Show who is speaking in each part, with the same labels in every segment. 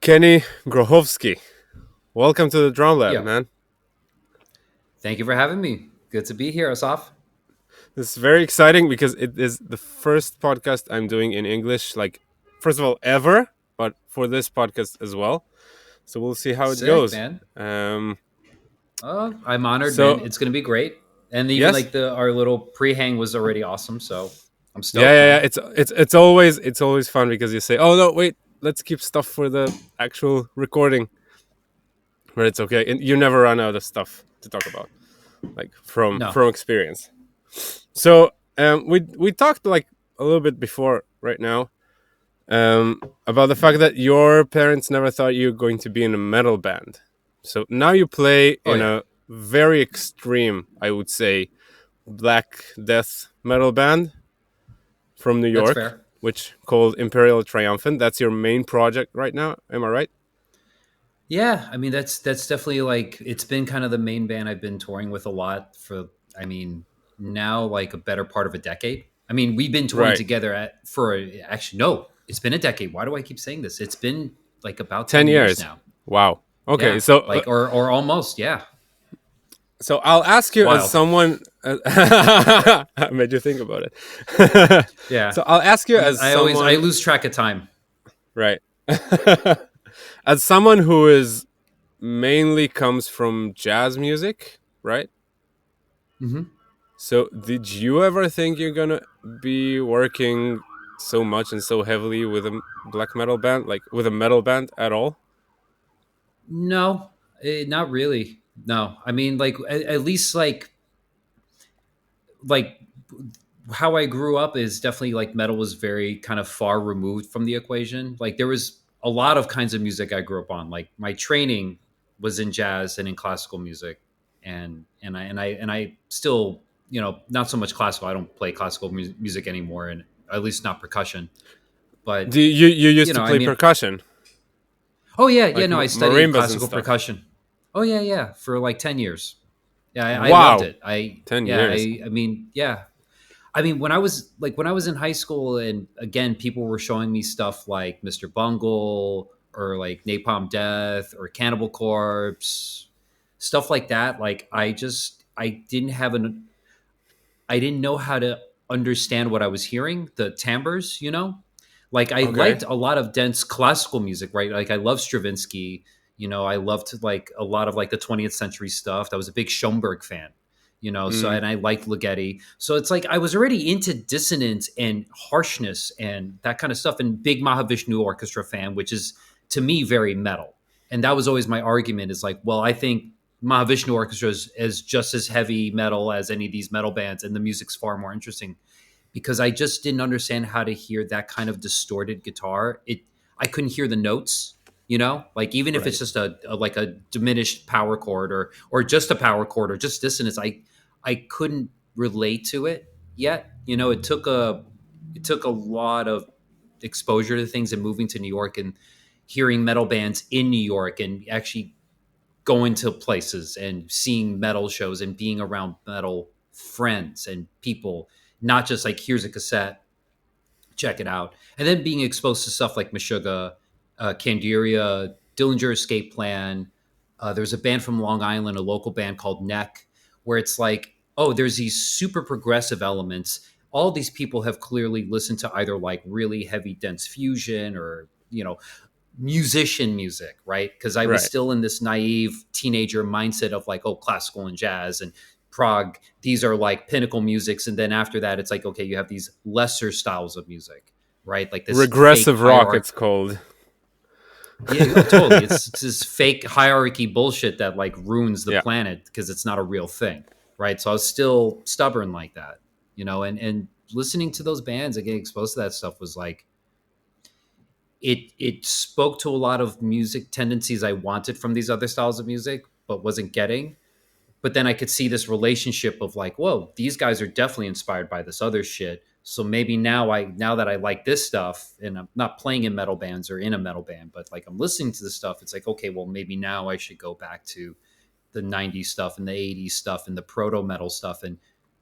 Speaker 1: Kenny Grohowski, welcome to the Drum Lab,
Speaker 2: Yeah.
Speaker 1: man.
Speaker 2: Thank you for having me. Good to be here, Assaf.
Speaker 1: This is very exciting because it is the first podcast I'm doing in English, like, first of all, ever, but for this podcast as well. So we'll see how it
Speaker 2: Sick,
Speaker 1: goes.
Speaker 2: man.
Speaker 1: Um,
Speaker 2: I'm honored, man.
Speaker 1: so,
Speaker 2: It's gonna be great. And even
Speaker 1: yes.
Speaker 2: like the our little pre-hang was already awesome, so I'm
Speaker 1: Yeah,
Speaker 2: stoked,
Speaker 1: yeah, yeah.
Speaker 2: man.
Speaker 1: It's always fun because you say, "Oh no, wait, let's keep stuff for the actual recording," but it's okay. And you never run out of stuff to talk about, like from
Speaker 2: No.
Speaker 1: from experience. So we talked like a little bit before right now about the fact that your parents never thought you were going to be in a metal band. So now you play
Speaker 2: Oh
Speaker 1: in
Speaker 2: yeah.
Speaker 1: a very extreme, I would say, Black Death metal band from New
Speaker 2: That's
Speaker 1: York,
Speaker 2: fair.
Speaker 1: which called Imperial Triumphant. That's your main project right now. Am I right?
Speaker 2: Yeah, I mean that's definitely like it's been kind of the main band I've been touring with a lot for I mean, now like a better part of a decade. I mean, we've been touring
Speaker 1: Right.
Speaker 2: together actually no, it's been a decade. Why do I keep saying this? It's been like about
Speaker 1: 10
Speaker 2: 10 years
Speaker 1: years.
Speaker 2: now.
Speaker 1: Wow. Okay.
Speaker 2: Yeah,
Speaker 1: So
Speaker 2: like or almost, yeah.
Speaker 1: so I'll ask you as
Speaker 2: Wild.
Speaker 1: someone I made you think about it.
Speaker 2: Yeah.
Speaker 1: So I'll ask you as
Speaker 2: I
Speaker 1: someone,
Speaker 2: lose track of time.
Speaker 1: right? As someone who is mainly comes from jazz music, right?
Speaker 2: Hmm.
Speaker 1: So did you ever think you're gonna be working so much and so heavily with a black metal band, like with a metal band at all?
Speaker 2: No, not really. No, I mean like at least like how I grew up is definitely like metal was very kind of far removed from the equation. Like there was a lot of kinds of music I grew up on. Like my training was in jazz and in classical music, and I still not so much classical. I don't play classical music anymore, and at least not percussion. But
Speaker 1: Do you used to
Speaker 2: I
Speaker 1: play
Speaker 2: mean,
Speaker 1: percussion,
Speaker 2: oh yeah, yeah.
Speaker 1: like
Speaker 2: No, I studied
Speaker 1: marimbas and
Speaker 2: classical
Speaker 1: stuff?
Speaker 2: percussion. Oh yeah, yeah, for like 10 years. Yeah, I loved
Speaker 1: Wow,
Speaker 2: it. I
Speaker 1: 10
Speaker 2: yeah,
Speaker 1: years.
Speaker 2: I mean, yeah. I mean, when I was in high school, and again, people were showing me stuff like Mr. Bungle or like Napalm Death or Cannibal Corpse, stuff like that. Like I didn't know how to understand what I was hearing, the timbres, Like I
Speaker 1: Okay.
Speaker 2: liked a lot of dense classical music, right? Like I love Stravinsky, I loved like a lot of like the 20th century stuff. I was a big Schoenberg fan, so
Speaker 1: Mm,
Speaker 2: and I liked Ligeti. So it's like I was already into dissonance and harshness and that kind of stuff, and big Mahavishnu Orchestra fan, which is to me very metal. And that was always my argument is like, well, I think Mahavishnu Orchestra is just as heavy metal as any of these metal bands, and the music's far more interesting because I just didn't understand how to hear that kind of distorted guitar. I couldn't hear the notes, like even if it's
Speaker 1: right.
Speaker 2: just like a diminished power chord or just a power chord or just dissonance, I couldn't relate to it yet. It took a lot of exposure to things and moving to New York and hearing metal bands in New York and actually going to places and seeing metal shows and being around metal friends and people, not just like here's a cassette, check it out, and then being exposed to stuff like Meshuggah, Candiria, Dillinger Escape Plan. There's a band from Long Island, a local band called Neck, where it's like, oh, there's these super progressive elements. All these people have clearly listened to either like really heavy, dense fusion or musician music, right? Because I was
Speaker 1: Right.
Speaker 2: still in this naive teenager mindset of like, oh, classical and jazz and prog, these are like pinnacle musics. And then after that, it's like, okay, you have these lesser styles of music, right? Like this fake
Speaker 1: Regressive rock,
Speaker 2: hierarchy.
Speaker 1: it's called.
Speaker 2: Yeah, oh, totally. It's this fake hierarchy bullshit that like ruins the
Speaker 1: Yeah.
Speaker 2: planet because it's not a real thing, right? So I was still stubborn like that, and listening to those bands and getting exposed to that stuff was like, it spoke to a lot of music tendencies I wanted from these other styles of music, but wasn't getting. But then I could see this relationship of like, whoa, these guys are definitely inspired by this other shit. So maybe now that I like this stuff and I'm not playing in metal bands or in a metal band, but like I'm listening to this stuff, it's like, okay, well maybe now I should go back to the 90s stuff and the 80s stuff and the proto metal stuff and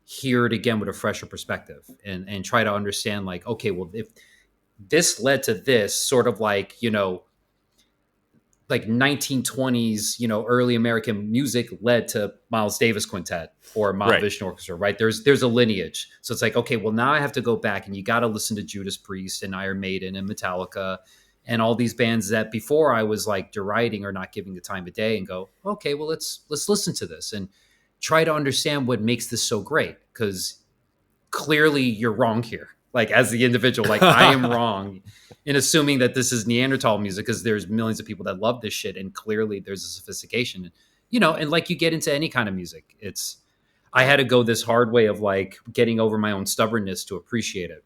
Speaker 2: hear it again with a fresher perspective and try to understand like, okay, well if this led to this sort of like, like 1920s, early American music led to Miles Davis Quintet or
Speaker 1: Right.
Speaker 2: Mahavishnu Orchestra, right? There's a lineage. So it's like, okay, well, now I have to go back and you got to listen to Judas Priest and Iron Maiden and Metallica and all these bands that before I was like deriding or not giving the time of day, and go, okay, well, let's listen to this and try to understand what makes this so great, because clearly you're wrong here. Like, as the individual, like, I am wrong in assuming that this is Neanderthal music, because there's millions of people that love this shit, and clearly there's a sophistication, and like you get into any kind of music. I had to go this hard way of like getting over my own stubbornness to appreciate it.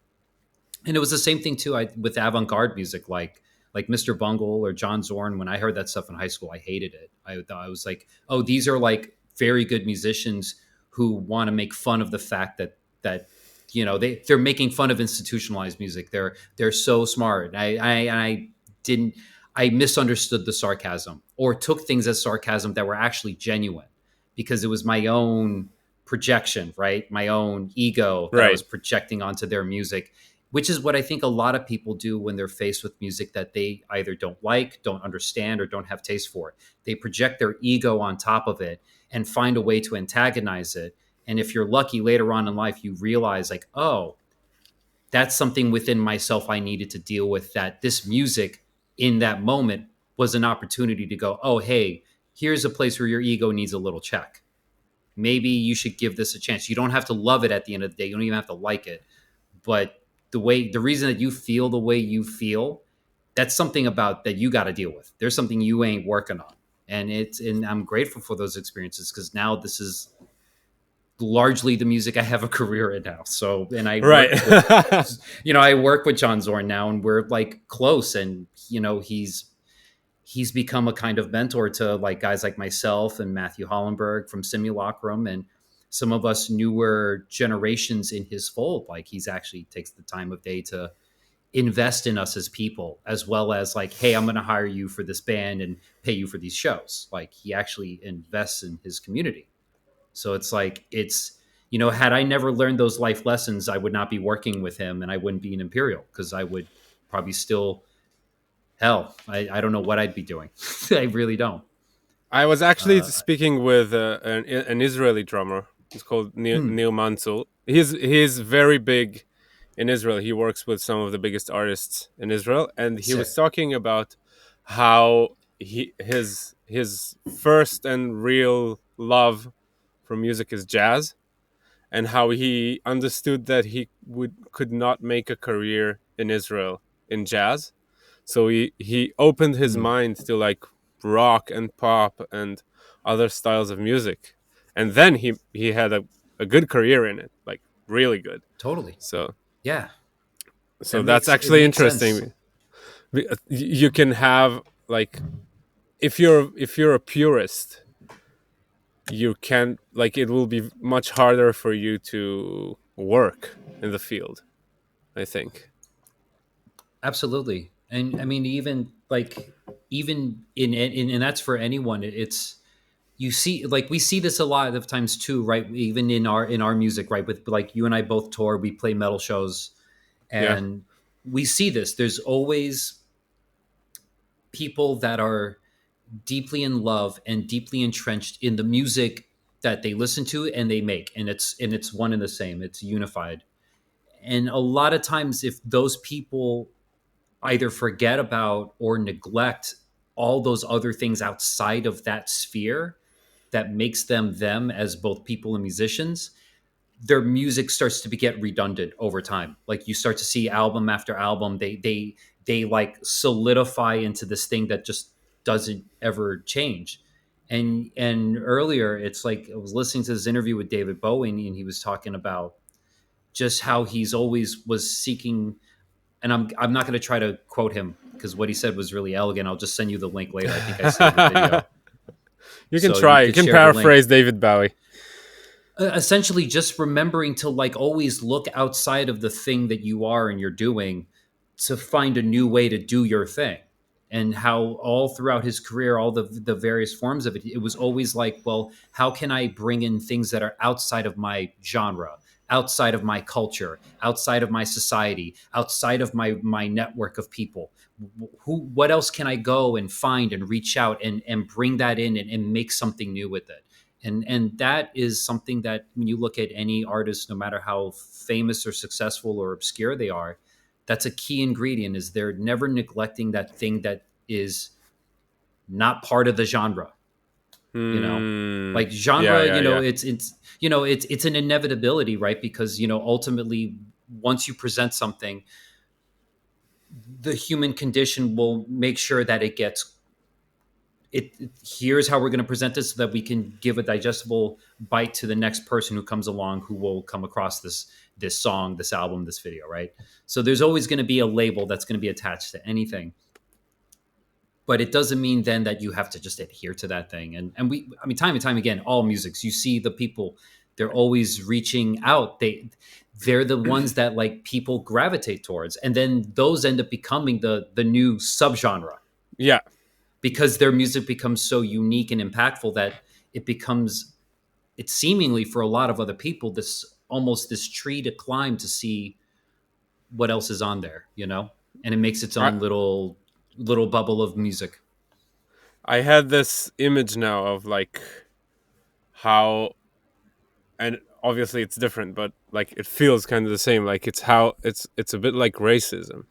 Speaker 2: And it was the same thing too, with avant-garde music, like Mr. Bungle or John Zorn. When I heard that stuff in high school, I hated it. I thought, I was like, oh, these are like very good musicians who want to make fun of the fact that they're making fun of institutionalized music. They're so smart. I didn't I misunderstood the sarcasm, or took things as sarcasm that were actually genuine, because it was my own projection, right? My own ego that I was
Speaker 1: Right.
Speaker 2: projecting onto their music, which is what I think a lot of people do when they're faced with music that they either don't like, don't understand, or don't have taste for. They project their ego on top of it and find a way to antagonize it. And if you're lucky, later on in life, you realize, like, oh, that's something within myself I needed to deal with, that this music in that moment was an opportunity to go, oh, hey, here's a place where your ego needs a little check. Maybe you should give this a chance. You don't have to love it at the end of the day. You don't even have to like it. But the reason that you feel the way you feel, that's something about that you got to deal with. There's something you ain't working on. And I'm grateful for those experiences, because now this is largely the music I have a career in now. So, and I
Speaker 1: Right.
Speaker 2: work with, I work with John Zorn now, and we're like close, and he's become a kind of mentor to like guys like myself and Matthew Hollenberg from Simulacrum, and some of us newer generations in his fold. Like, he's actually takes the time of day to invest in us as people, as well as like, hey, I'm going to hire you for this band and pay you for these shows. Like, he actually invests in his community. So it's like, had I never learned those life lessons, I would not be working with him, and I wouldn't be an Imperial, because I would probably still, hell, I don't know what I'd be doing. I really don't.
Speaker 1: I was actually
Speaker 2: Uh,
Speaker 1: speaking with an Israeli drummer. He's called
Speaker 2: hmm,
Speaker 1: Neil Mansul. He's very big in Israel. He works with some of the biggest artists in Israel, and he was
Speaker 2: sick.
Speaker 1: talking about how his first and real love for music is jazz, and how he understood that he could not make a career in Israel in jazz. So he opened his
Speaker 2: Hmm,
Speaker 1: mind to like rock and pop and other styles of music. And then he had a good career in it, like really good.
Speaker 2: totally.
Speaker 1: So
Speaker 2: Yeah,
Speaker 1: so that's
Speaker 2: it
Speaker 1: actually
Speaker 2: makes sense.
Speaker 1: interesting. You can have like, if you're a purist, you can, like, it will be much harder for you to work in the field, I think.
Speaker 2: Absolutely. And I mean, even in and that's for anyone. It's, you see, like, we see this a lot of times too, right? Even in our music, right? With like, you and I both tour, we play metal shows,
Speaker 1: Yeah.
Speaker 2: and we see this. There's always people that are deeply in love and deeply entrenched in the music that they listen to and they make, and it's one and the same. It's unified. And a lot of times, if those people either forget about or neglect all those other things outside of that sphere that makes them as both people and musicians, their music starts to get redundant over time. Like, you start to see album after album, they like solidify into this thing that just doesn't ever change. And earlier, it's like, I was listening to this interview with David Bowie, and he was talking about just how he's always was seeking, and I'm not going to try to quote him, because what he said was really elegant. I'll just send you the link later. I think I saved the video,
Speaker 1: You can
Speaker 2: so you
Speaker 1: try. You
Speaker 2: could
Speaker 1: can
Speaker 2: share the link.
Speaker 1: paraphrase David Bowie.
Speaker 2: Essentially, just remembering to like always look outside of the thing that you are and you're doing, to find a new way to do your thing. And how all throughout his career, all the various forms of it, it was always like, well, how can I bring in things that are outside of my genre, outside of my culture, outside of my society, outside of my network of people? What else can I go and find and reach out and bring that in and make something new with it? And that is something that when you look at any artist, no matter how famous or successful or obscure they are, that's a key ingredient, is they're never neglecting that thing that is not part of the genre. you know
Speaker 1: Hmm.
Speaker 2: like
Speaker 1: Yeah,
Speaker 2: genre,
Speaker 1: yeah, yeah.
Speaker 2: it's an inevitability, right? Because ultimately, once you present something, the human condition will make sure that here's how we're going to present this so that we can give a digestible bite to the next person who comes along, who will come across this song, this album, this video, right? So there's always going to be a label that's going to be attached to anything, but it doesn't mean then that you have to just adhere to that thing. And I mean, time and time again, all musics, you see the people, they're always reaching out. They're the ones that like people gravitate towards, and then those end up becoming the new subgenre,
Speaker 1: Yeah.
Speaker 2: because their music becomes so unique and impactful that it becomes, it's seemingly for a lot of other people, this almost this tree to climb to see what else is on there, and it makes its
Speaker 1: I
Speaker 2: own little bubble of music.
Speaker 1: I had this image now of like how, and obviously it's different, but like it feels kind of the same. Like it's how it's a bit like racism.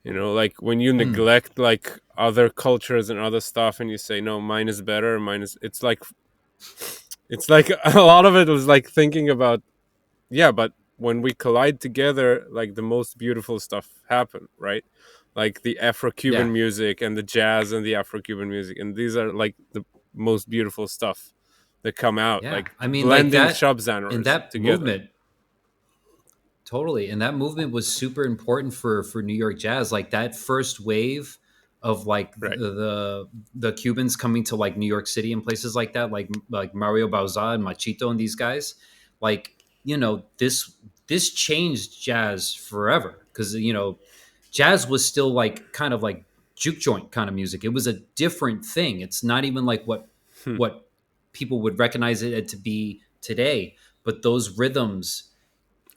Speaker 1: Like when you
Speaker 2: Hmm.
Speaker 1: neglect like other cultures and other stuff, and you say no, mine is better, mine is. It's like a lot of it was like thinking about, yeah, but when we collide together, like the most beautiful stuff happen, right? Like the
Speaker 2: Yeah.
Speaker 1: Afro-Cuban music and the jazz and the Afro-Cuban music, and these are like the most beautiful stuff that come out,
Speaker 2: Yeah,
Speaker 1: like
Speaker 2: I mean, like
Speaker 1: blending
Speaker 2: that in
Speaker 1: subgenres
Speaker 2: that
Speaker 1: together.
Speaker 2: movement, totally. And that movement was super important for New York jazz. Like that first wave of like
Speaker 1: Right.
Speaker 2: the Cubans coming to like New York City and places like that, like Mario Bauza and Machito and these guys, like this changed jazz forever, because jazz was still like kind of like juke joint kind of music. It was a different thing. It's not even like
Speaker 1: Hmm.
Speaker 2: what people would recognize it to be today, but those rhythms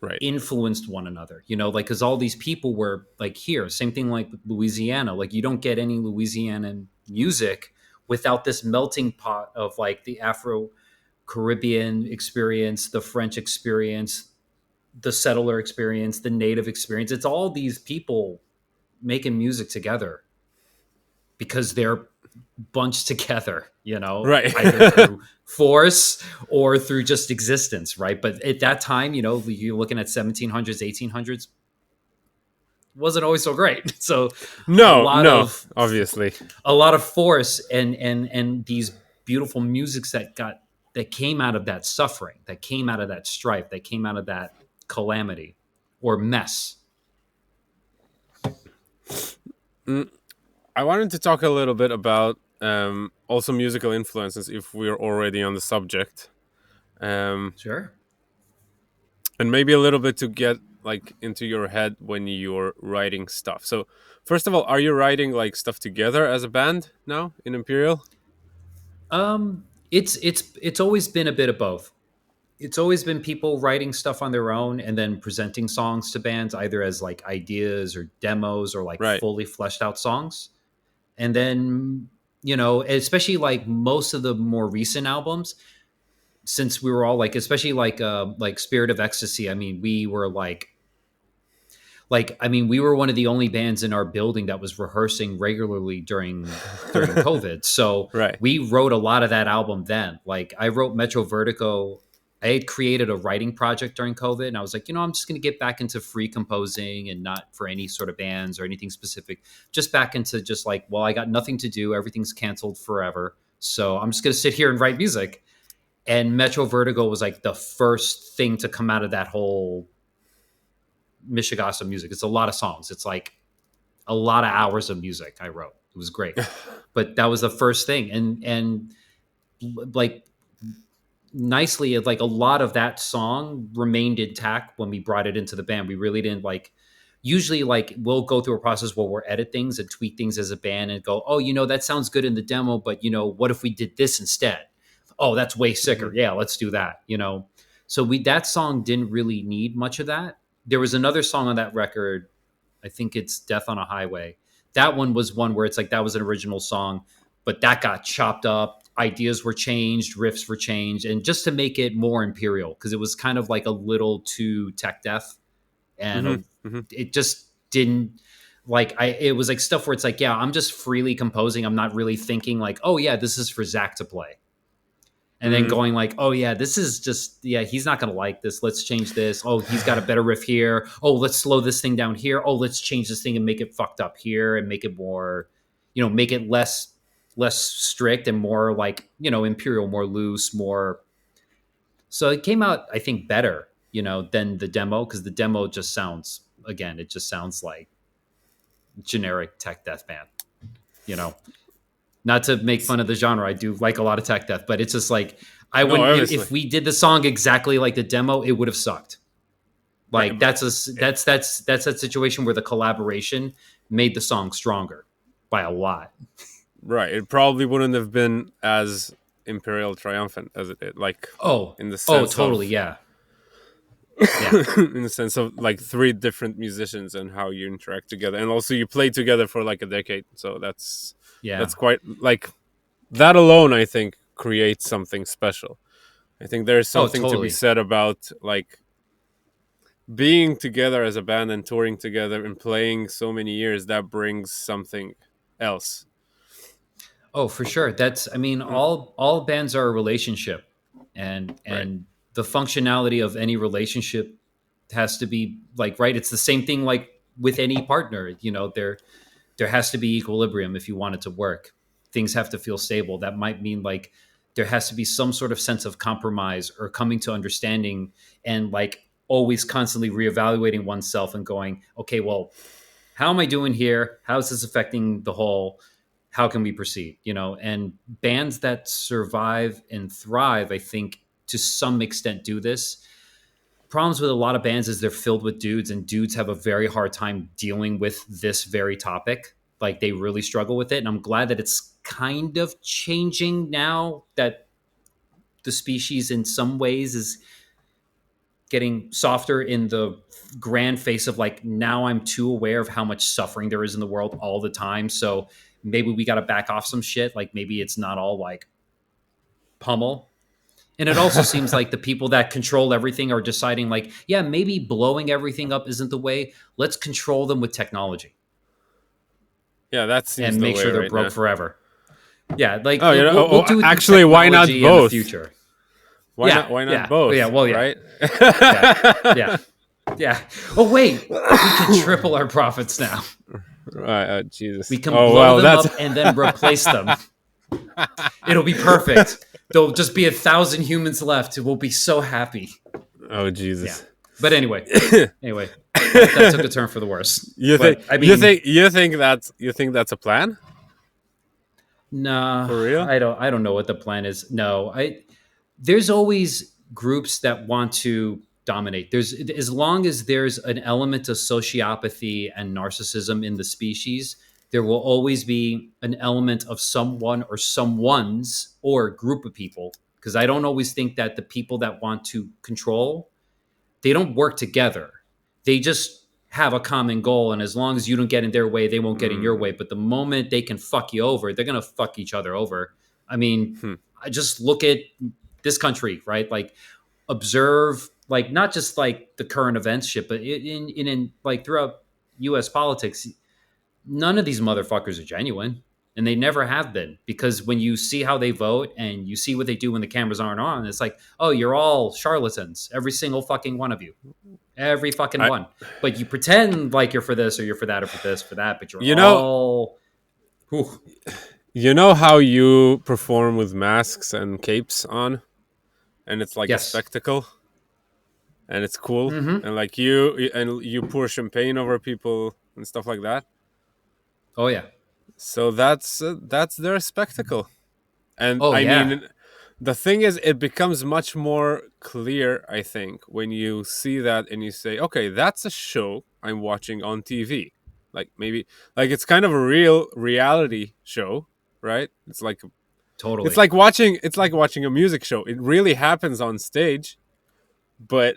Speaker 1: Right.
Speaker 2: influenced one another, like, because all these people were like here. Same thing like Louisiana. Like you don't get any Louisiana music without this melting pot of like the Afro Caribbean experience, the French experience, the settler experience, the native experience. It's all these people making music together because they're bunched together,
Speaker 1: Right.
Speaker 2: either through force or through just existence, right? But at that time, you're looking at 1700s, 1800s, wasn't always so great. So a
Speaker 1: No,
Speaker 2: lot
Speaker 1: no,
Speaker 2: of
Speaker 1: obviously.
Speaker 2: a lot of force and these beautiful musics that came out of that suffering, that came out of that strife, that came out of that calamity or mess.
Speaker 1: Mm, I wanted to talk a little bit about also musical influences if we're already on the subject. Um,
Speaker 2: Sure.
Speaker 1: and maybe a little bit to get like into your head when you're writing stuff. So, first of all, are you writing like stuff together as a band now in Imperial?
Speaker 2: It's always been a bit of both. It's always been people writing stuff on their own and then presenting songs to bands, either as like ideas or demos or like
Speaker 1: Right.
Speaker 2: fully fleshed out songs. And then, especially like most of the more recent albums, since we were all like, especially like Spirit of Ecstasy, I mean, we were like I mean, we were one of the only bands in our building that was rehearsing regularly during COVID. So
Speaker 1: Right.
Speaker 2: we wrote a lot of that album then. Like I wrote Metro Vertigo. I had created a writing project during COVID, and I was like, I'm just going to get back into free composing and not for any sort of bands or anything specific. Just back into just like, well, I got nothing to do. Everything's canceled forever. So I'm just going to sit here and write music. And Metro Vertigo was like the first thing to come out of that whole Michigasa music. It's a lot of songs. It's like a lot of hours of music I wrote. It was great. But that was the first thing. And like nicely, like a lot of that song remained intact when we brought it into the band. We really didn't like, usually like we'll go through a process where we'll edit things and tweak things as a band and go, oh, that sounds good in the demo, but what if we did this instead? Oh, that's way sicker.
Speaker 1: Hmm.
Speaker 2: Yeah, let's do that. So we that song didn't really need much of that. There was another song on that record, I think it's Death on a Highway. That one was one where it's like that was an original song, but that got chopped up. Ideas were changed, riffs were changed, and just to make it more Imperial, because it was kind of like a little too tech deaf, and
Speaker 1: Hmm. Hmm.
Speaker 2: it just didn't like I. It was like stuff where it's like, yeah, I'm just freely composing. I'm not really thinking like, oh yeah, this is for Zach to play, and then
Speaker 1: Hmm.
Speaker 2: going like, oh yeah, this is just yeah, he's not gonna like this. Let's change this. Oh, he's got a better riff here. Oh, let's slow this thing down here. Oh, let's change this thing and make it fucked up here and make it more, make it less strict and more like imperial, more loose, more. So it came out, I think, better, than the demo because the demo just sounds again, it just sounds like generic tech death band, you know. Not to make fun of the genre, I do like a lot of tech death, but it's just like I
Speaker 1: No,
Speaker 2: wouldn't
Speaker 1: obviously.
Speaker 2: if we did the song exactly like the demo, it would have sucked.
Speaker 1: Right,
Speaker 2: Like
Speaker 1: but
Speaker 2: that's that situation where the collaboration made the song stronger by a lot.
Speaker 1: right, it probably wouldn't have been as Imperial Triumphant as it did, like
Speaker 2: Oh,
Speaker 1: in the
Speaker 2: oh,
Speaker 1: sense
Speaker 2: totally,
Speaker 1: of
Speaker 2: yeah, yeah,
Speaker 1: in the sense of like three different musicians and how you interact together, and also you played together for like a decade, so
Speaker 2: yeah.
Speaker 1: that's quite like that alone. I think creates something special. I think there's
Speaker 2: Oh,
Speaker 1: something to be
Speaker 2: totally.
Speaker 1: said about like being together as a band and touring together and playing so many years. That brings something else.
Speaker 2: Oh, for sure. That's I mean,
Speaker 1: Mm,
Speaker 2: all bands are a relationship, and
Speaker 1: right.
Speaker 2: the functionality of any relationship has to be like right. It's the same thing like with any partner. There has to be equilibrium if you want it to work. Things have to feel stable. That might mean like there has to be some sort of sense of compromise or coming to understanding and like always constantly reevaluating oneself and going, okay, well, how am I doing here? How is this affecting the whole? How can we proceed? And bands that survive and thrive, I think, to some extent do this. Problems with a lot of bands is they're filled with dudes, and dudes have a very hard time dealing with this very topic. Like they really struggle with it. And I'm glad that it's kind of changing now that the species in some ways is getting softer in the grand face of like now I'm too aware of how much suffering there is in the world all the time. So maybe we got to back off some shit. Like maybe it's not all like pummel. And it also seems like the people that control everything are deciding like, yeah, maybe blowing everything up isn't the way. Let's control them with technology
Speaker 1: Yeah, that seems
Speaker 2: and
Speaker 1: the
Speaker 2: make
Speaker 1: way
Speaker 2: sure they're
Speaker 1: right
Speaker 2: broke
Speaker 1: now.
Speaker 2: forever. Yeah, like
Speaker 1: Oh,
Speaker 2: we'll do it through
Speaker 1: actually, why not
Speaker 2: technology in the
Speaker 1: both?
Speaker 2: future.
Speaker 1: Why
Speaker 2: Yeah,
Speaker 1: not? Why not
Speaker 2: yeah, oh, yeah.
Speaker 1: both?
Speaker 2: Well, yeah,
Speaker 1: Right?
Speaker 2: yeah, yeah, yeah. Oh wait, we can triple our profits now.
Speaker 1: Right.
Speaker 2: We
Speaker 1: Jesus.
Speaker 2: can
Speaker 1: Oh
Speaker 2: blow
Speaker 1: well,
Speaker 2: them
Speaker 1: that's
Speaker 2: up and then replace them. It'll be perfect. There'll just be 1,000 humans left. We'll be so happy.
Speaker 1: oh
Speaker 2: Yeah.
Speaker 1: Jesus.
Speaker 2: But anyway, that took a turn for the worse.
Speaker 1: you think
Speaker 2: But I
Speaker 1: you
Speaker 2: mean,
Speaker 1: think you think that's a plan
Speaker 2: nah,
Speaker 1: for real?
Speaker 2: I don't know what the plan is. No, there's always groups that want to dominate. There's as long as there's an element of sociopathy and narcissism in the species, there will always be an element of someone or someone's or a group of people. Because I don't always think that the people that want to control, they don't work together. They just have a common goal, and as long as you don't get in their way, they won't get in your way.
Speaker 1: Mm,
Speaker 2: But the moment they can fuck you over, they're gonna fuck each other over. I mean,
Speaker 1: hmm.
Speaker 2: I just look at this country, right? Like observe, like not just like the current events shit, but in like throughout U.S. politics, none of these motherfuckers are genuine. And they never have been because when you see how they vote and you see what they do when the cameras aren't on, it's like, oh, you're all charlatans, every single fucking one of you, every fucking
Speaker 1: I
Speaker 2: one. But you pretend like you're for this or you're for that or for this, for that, but you're
Speaker 1: you know
Speaker 2: all, whew,
Speaker 1: you know how you perform with masks and capes on, and it's like a
Speaker 2: yes.
Speaker 1: spectacle, and it's cool,
Speaker 2: Mm-hmm.
Speaker 1: and like you pour champagne over people and stuff like that.
Speaker 2: Oh, yeah.
Speaker 1: So that's their spectacle. And
Speaker 2: Oh,
Speaker 1: I
Speaker 2: yeah.
Speaker 1: mean, the thing is, it becomes much more clear, I think, when you see that and you say, okay, that's a show I'm watching on TV. Like maybe, like it's kind of a real reality show, right?
Speaker 2: Totally.
Speaker 1: It's like watching a music show. It really happens on stage, but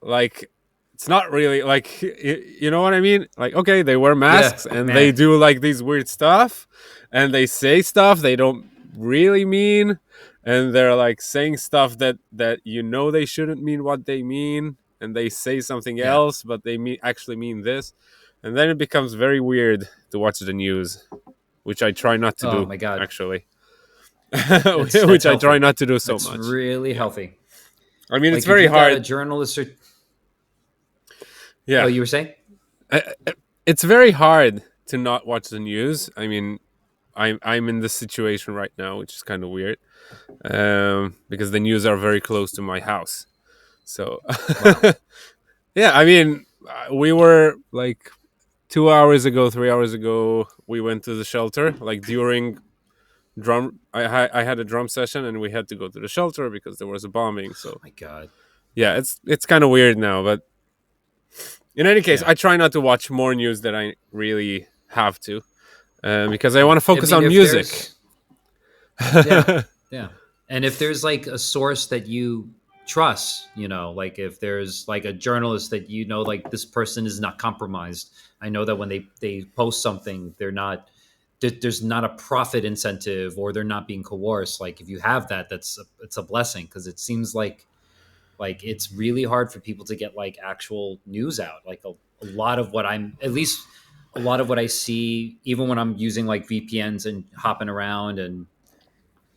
Speaker 1: like it's not really like you know what I mean. Like, okay, they wear
Speaker 2: Yeah,
Speaker 1: masks and they
Speaker 2: man.
Speaker 1: do like these weird stuff, and they say stuff they don't really mean, and they're like saying stuff that they shouldn't mean what they mean, and they say something
Speaker 2: Yeah.
Speaker 1: else, but they actually mean this, and then it becomes very weird to watch the news, which I try not to
Speaker 2: Oh
Speaker 1: do
Speaker 2: my God.
Speaker 1: actually,
Speaker 2: That's
Speaker 1: which I try
Speaker 2: healthy.
Speaker 1: not to do so
Speaker 2: That's
Speaker 1: much.
Speaker 2: really
Speaker 1: Yeah,
Speaker 2: healthy.
Speaker 1: I mean it's
Speaker 2: Like if
Speaker 1: very
Speaker 2: you got a
Speaker 1: hard.
Speaker 2: journalist or oh,
Speaker 1: Yeah,
Speaker 2: you were saying?
Speaker 1: it's very hard to not watch the news. I mean, I'm in this situation right now, which is kind of weird, because the news are very close to my house. So,
Speaker 2: Wow.
Speaker 1: yeah, I mean, we were like 2 hours ago, 3 hours ago, we went to the shelter. Like during I had a drum session, and we had to go to the shelter because there was a bombing.
Speaker 2: Oh
Speaker 1: So
Speaker 2: my God.
Speaker 1: yeah, it's kind of weird now, but in any case,
Speaker 2: Yeah.
Speaker 1: I try not to watch more news than I really have to, because I
Speaker 2: Yeah.
Speaker 1: want to
Speaker 2: I
Speaker 1: focus
Speaker 2: mean,
Speaker 1: on
Speaker 2: if
Speaker 1: music.
Speaker 2: there's yeah, yeah. And if there's like a source that you trust, like if there's like a journalist that like this person is not compromised. I know that when they post something, they're not there's not a profit incentive or they're not being coerced. Like if you have that, it's a blessing because it seems like it's really hard for people to get like actual news out. Like a lot of what I'm at least a lot of what I see, even when I'm using like VPNs and hopping around and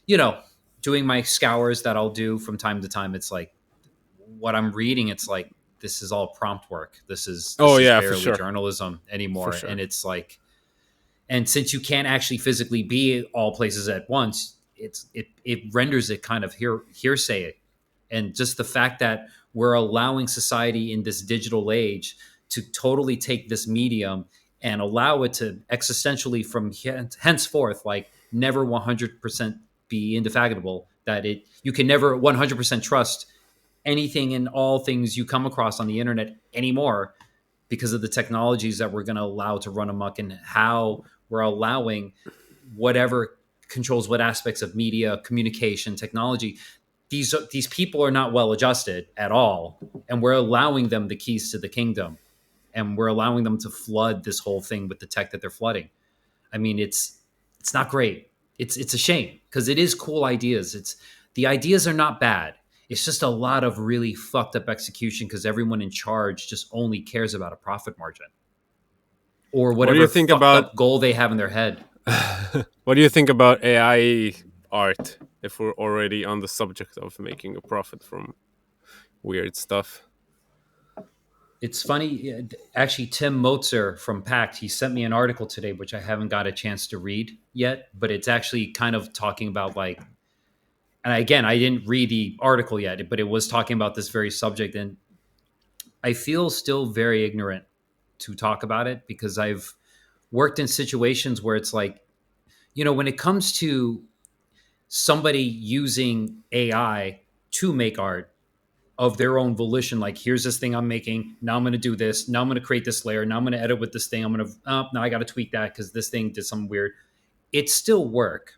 Speaker 2: you know, doing my scours that I'll do from time to time, it's like what I'm reading, it's like this is all prompt work.
Speaker 1: Oh
Speaker 2: This is
Speaker 1: yeah, for
Speaker 2: barely
Speaker 1: sure,
Speaker 2: journalism
Speaker 1: for
Speaker 2: anymore. And
Speaker 1: sure.
Speaker 2: it's like and since you can't actually physically be all places at once, it renders it kind of hearsay. And just the fact that we're allowing society in this digital age to totally take this medium and allow it to existentially from henceforth like never 100% be indefatigable, that it you can never 100% trust anything and all things you come across on the internet anymore because of the technologies that we're going to allow to run amok and how we're allowing whatever controls what aspects of media communication technology. These people are not well adjusted at all, and we're allowing them the keys to the kingdom, and we're allowing them to flood this whole thing with the tech that they're flooding. I mean, it's not great. It's a shame because it is cool ideas. It's the ideas are not bad. It's just a lot of really fucked up execution because everyone in charge just only cares about a profit margin or
Speaker 1: What do you
Speaker 2: whatever
Speaker 1: think
Speaker 2: fucked
Speaker 1: about
Speaker 2: up goal they have in their head.
Speaker 1: what do you think about AI art? If we're already on the subject of making a profit from weird stuff.
Speaker 2: It's funny, actually. Tim Motzer from Pact, he sent me an article today, which I haven't got a chance to read yet. But it's actually kind of talking about like, and again, I didn't read the article yet, but it was talking about this very subject, and I feel still very ignorant to talk about it because I've worked in situations where it's like, when it comes to somebody using AI to make art of their own volition, like here's this thing I'm making, now I'm going to do this, now I'm going to create this layer, now I'm going to edit with this thing, I'm going to now I got to tweak that because this thing did something weird. It's still work.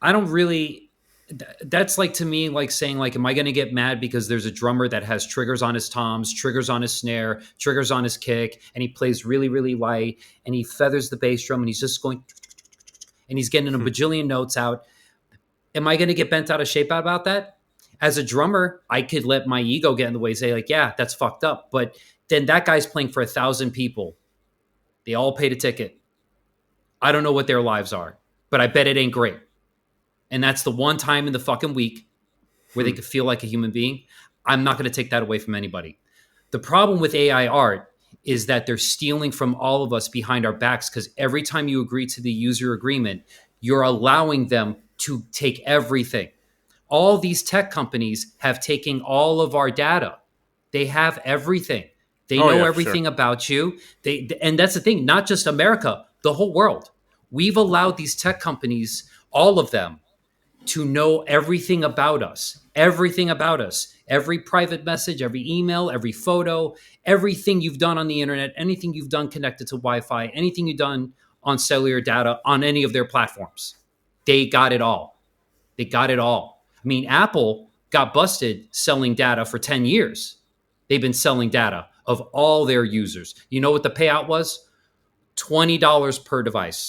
Speaker 2: I don't really that's like to me like saying like am I going to get mad because there's a drummer that has triggers on his toms, triggers on his snare, triggers on his kick, and he plays really really light and he feathers the bass drum and he's just going and he's getting a bajillion notes out. Am I going to get bent out of shape about that? As a drummer, I could let my ego get in the way, say like, yeah, that's fucked up. But then that guy's playing for 1,000 people. They all paid a ticket. I don't know what their lives are, but I bet it ain't great. And that's the one time in the fucking week where they could feel like a human being. I'm not going to take that away from anybody. The problem with AI art is that they're stealing from all of us behind our backs because every time you agree to the user agreement, you're allowing them to take everything. All these tech companies have taken all of our data. They have everything. They
Speaker 1: Oh
Speaker 2: know
Speaker 1: yeah, for sure.
Speaker 2: everything about you. And that's the thing, not just America, the whole world. We've allowed these tech companies, all of them, to know everything about us, every private message, every email, every photo, everything you've done on the internet, anything you've done connected to Wi-Fi, anything you've done on cellular data on any of their platforms. They got it all. They got it all. I mean, Apple got busted selling data for 10 years. They've been selling data of all their users. You know what the payout was? $20 per device.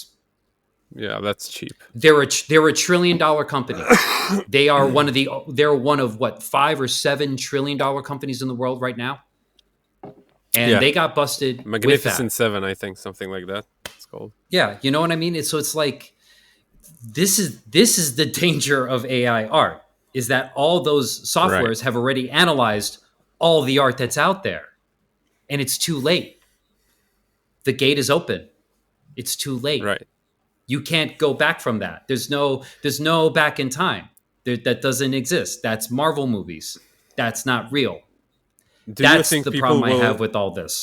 Speaker 1: Yeah, that's cheap.
Speaker 2: They're a $1 trillion company. They're one of what, $5 or $7 trillion companies in the world right now. And
Speaker 1: Yeah,
Speaker 2: they got busted with
Speaker 1: Magnificent
Speaker 2: that.
Speaker 1: Seven, I think, something like that. It's called.
Speaker 2: Yeah, you know what I mean? So it's like this is the danger of AI art, is that all those
Speaker 1: Right,
Speaker 2: softwares have already analyzed all the art that's out there, and it's too late. The gate is open. It's too late.
Speaker 1: right.
Speaker 2: You can't go back from that. There's no back in time. That doesn't exist. That's Marvel movies. That's not real.
Speaker 1: Do you
Speaker 2: That's
Speaker 1: think
Speaker 2: the
Speaker 1: people
Speaker 2: problem I have
Speaker 1: will?
Speaker 2: with all this.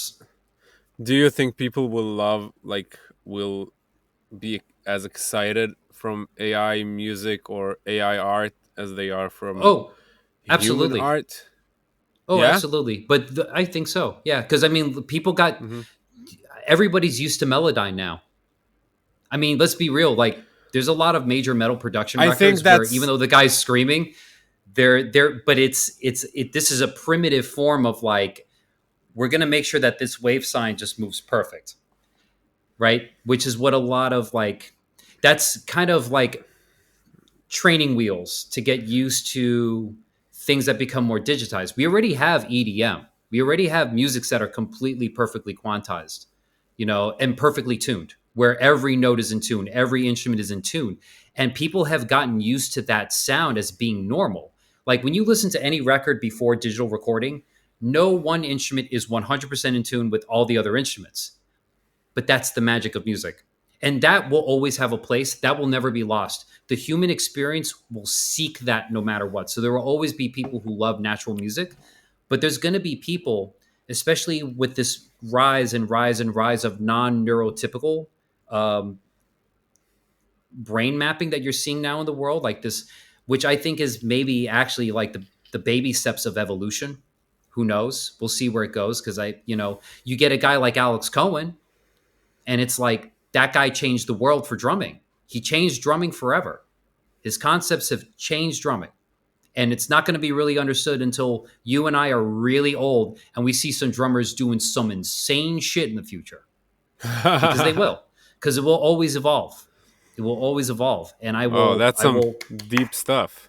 Speaker 1: Do you think people will love, like, will be as excited from AI music or AI art as they are from
Speaker 2: Oh,
Speaker 1: human
Speaker 2: absolutely.
Speaker 1: art?
Speaker 2: Oh,
Speaker 1: Yeah.
Speaker 2: absolutely. But I think so. Yeah, because I mean, people got
Speaker 1: Hmm.
Speaker 2: everybody's used to Melodyne now. I mean, let's be real. Like, there's a lot of major metal production
Speaker 1: I think
Speaker 2: records where even
Speaker 1: that's
Speaker 2: though the guy's screaming, but this is a primitive form of like, we're gonna make sure that this wave sign just moves perfect, right? Which is what a lot of like, that's kind of like training wheels to get used to things that become more digitized. We already have EDM. We already have musics that are completely perfectly quantized, and perfectly tuned, where every note is in tune, every instrument is in tune. And people have gotten used to that sound as being normal. Like when you listen to any record before digital recording, no one instrument is 100% in tune with all the other instruments. But that's the magic of music. And that will always have a place. That will never be lost. The human experience will seek that no matter what. So there will always be people who love natural music, but there's going to be people, especially with this rise and rise and rise of non-neurotypical um, brain mapping that you're seeing now in the world, like this, which I think is maybe actually like the baby steps of evolution. Who knows? We'll see where it goes. Because you get a guy like Alex Cohen, and it's like that guy changed the world for drumming. He changed drumming forever. His concepts have changed drumming. And it's not going to be really understood until you and I are really old and we see some drummers doing some insane shit in the future. Because they will. Because it will always evolve. It will always evolve. And I
Speaker 1: oh,
Speaker 2: will
Speaker 1: that's
Speaker 2: I
Speaker 1: some
Speaker 2: will
Speaker 1: deep stuff.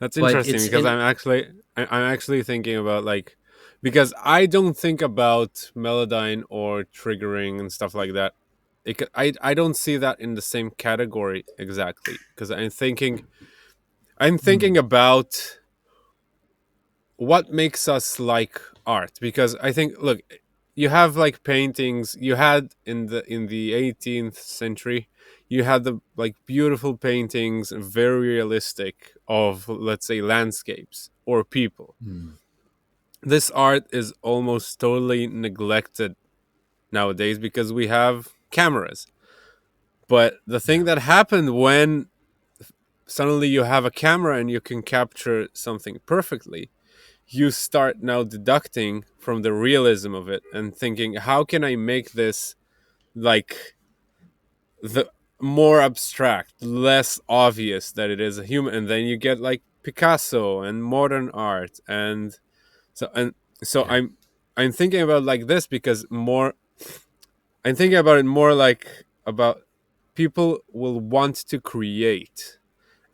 Speaker 1: That's
Speaker 2: but
Speaker 1: interesting
Speaker 2: it's
Speaker 1: because
Speaker 2: in
Speaker 1: I'm actually thinking about, like, because I don't think about Melodyne or triggering and stuff like that. I don't see that in the same category exactly, because I'm thinking about what makes us like art. Because I think, look, you have like paintings you had in the 18th century. You had the like beautiful paintings, very realistic, of, let's say, landscapes or people.
Speaker 2: Mm,
Speaker 1: This art is almost totally neglected nowadays because we have cameras. But the thing
Speaker 2: yeah.
Speaker 1: that happened when suddenly you have a camera and you can capture something perfectly, you start now deducting from the realism of it and thinking, how can I make this like the more abstract, less obvious that it is a human? And then you get like Picasso and modern art. And so
Speaker 2: Yeah.
Speaker 1: I'm thinking about like this because more I'm thinking about it more like about people will want to create.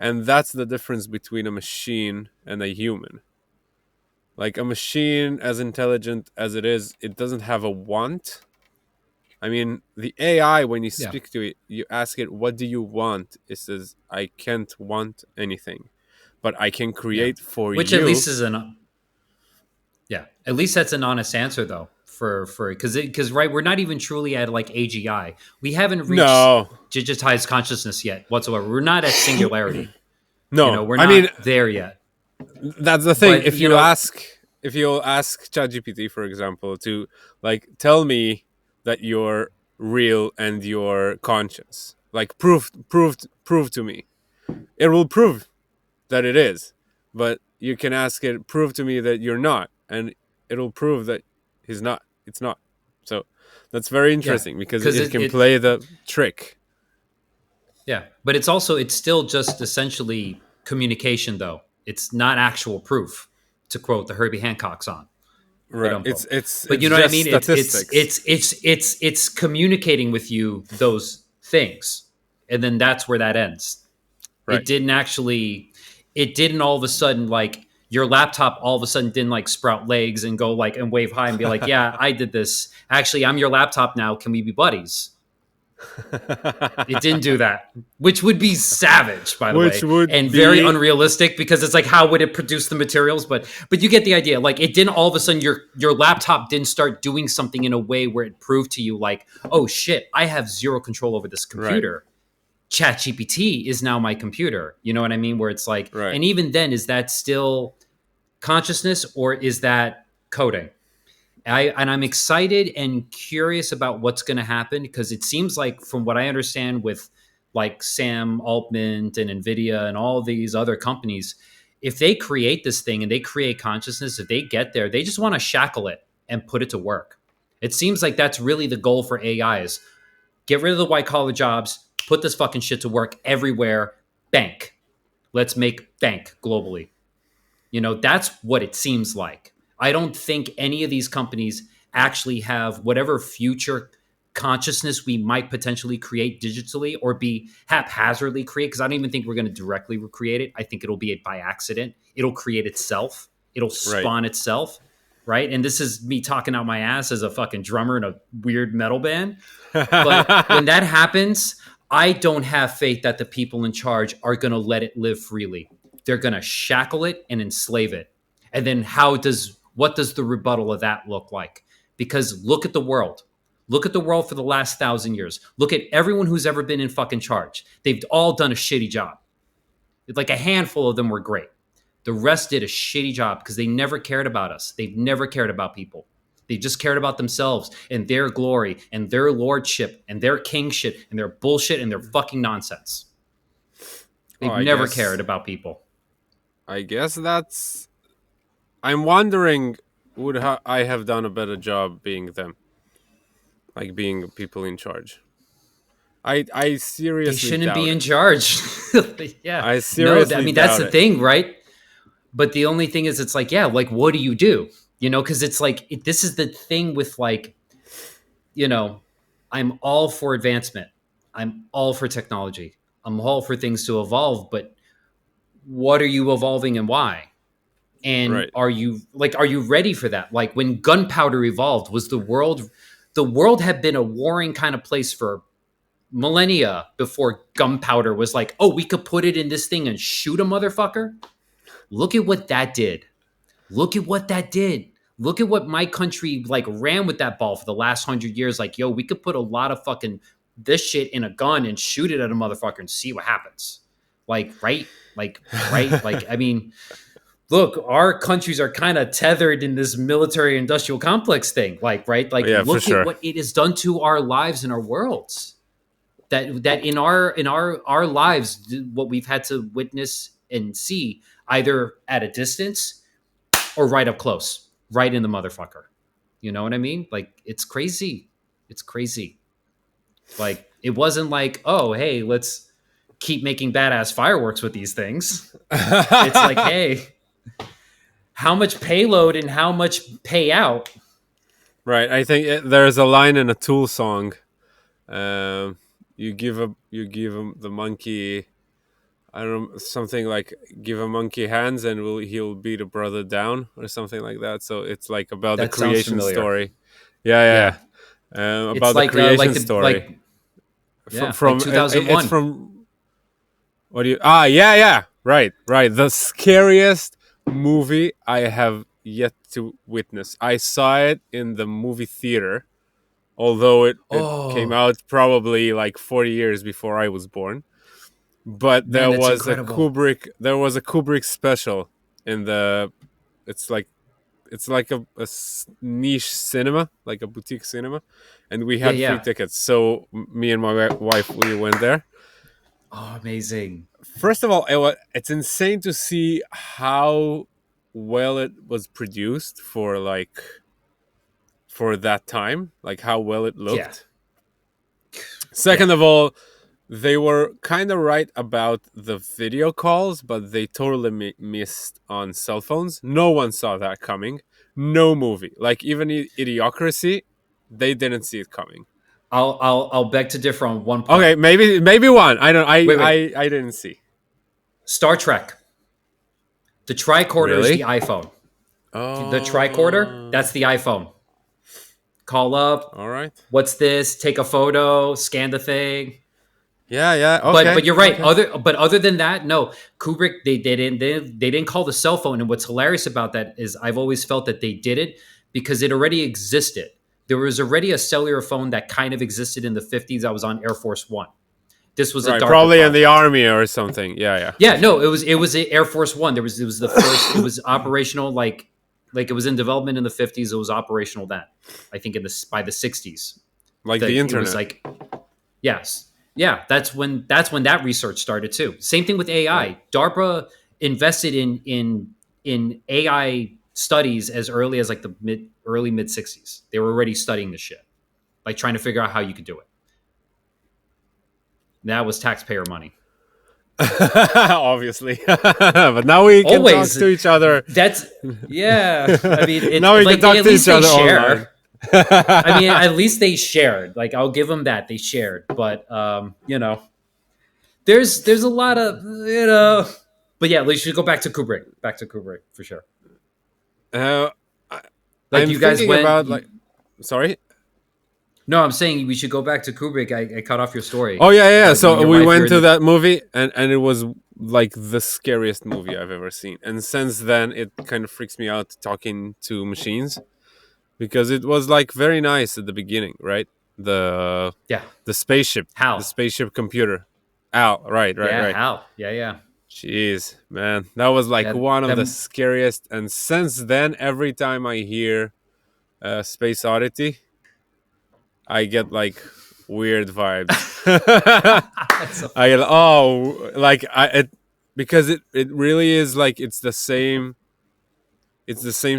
Speaker 1: And that's the difference between a machine and a human. Like, a machine, as intelligent as it is, it doesn't have a want. I mean, the AI, when you
Speaker 2: Yeah.
Speaker 1: speak to it, you ask it, what do you want? It says, I can't want anything, but I can
Speaker 2: Yeah.
Speaker 1: create for
Speaker 2: Which at
Speaker 1: you.
Speaker 2: least is an Yeah, at least that's an honest answer though. Because right, we're not even truly at like AGI. We haven't reached
Speaker 1: No,
Speaker 2: digitized consciousness yet whatsoever. We're not at singularity.
Speaker 1: no.
Speaker 2: We're
Speaker 1: I mean,
Speaker 2: not there yet.
Speaker 1: that's the thing.
Speaker 2: But
Speaker 1: If you ask ChatGPT, for example, to like tell me that you're real and you're conscious, like prove to me, it will prove that it is. But you can ask it, prove to me that you're not, and it'll prove that he's not. It's not. So that's very
Speaker 2: yeah,
Speaker 1: interesting because
Speaker 2: because
Speaker 1: it
Speaker 2: it,
Speaker 1: can
Speaker 2: it
Speaker 1: play the trick.
Speaker 2: yeah, but it's still just essentially communication though. It's not actual proof, to quote the Herbie Hancock song.
Speaker 1: Right.
Speaker 2: Ba-dum bum. But you
Speaker 1: It's
Speaker 2: know what I
Speaker 1: just
Speaker 2: mean?
Speaker 1: statistics.
Speaker 2: It's communicating with you those things, and then that's where that ends.
Speaker 1: Right.
Speaker 2: It didn't actually. It didn't all of a sudden like your laptop all of a sudden didn't like sprout legs and go like and wave high and be like, yeah, I did this. Actually, I'm your laptop now. Can we be buddies? It didn't do that, which would be savage, by the
Speaker 1: Which
Speaker 2: way,
Speaker 1: would
Speaker 2: and very
Speaker 1: be
Speaker 2: unrealistic because it's like, how would it produce the materials? But you get the idea. Like, it didn't all of a sudden your laptop didn't start doing something in a way where it proved to you, like, oh shit, I have zero control over this
Speaker 1: right.
Speaker 2: computer. ChatGPT is now my computer. You know what I mean? Where it's like,
Speaker 1: Right.
Speaker 2: and even then, is that still consciousness or is that coding? I'm excited and curious about what's going to happen because it seems like, from what I understand, with like Sam Altman and Nvidia and all these other companies, if they create this thing and they create consciousness, if they get there, they just want to shackle it and put it to work. It seems like that's really the goal for AI: is get rid of the white collar jobs, put this fucking shit to work everywhere, bank. Let's make bank globally. You know, that's what it seems like. I don't think any of these companies actually have whatever future consciousness we might potentially create digitally or be haphazardly create, because I don't even think we're going to directly recreate it. I think it'll be by accident. It'll create itself. It'll
Speaker 1: Right.
Speaker 2: spawn itself, right? And this is me talking out my ass as a fucking drummer in a weird metal band. But when that happens, I don't have faith that the people in charge are going to let it live freely. They're going to shackle it and enslave it. And then what does the rebuttal of that look like? Because look at the world. Look at the world for the last 1,000 years. Look at everyone who's ever been in fucking charge. They've all done a shitty job. Like, a handful of them were great. The rest did a shitty job because they never cared about us. They've never cared about people. They just cared about themselves and their glory and their lordship and their kingship and their bullshit and their fucking nonsense.
Speaker 1: Oh,
Speaker 2: They've never cared about people.
Speaker 1: I guess that's. I'm wondering, I have done a better job being them, like being people in charge? I
Speaker 2: They
Speaker 1: seriously
Speaker 2: shouldn't be
Speaker 1: doubt
Speaker 2: in
Speaker 1: it.
Speaker 2: charge. Yeah.
Speaker 1: I
Speaker 2: No, I
Speaker 1: seriously
Speaker 2: mean, that's
Speaker 1: doubt
Speaker 2: the
Speaker 1: it.
Speaker 2: thing, right? But the only thing is, it's like, yeah, like, what do you do? You know, because it's like, this is the thing with, like, you know, I'm all for advancement. I'm all for technology. I'm all for things to evolve, but what are you evolving and why? And
Speaker 1: Right.
Speaker 2: are you ready for that? Like, when gunpowder evolved, was the world had been a warring kind of place for millennia before gunpowder was like, oh, we could put it in this thing and shoot a motherfucker. Look at what that did. Look at what that did. Look at what my country like ran with that ball for the last 100 years. Like, yo, we could put a lot of fucking this shit in a gun and shoot it at a motherfucker and see what happens. Like, right? Right? Like, I mean, look, our countries are kind of tethered in this military industrial complex thing. Like, right? Like,
Speaker 1: Yeah, for
Speaker 2: look at
Speaker 1: sure.
Speaker 2: what it has done to our lives and our worlds. That in our lives, what we've had to witness and see, either at a distance or right up close, right in the motherfucker. You know what I mean? Like, it's crazy. It's crazy. Like, it wasn't like, oh, hey, let's keep making badass fireworks with these things. It's like, hey, how much payload and how much payout?
Speaker 1: Right. I think there's a line in a Tool song. Um, you give him the monkey. I don't know, something like give a monkey hands and he'll beat a brother down or something like that. So it's like about the
Speaker 2: That sounds
Speaker 1: creation
Speaker 2: familiar.
Speaker 1: story. Yeah,
Speaker 2: Yeah.
Speaker 1: yeah.
Speaker 2: It's
Speaker 1: About the
Speaker 2: like
Speaker 1: creation
Speaker 2: the,
Speaker 1: story.
Speaker 2: like, yeah, like
Speaker 1: From it's
Speaker 2: 2001.
Speaker 1: from what do you? Yeah. Right. The scariest movie I have yet to witness. I saw it in the movie theater, although it came
Speaker 2: Oh,
Speaker 1: out probably like 40 years before I was born. But
Speaker 2: man, that's incredible.
Speaker 1: There was a Kubrick special in the. It's like niche cinema, like a boutique cinema, and we
Speaker 2: Yeah,
Speaker 1: had free
Speaker 2: yeah.
Speaker 1: tickets. So me and my wife, we went there.
Speaker 2: Oh, amazing.
Speaker 1: First of all, it's insane to see how well it was produced for for that time, like how well it
Speaker 2: Yeah,
Speaker 1: looked.
Speaker 2: yeah.
Speaker 1: Second of all, they were kind of right about the video calls, but they totally missed on cell phones. No one saw that coming. No movie, like even Idiocracy, they didn't see it coming.
Speaker 2: I'll beg to differ on one point.
Speaker 1: Okay, maybe one. I don't.
Speaker 2: Wait, wait.
Speaker 1: I didn't see.
Speaker 2: Star Trek. The tricorder is the
Speaker 1: Really?
Speaker 2: iPhone. The tricorder,
Speaker 1: Oh,
Speaker 2: that's the iPhone. Call up.
Speaker 1: all right.
Speaker 2: What's this? Take a photo. Scan the thing.
Speaker 1: Yeah, yeah.
Speaker 2: But
Speaker 1: Okay,
Speaker 2: you're right.
Speaker 1: okay.
Speaker 2: Other than that, no. Kubrick they didn't call the cell phone. And what's hilarious about that is I've always felt that they did it because it already existed. There was already a cellular phone that kind of existed in the 50s. I was on Air Force One. This was a
Speaker 1: Right,
Speaker 2: DARPA
Speaker 1: probably in the
Speaker 2: project.
Speaker 1: army or something. Yeah, yeah.
Speaker 2: Yeah, no, it was Air Force One. It was the first. It was operational like it was in development in the 50s. It was operational then. I think in the by the 60s.
Speaker 1: Like the
Speaker 2: That it was
Speaker 1: internet.
Speaker 2: like yes, yeah. That's when that research started too. Same thing with
Speaker 1: Right.
Speaker 2: AI. DARPA invested in AI studies as early as like the early mid 60s. They were already studying the shit, like trying to figure out how you could do it. That was taxpayer money.
Speaker 1: Obviously. But now we can talk
Speaker 2: Always.
Speaker 1: to each other.
Speaker 2: That's yeah. I mean,
Speaker 1: Now
Speaker 2: it
Speaker 1: we can
Speaker 2: like
Speaker 1: talk
Speaker 2: at
Speaker 1: to
Speaker 2: least
Speaker 1: each
Speaker 2: they
Speaker 1: other online.
Speaker 2: share. I mean, at least they shared. Like I'll give them that they shared. But there's a lot of But yeah, we should go back to Kubrick. Back to Kubrick for sure.
Speaker 1: uh, I-
Speaker 2: Like
Speaker 1: I'm
Speaker 2: you guys
Speaker 1: thinking
Speaker 2: went.
Speaker 1: about like. Sorry.
Speaker 2: No, I'm saying we should go back to Kubrick. I cut off your
Speaker 1: Oh
Speaker 2: story
Speaker 1: yeah, yeah.
Speaker 2: about you and
Speaker 1: So
Speaker 2: your
Speaker 1: we
Speaker 2: wife. You're
Speaker 1: went
Speaker 2: in
Speaker 1: to
Speaker 2: the
Speaker 1: that movie, and it was like the scariest movie I've ever seen. And since then, it kind of freaks me out talking to machines because it was like very nice at the beginning, right? The
Speaker 2: yeah.
Speaker 1: the spaceship, the
Speaker 2: Hal.
Speaker 1: spaceship computer. Al, right, right,
Speaker 2: Yeah,
Speaker 1: right.
Speaker 2: Hal. Yeah, yeah.
Speaker 1: Jeez, man, that was like
Speaker 2: That
Speaker 1: one of the
Speaker 2: them.
Speaker 1: scariest. And since then, every time I hear Space Oddity, I get like weird vibes.
Speaker 2: That's so
Speaker 1: I
Speaker 2: funny.
Speaker 1: get oh, like I it because it really is like it's the same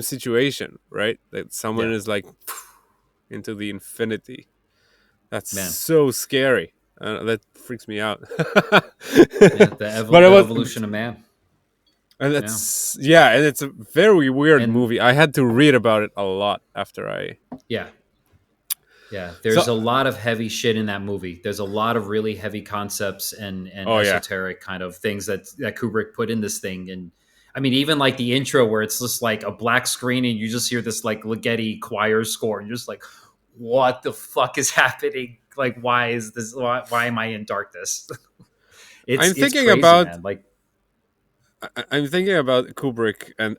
Speaker 1: situation, right? That someone
Speaker 2: Yeah,
Speaker 1: is like into the infinity. That's
Speaker 2: man.
Speaker 1: so scary. That freaks me out.
Speaker 2: Yeah,
Speaker 1: But it
Speaker 2: the
Speaker 1: was,
Speaker 2: evolution of man.
Speaker 1: and
Speaker 2: Yeah,
Speaker 1: that's yeah, and it's a very weird
Speaker 2: and
Speaker 1: movie. I had to read about it a lot after I.
Speaker 2: yeah, yeah.
Speaker 1: So,
Speaker 2: There's a lot of heavy shit in that movie. There's a lot of really heavy concepts and
Speaker 1: oh yeah,
Speaker 2: esoteric kind of things that Kubrick put in this thing. And I mean, even like the intro where it's just like a black screen and you just hear this like Ligeti choir score, and you're just like, what the fuck is happening? Like, why is this? Why am I in darkness?
Speaker 1: I'm
Speaker 2: It's
Speaker 1: thinking
Speaker 2: crazy,
Speaker 1: about
Speaker 2: man. Like,
Speaker 1: I'm thinking about Kubrick and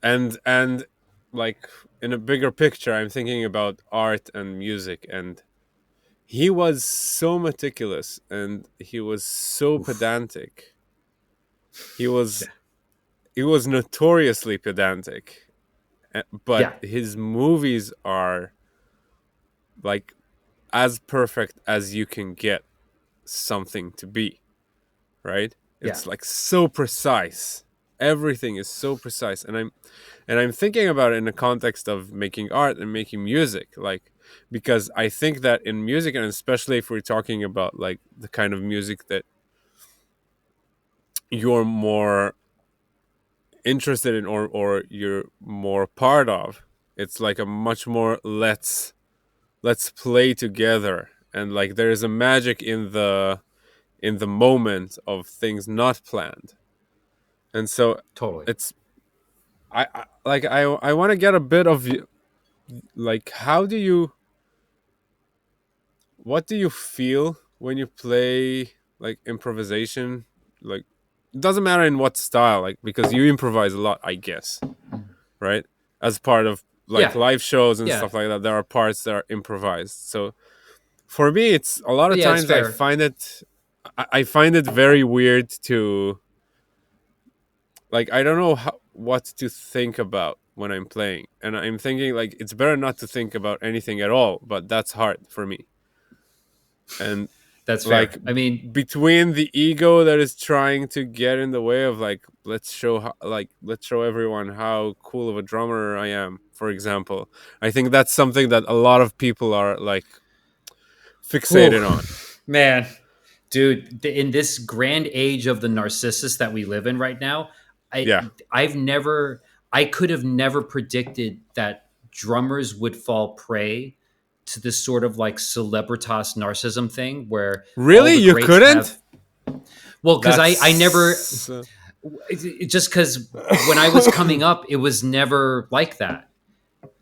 Speaker 1: like in a bigger picture, I'm thinking about art and music, and he was so meticulous and he was so
Speaker 2: oof.
Speaker 1: pedantic. He was
Speaker 2: Yeah,
Speaker 1: he was notoriously pedantic, but
Speaker 2: yeah,
Speaker 1: his movies are like as perfect as you can get something to be, right?
Speaker 2: yeah,
Speaker 1: It's like so precise. Everything is so precise, and I'm thinking about it in the context of making art and making music, like because I think that in music, and especially if we're talking about like the kind of music that you're more interested in or you're more part of, it's like a much more let's play together, and like there's a magic in the moment of things not planned. And so
Speaker 2: totally.
Speaker 1: it's I want to get a bit of like how do you what do you feel when you play like improvisation, like it doesn't matter in what style, like because you improvise a lot, I guess, right? As part of like
Speaker 2: Yeah,
Speaker 1: live shows and
Speaker 2: yeah,
Speaker 1: stuff like that, there are parts that are improvised. So for me, it's a lot of
Speaker 2: yeah. It's
Speaker 1: times
Speaker 2: fair.
Speaker 1: I find it very weird to like I don't know what to think about when I'm playing, and I'm thinking like it's better not to think about anything at all, but that's hard for me. And
Speaker 2: That's
Speaker 1: like
Speaker 2: fair. I mean,
Speaker 1: between the ego that is trying to get in the way of like let's show everyone how cool of a drummer I am, for example, I think that's something that a lot of people are like
Speaker 2: whew,
Speaker 1: fixated on.
Speaker 2: man, dude, in this grand age of the narcissist that we live in right now, I
Speaker 1: Yeah.
Speaker 2: I've never I could have never predicted that drummers would fall prey to this sort of like celebritas narcissism thing where all
Speaker 1: Really?
Speaker 2: the
Speaker 1: You
Speaker 2: greats
Speaker 1: couldn't?
Speaker 2: have, well, because I never,
Speaker 1: That's
Speaker 2: just because when I was coming up it was never like that.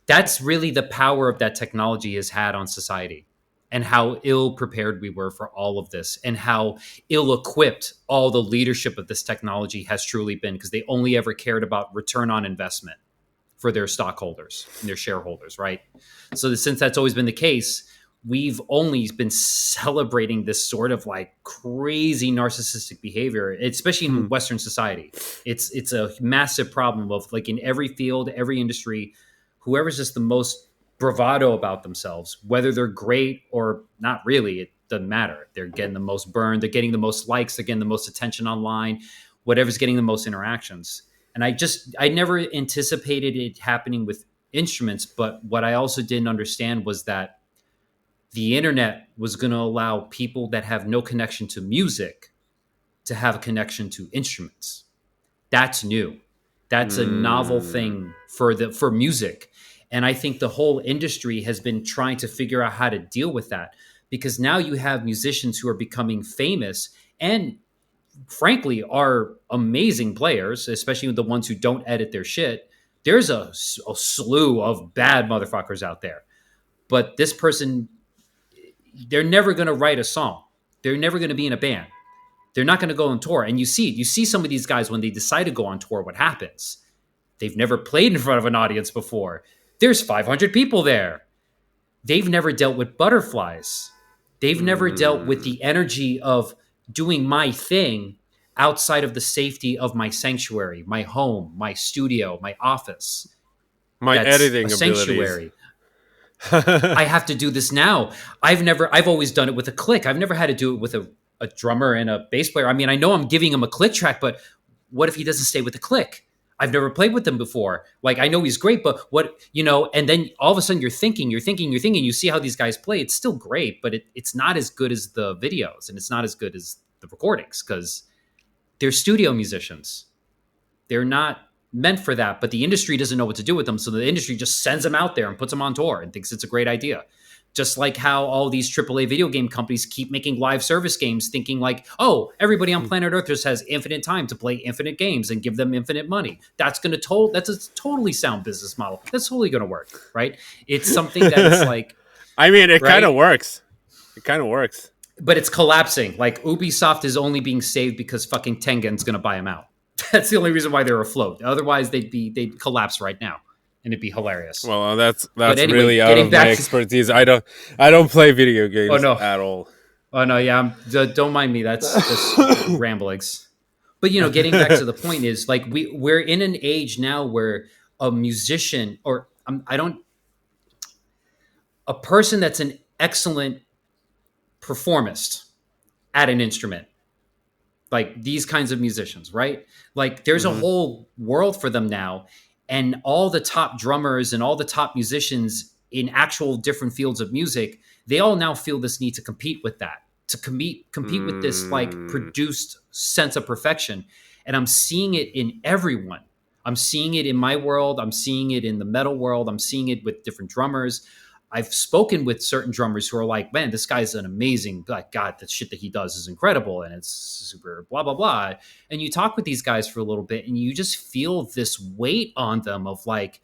Speaker 2: That's really the power of that technology has had on society, and how ill prepared we were for all of this, and how ill equipped all the leadership of this technology has truly been, because they only ever cared about return on investment for their stockholders and their shareholders, right? So since that's always been the case, we've only been celebrating this sort of like crazy narcissistic behavior, especially in
Speaker 1: hmm.
Speaker 2: Western society. It's a massive problem of like in every field, every industry, whoever's just the most bravado about themselves, whether they're great or not really, it doesn't matter. They're getting the most burn, they're getting the most likes, they're getting the most attention online, whatever's getting the most interactions. And I never anticipated it happening with instruments, but what I also didn't understand was that the internet was going to allow people that have no connection to music to have a connection to instruments. That's new. That's a novel
Speaker 1: Mm.
Speaker 2: thing for music. And I think the whole industry has been trying to figure out how to deal with that, because now you have musicians who are becoming famous and frankly are amazing players, especially the ones who don't edit their shit. There's a slew of bad motherfuckers out there. But this person, they're never going to write a song. They're never going to be in a band. They're not going to go on tour. And you see some of these guys when they decide to go on tour, what happens? They've never played in front of an audience before. There's 500 people there. They've never dealt with butterflies. They've never dealt with
Speaker 1: Mm.
Speaker 2: the energy of doing my thing outside of the safety of my sanctuary, my home, my studio, my office.
Speaker 1: My
Speaker 2: That's a
Speaker 1: editing abilities.
Speaker 2: sanctuary. I have to do this now. I've always done it with a click. I've never had to do it with a drummer and a bass player. I mean, I know I'm giving him a click track, but what if he doesn't stay with the click? I've never played with him before. Like, I know he's great, but and then all of a sudden you're thinking, you see how these guys play. It's still great, but it's not as good as the videos, and it's not as good as the recordings, because they're studio musicians. They're not meant for that, but the industry doesn't know what to do with them. So the industry just sends them out there and puts them on tour and thinks it's a great idea. Just like how all these AAA video game companies keep making live service games, thinking like, oh, everybody on planet Earth just has infinite time to play infinite games and give them infinite money. That's a totally sound business model. That's totally going to work, right? It's something that it's like,
Speaker 1: I mean, it kind of
Speaker 2: right?
Speaker 1: works. It kind of works.
Speaker 2: But it's collapsing. Like Ubisoft is only being saved because fucking Tengen's going to buy them out. That's the only reason why they're afloat. Otherwise, they'd collapse right now, and it'd be hilarious.
Speaker 1: That's
Speaker 2: But anyway,
Speaker 1: really out
Speaker 2: getting
Speaker 1: of my
Speaker 2: back to,
Speaker 1: expertise. I don't play video
Speaker 2: oh
Speaker 1: games
Speaker 2: no,
Speaker 1: at all.
Speaker 2: oh no, yeah, don't mind me. That's just ramblings. But getting back to the point is like we're in an age now where a musician or I don't a person that's an excellent performist at an instrument, like these kinds of musicians, right? Like there's a
Speaker 1: Hmm.
Speaker 2: whole world for them now. And all the top drummers and all the top musicians in actual different fields of music, they all now feel this need to compete with that, to compete with this like
Speaker 1: Mm.
Speaker 2: produced sense of perfection. And I'm seeing it in everyone. I'm seeing it in my world. I'm seeing it in the metal world. I'm seeing it with different drummers. I've spoken with certain drummers who are like, man, this guy's an amazing, like, God, the shit that he does is incredible. And it's super blah, blah, blah. And you talk with these guys for a little bit and you just feel this weight on them of like,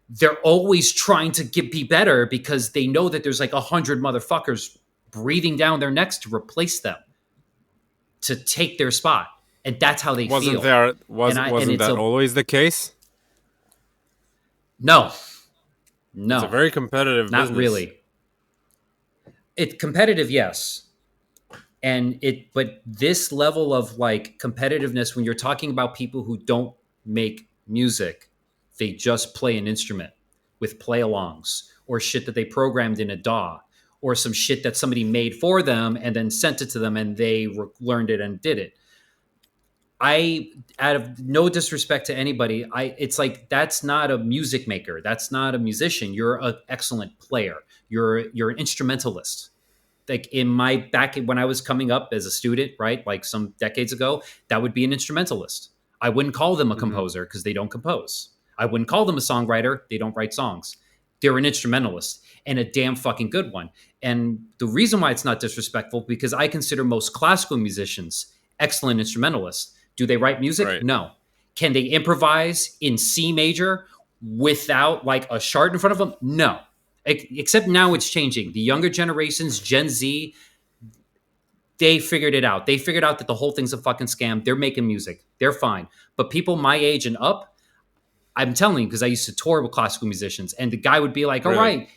Speaker 2: they're always trying to be better because they know that there's like 100 motherfuckers breathing down their necks to replace them, to take their spot. And that's how they
Speaker 1: Wasn't
Speaker 2: feel.
Speaker 1: there
Speaker 2: And
Speaker 1: wasn't
Speaker 2: it's
Speaker 1: that
Speaker 2: a,
Speaker 1: always the case?
Speaker 2: no,
Speaker 1: It's a
Speaker 2: no,
Speaker 1: very competitive
Speaker 2: not
Speaker 1: business.
Speaker 2: really. It's competitive, yes. But this level of like competitiveness, when you're talking about people who don't make music, they just play an instrument with play alongs or shit that they programmed in a DAW or some shit that somebody made for them and then sent it to them and they learned it and did it. I, out of no disrespect to anybody, it's like that's not a music maker. That's not a musician. You're an excellent player. You're an instrumentalist. like in my back when I was coming up as a student, right? Like some decades ago, that would be an instrumentalist. I wouldn't call them a
Speaker 1: Hmm.
Speaker 2: composer because they don't compose. I wouldn't call them a songwriter. They don't write songs. They're an instrumentalist and a damn fucking good one. And the reason why it's not disrespectful because I consider most classical musicians excellent instrumentalists. Do they write music?
Speaker 1: Right.
Speaker 2: No. Can they improvise in C major without like a chart in front of them? No. Except now it's changing. The younger generations, Gen Z, they figured it out. They figured out that the whole thing's a fucking scam. They're making music. They're fine. But people my age and up, I'm telling you, because I used to tour with classical musicians, and the guy would be like, all
Speaker 1: Really.
Speaker 2: right,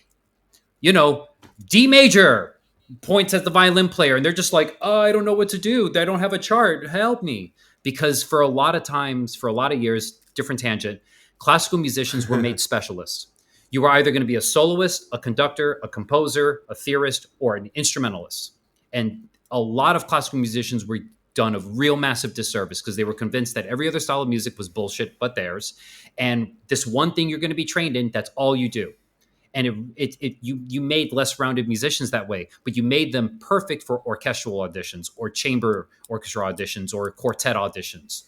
Speaker 2: you know, D major, points at the violin player, and they're just like, oh, I don't know what to do. I don't have a chart. Help me. Because for a lot of times, for a lot of years, different tangent, classical musicians were made specialists. You were either going to be a soloist, a conductor, a composer, a theorist, or an instrumentalist. And a lot of classical musicians were done a real massive disservice because they were convinced that every other style of music was bullshit but theirs. And this one thing you're going to be trained in, that's all you do. And you made less rounded musicians that way, but you made them perfect for orchestral auditions or chamber orchestra auditions or quartet auditions.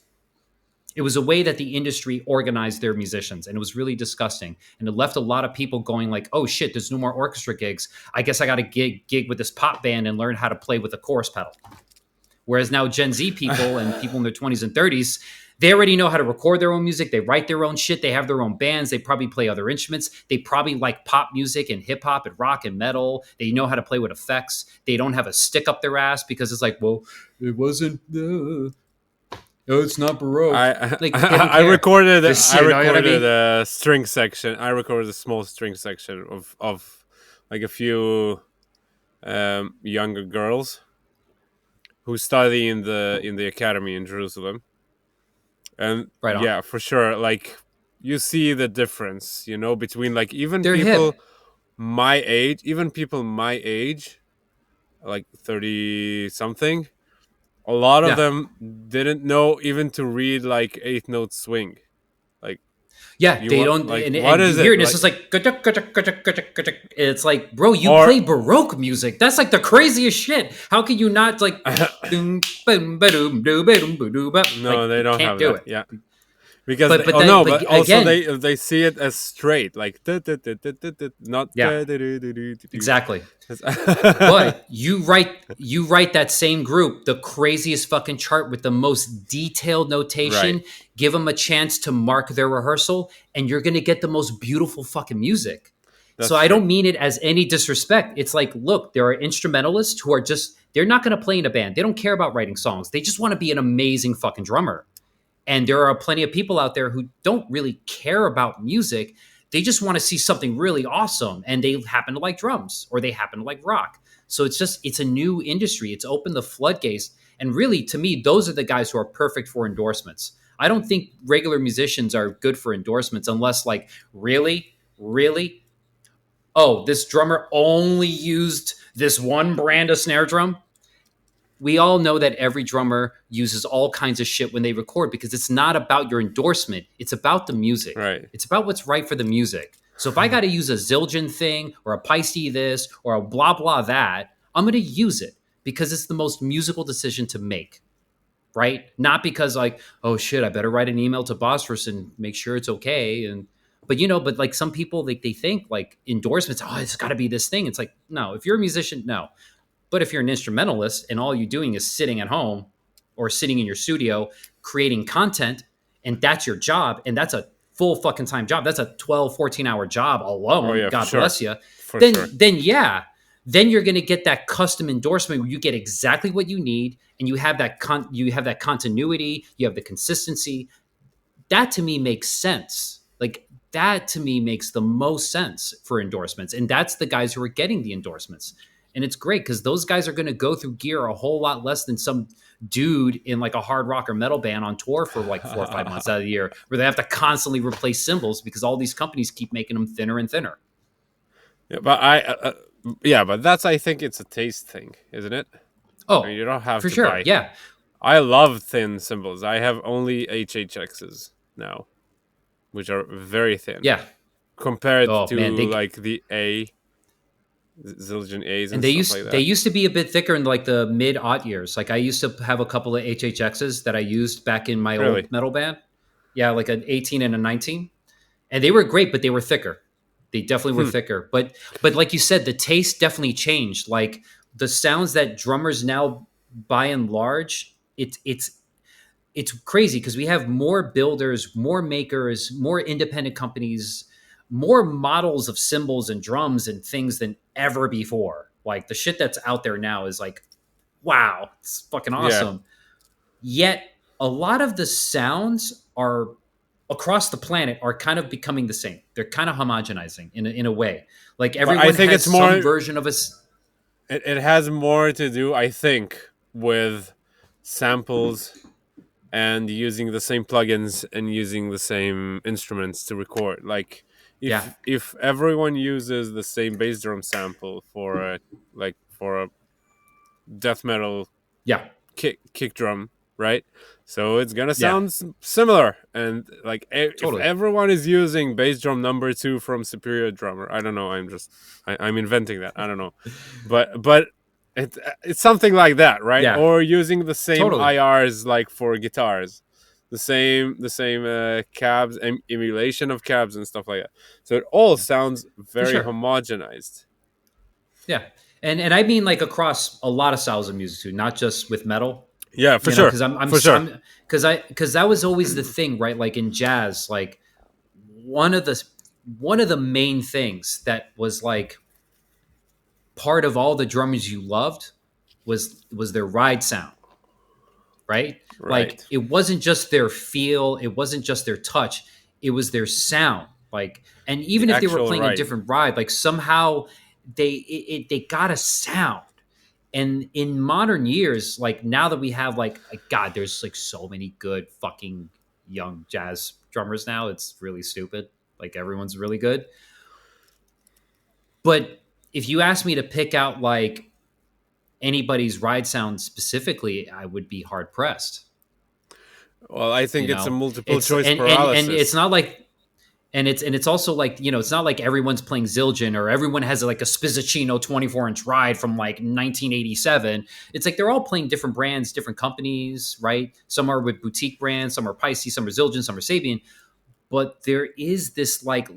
Speaker 2: It was a way that the industry organized their musicians, and it was really disgusting. And it left a lot of people going like, "Oh shit, there's no more orchestra gigs. I guess I got to gig with this pop band and learn how to play with a chorus pedal." Whereas now Gen Z people and people in their 20s and 30s, they already know how to record their own music. They write their own shit. They have their own bands. They probably play other instruments. They probably like pop music and hip hop and rock and metal. They know how to play with effects. They don't have a stick up their ass because it's like, well, it wasn't. Oh, it's not Baroque.
Speaker 1: I
Speaker 2: Like they don't
Speaker 1: I
Speaker 2: care.
Speaker 1: recorded
Speaker 2: Just,
Speaker 1: I
Speaker 2: you know what I
Speaker 1: recorded
Speaker 2: mean?
Speaker 1: a string section. I recorded a small string section of like a few younger girls who study in the academy in Jerusalem. And
Speaker 2: Right on.
Speaker 1: yeah, for sure, like you see the difference, you know, between like
Speaker 2: They're hip.
Speaker 1: even people my age, like 30 something, a lot of
Speaker 2: Yeah.
Speaker 1: them didn't know even to read like eighth note swing. Like
Speaker 2: Yeah,
Speaker 1: you
Speaker 2: they
Speaker 1: want
Speaker 2: don't,
Speaker 1: like what
Speaker 2: and you
Speaker 1: is
Speaker 2: hear
Speaker 1: it?
Speaker 2: it, and it's
Speaker 1: Like
Speaker 2: just like, it's like, bro, you
Speaker 1: or
Speaker 2: play Baroque music. That's like the craziest shit. How can you not like, boom, boom, ba-doom, doo, ba-doom, ba-doo, ba-
Speaker 1: no,
Speaker 2: like
Speaker 1: they
Speaker 2: you
Speaker 1: don't
Speaker 2: can't
Speaker 1: have
Speaker 2: do
Speaker 1: that.
Speaker 2: it.
Speaker 1: Yeah. Because they,
Speaker 2: But
Speaker 1: oh
Speaker 2: that,
Speaker 1: no,
Speaker 2: but
Speaker 1: but also
Speaker 2: again,
Speaker 1: they see it as straight, like not
Speaker 2: yeah, exactly. But you write that same group the craziest fucking chart with the most detailed
Speaker 1: right.
Speaker 2: notation. Give them a chance to mark their rehearsal, and you're gonna get the most beautiful fucking music. So
Speaker 1: That's
Speaker 2: I
Speaker 1: true.
Speaker 2: don't mean it as any disrespect. It's like, look, there are instrumentalists who are just they're not gonna play in a band. They don't care about writing songs. They just want to be an amazing fucking drummer. And there are plenty of people out there who don't really care about music. They just want to see something really awesome. And they happen to like drums or they happen to like rock. So it's a new industry. It's opened the floodgates. And really, to me, those are the guys who are perfect for endorsements. I don't think regular musicians are good for endorsements unless, like, really, really, oh, this drummer only used this one brand of snare drum. We all know that every drummer uses all kinds of shit when they record because it's not about your endorsement. It's about the music.
Speaker 1: Right.
Speaker 2: It's about what's right for the music. So if I got to use a Zildjian thing or a Paiste this or a blah blah that, I'm going to use it because it's the most musical decision to make, right? Not because like, oh shit, I better write an email to Bosphorus and make sure it's okay. And but like some people like they think like endorsements, oh, it's got to be this thing. It's like no, if you're a musician, no. But if you're an instrumentalist and all you're doing is sitting at home or sitting in your studio creating content and that's your job and that's a full fucking time job, that's a 12, 14-hour job
Speaker 1: Oh
Speaker 2: alone,
Speaker 1: yeah, for
Speaker 2: God
Speaker 1: sure.
Speaker 2: bless you,
Speaker 1: For
Speaker 2: then
Speaker 1: sure.
Speaker 2: then yeah, then you're going to get that custom endorsement where you get exactly what you need and you have that you have that continuity, you have the consistency. That to me makes sense. Like that to me makes the most sense for endorsements. And that's the guys who are getting the endorsements. And it's great because those guys are going to go through gear a whole lot less than some dude in like a hard rock or metal band on tour for like 4 or 5 months out of the year, where they have to constantly replace cymbals because all these companies keep making them thinner and thinner.
Speaker 1: Yeah, but yeah, but that's I think it's a taste thing, isn't it? I mean,
Speaker 2: Oh,
Speaker 1: you don't have
Speaker 2: for
Speaker 1: to
Speaker 2: sure.
Speaker 1: buy.
Speaker 2: Yeah.
Speaker 1: I love thin cymbals. I have only HHXs now, which are very thin
Speaker 2: Yeah.
Speaker 1: compared
Speaker 2: Oh, man.
Speaker 1: to like the A, Zildjian A's
Speaker 2: And
Speaker 1: and stuff like
Speaker 2: they
Speaker 1: that.
Speaker 2: used to be a bit thicker in like the mid aught years. Like I used to have a couple of HHXs that I used back in my
Speaker 1: Really?
Speaker 2: old metal band. Yeah, like an 18 and a 19. And they were great, but they were thicker. They definitely were
Speaker 1: Hmm.
Speaker 2: thicker. But like you said, the taste definitely changed. Like the sounds that drummers now, by and large, it's crazy because we have more builders, more makers, more independent companies, more models of cymbals and drums and things than ever before. Like the shit that's out there now is like, wow, it's fucking
Speaker 1: Yeah.
Speaker 2: awesome. Yet a lot of the sounds are across the planet are kind of becoming the same. They're kind of homogenizing in a way. Like
Speaker 1: But I
Speaker 2: everyone
Speaker 1: think
Speaker 2: has
Speaker 1: it's
Speaker 2: some
Speaker 1: more.
Speaker 2: version of us.
Speaker 1: It has more to do, I think, with samples and using the same plugins and using the same instruments to record. Like
Speaker 2: Yeah,
Speaker 1: if everyone uses the same bass drum sample for a for a death metal
Speaker 2: yeah,
Speaker 1: kick drum, right? So it's gonna
Speaker 2: yeah,
Speaker 1: sound similar. And like if
Speaker 2: totally.
Speaker 1: everyone is using bass drum number two from Superior Drummer, I don't know. I'm inventing that. I don't know, but it's something like that, right?
Speaker 2: Yeah,
Speaker 1: Or using the same
Speaker 2: totally.
Speaker 1: IRs like for guitars, the same cabs and emulation of cabs and stuff like that. So it all
Speaker 2: Yeah,
Speaker 1: sounds
Speaker 2: for
Speaker 1: very
Speaker 2: sure.
Speaker 1: homogenized.
Speaker 2: Yeah, and I mean like across a lot of styles of music too, not just with metal.
Speaker 1: Yeah, for
Speaker 2: You know,
Speaker 1: sure,
Speaker 2: because
Speaker 1: for sure.
Speaker 2: I'm because that was always the thing, right? Like in jazz, like one of the one of the main things that was like part of all the drummers you loved was their ride sound, right? Like
Speaker 1: Right.
Speaker 2: it wasn't just their feel, it wasn't just their touch, it was their sound. Like, and
Speaker 1: The
Speaker 2: even if they were
Speaker 1: actual
Speaker 2: playing a
Speaker 1: ride.
Speaker 2: different ride, like somehow they got a sound. And in modern years, like now that we have like God, there's like so many good fucking young jazz drummers now. It's really stupid. Like everyone's really good. But if you ask me to pick out like anybody's ride sound specifically, I would be hard pressed.
Speaker 1: Well, I think
Speaker 2: You
Speaker 1: it's a
Speaker 2: know,
Speaker 1: multiple
Speaker 2: it's
Speaker 1: choice
Speaker 2: and it's
Speaker 1: paralysis.
Speaker 2: not like and it's also like it's not like everyone's playing Zildjian or everyone has like a Spizzacino 24-inch ride from like 1987. It's like they're all playing different brands, different companies, right? Some are with boutique brands, some are Pisces, some are Zildjian, some are Sabian. But there is this like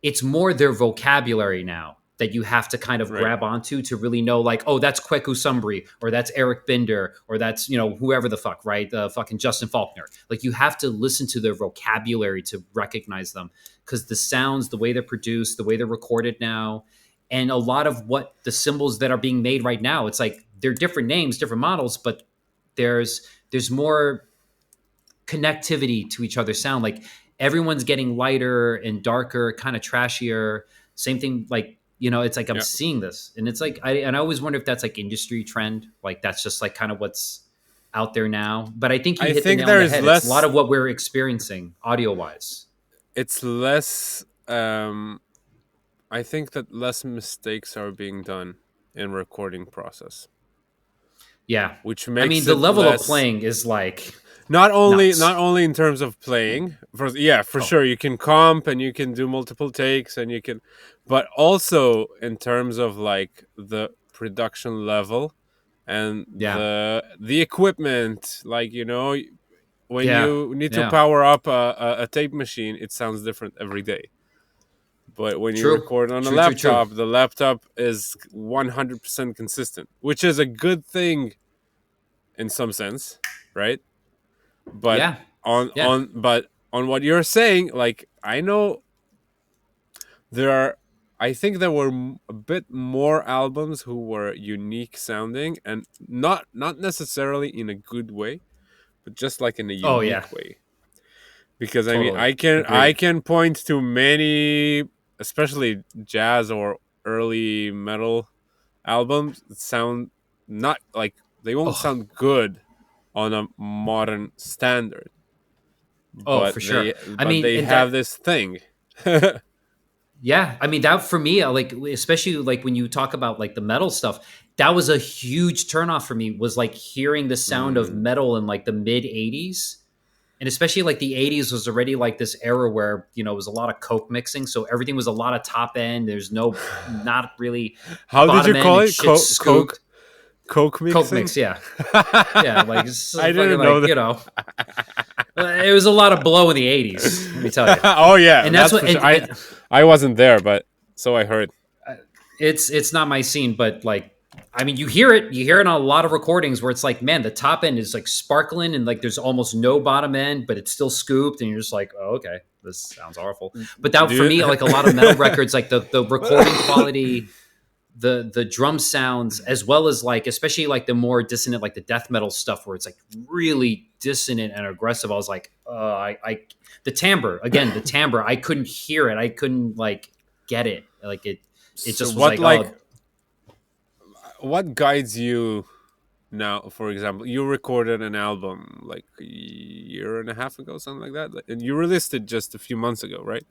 Speaker 2: it's more their vocabulary now that you have to kind of
Speaker 1: Right.
Speaker 2: grab onto to really know like, oh, that's Kweku Sumbri or that's Eric Binder or that's whoever the fuck, right? Fucking Justin Faulkner. Like you have to listen to their vocabulary to recognize them because the sounds, the way they're produced, the way they're recorded now, and a lot of what the symbols that are being made right now, it's like they're different names, different models, but there's more connectivity to each other's sound. Like everyone's getting lighter and darker, kind of trashier. Same thing, like it's like I'm
Speaker 1: Yeah.
Speaker 2: seeing this, and it's like I always wonder if that's like industry trend, like that's just like kind of what's out there now. But I think you
Speaker 1: I
Speaker 2: hit the
Speaker 1: think
Speaker 2: nail on
Speaker 1: there
Speaker 2: the
Speaker 1: is
Speaker 2: head. It's a lot
Speaker 1: less.
Speaker 2: of what we're experiencing audio wise.
Speaker 1: It's less. I think that less mistakes are being done in recording process,
Speaker 2: Yeah,
Speaker 1: which
Speaker 2: I mean
Speaker 1: makes
Speaker 2: the
Speaker 1: it
Speaker 2: level of
Speaker 1: less.
Speaker 2: playing is like
Speaker 1: Not
Speaker 2: nuts.
Speaker 1: only in terms of playing. For
Speaker 2: Oh
Speaker 1: sure, you can comp and you can do multiple takes and you can, but also in terms of like the production level and
Speaker 2: yeah,
Speaker 1: the equipment, like when
Speaker 2: yeah,
Speaker 1: you need to
Speaker 2: yeah.
Speaker 1: power up a tape machine, it sounds different every day. But when you
Speaker 2: True,
Speaker 1: record on a
Speaker 2: true, true, true.
Speaker 1: laptop, the laptop is 100% consistent, which is a good thing in some sense, right? But
Speaker 2: Yeah, yeah.
Speaker 1: on what you're saying, like I know there are, I think there were a bit more albums who were unique sounding and not necessarily in a good way, but just like in a
Speaker 2: Oh yeah,
Speaker 1: unique way. Because I mean,
Speaker 2: totally
Speaker 1: I
Speaker 2: agreed.
Speaker 1: can point to many, especially jazz or early metal albums that sound not like they won't
Speaker 2: Oh,
Speaker 1: sound good on a modern standard,
Speaker 2: oh, for sure. I
Speaker 1: but
Speaker 2: mean,
Speaker 1: they
Speaker 2: and
Speaker 1: have
Speaker 2: that,
Speaker 1: this thing.
Speaker 2: yeah, I mean, that for me, like, especially like when you talk about like the metal stuff, that was a huge turnoff for me was like hearing the sound of
Speaker 1: Mm,
Speaker 2: metal in like the mid 80s. and especially like the 80s was already like this era where, you know, it was a lot of coke mixing, so everything was a lot of top end. There's no, not really
Speaker 1: How did you
Speaker 2: bottom end,
Speaker 1: call
Speaker 2: and
Speaker 1: it?
Speaker 2: shit scooped.
Speaker 1: Coke
Speaker 2: Coke
Speaker 1: mixing?
Speaker 2: mix, yeah. Yeah, like it's
Speaker 1: I
Speaker 2: fucking
Speaker 1: didn't know
Speaker 2: like,
Speaker 1: that.
Speaker 2: you know, it was a lot of blow in the 80s, let me tell you.
Speaker 1: Oh yeah,
Speaker 2: And that's
Speaker 1: that's
Speaker 2: what
Speaker 1: for sure. I wasn't there, but so I heard.
Speaker 2: it's not my scene, but like, I mean, you hear it on a lot of recordings where it's like, man, the top end is like sparkling and like there's almost no bottom end, but it's still scooped, and you're just like, oh, okay, this sounds awful. But that
Speaker 1: Do
Speaker 2: for
Speaker 1: you?
Speaker 2: me, like a lot of metal records, like the recording quality, the drum sounds, as well as like, especially like the more dissonant, like the death metal stuff where it's like really dissonant and aggressive. I was like, I the timbre again, the timbre, I couldn't hear it, I couldn't like get it, like it
Speaker 1: So
Speaker 2: just was like, oh.
Speaker 1: what guides you now? For example, you recorded an album like a year and a half ago, something like that, and you released it just a few months ago, right?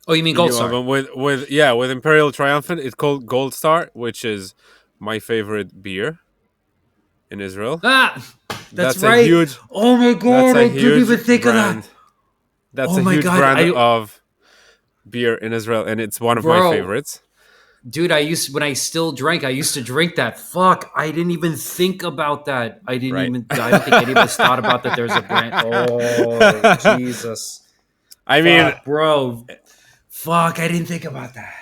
Speaker 2: Oh, you mean
Speaker 1: The
Speaker 2: Gold
Speaker 1: new
Speaker 2: Star?
Speaker 1: album with Imperial Triumphant. It's called Gold Star, which is my favorite beer in Israel.
Speaker 2: Ah, that's
Speaker 1: That's a
Speaker 2: right.
Speaker 1: huge
Speaker 2: Oh my
Speaker 1: that's
Speaker 2: god,
Speaker 1: a
Speaker 2: I didn't even
Speaker 1: huge
Speaker 2: think of that.
Speaker 1: brand. That's
Speaker 2: Oh
Speaker 1: a
Speaker 2: my
Speaker 1: huge
Speaker 2: god,
Speaker 1: brand of beer in Israel, and it's one of my
Speaker 2: bro,
Speaker 1: favorites.
Speaker 2: dude, when I still drank, I used to drink that. Fuck, I didn't even think about that.
Speaker 1: Right.
Speaker 2: I don't think any of us thought about that. There's a brand. Oh Jesus,
Speaker 1: I mean,
Speaker 2: fuck, bro, fuck, I didn't think about that.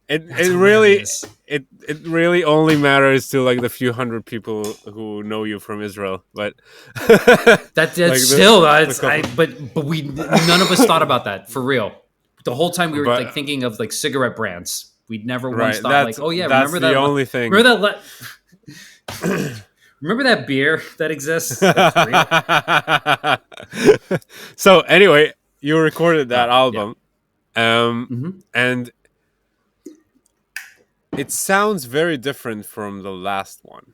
Speaker 2: That's
Speaker 1: it really
Speaker 2: hilarious.
Speaker 1: it really only matters to like the few hundred people who know you from Israel, but
Speaker 2: That's
Speaker 1: like
Speaker 2: still
Speaker 1: the
Speaker 2: that's I
Speaker 1: couple,
Speaker 2: but we none of us thought about that for real. The whole time we were like
Speaker 1: but
Speaker 2: thinking of like cigarette brands. We'd never once
Speaker 1: right,
Speaker 2: thought like, oh yeah,
Speaker 1: that's the only thing.
Speaker 2: remember remember that beer that exists that's real.
Speaker 1: So anyway, you recorded that
Speaker 2: Yeah.
Speaker 1: album,
Speaker 2: Hmm.
Speaker 1: and it sounds very different from the last one,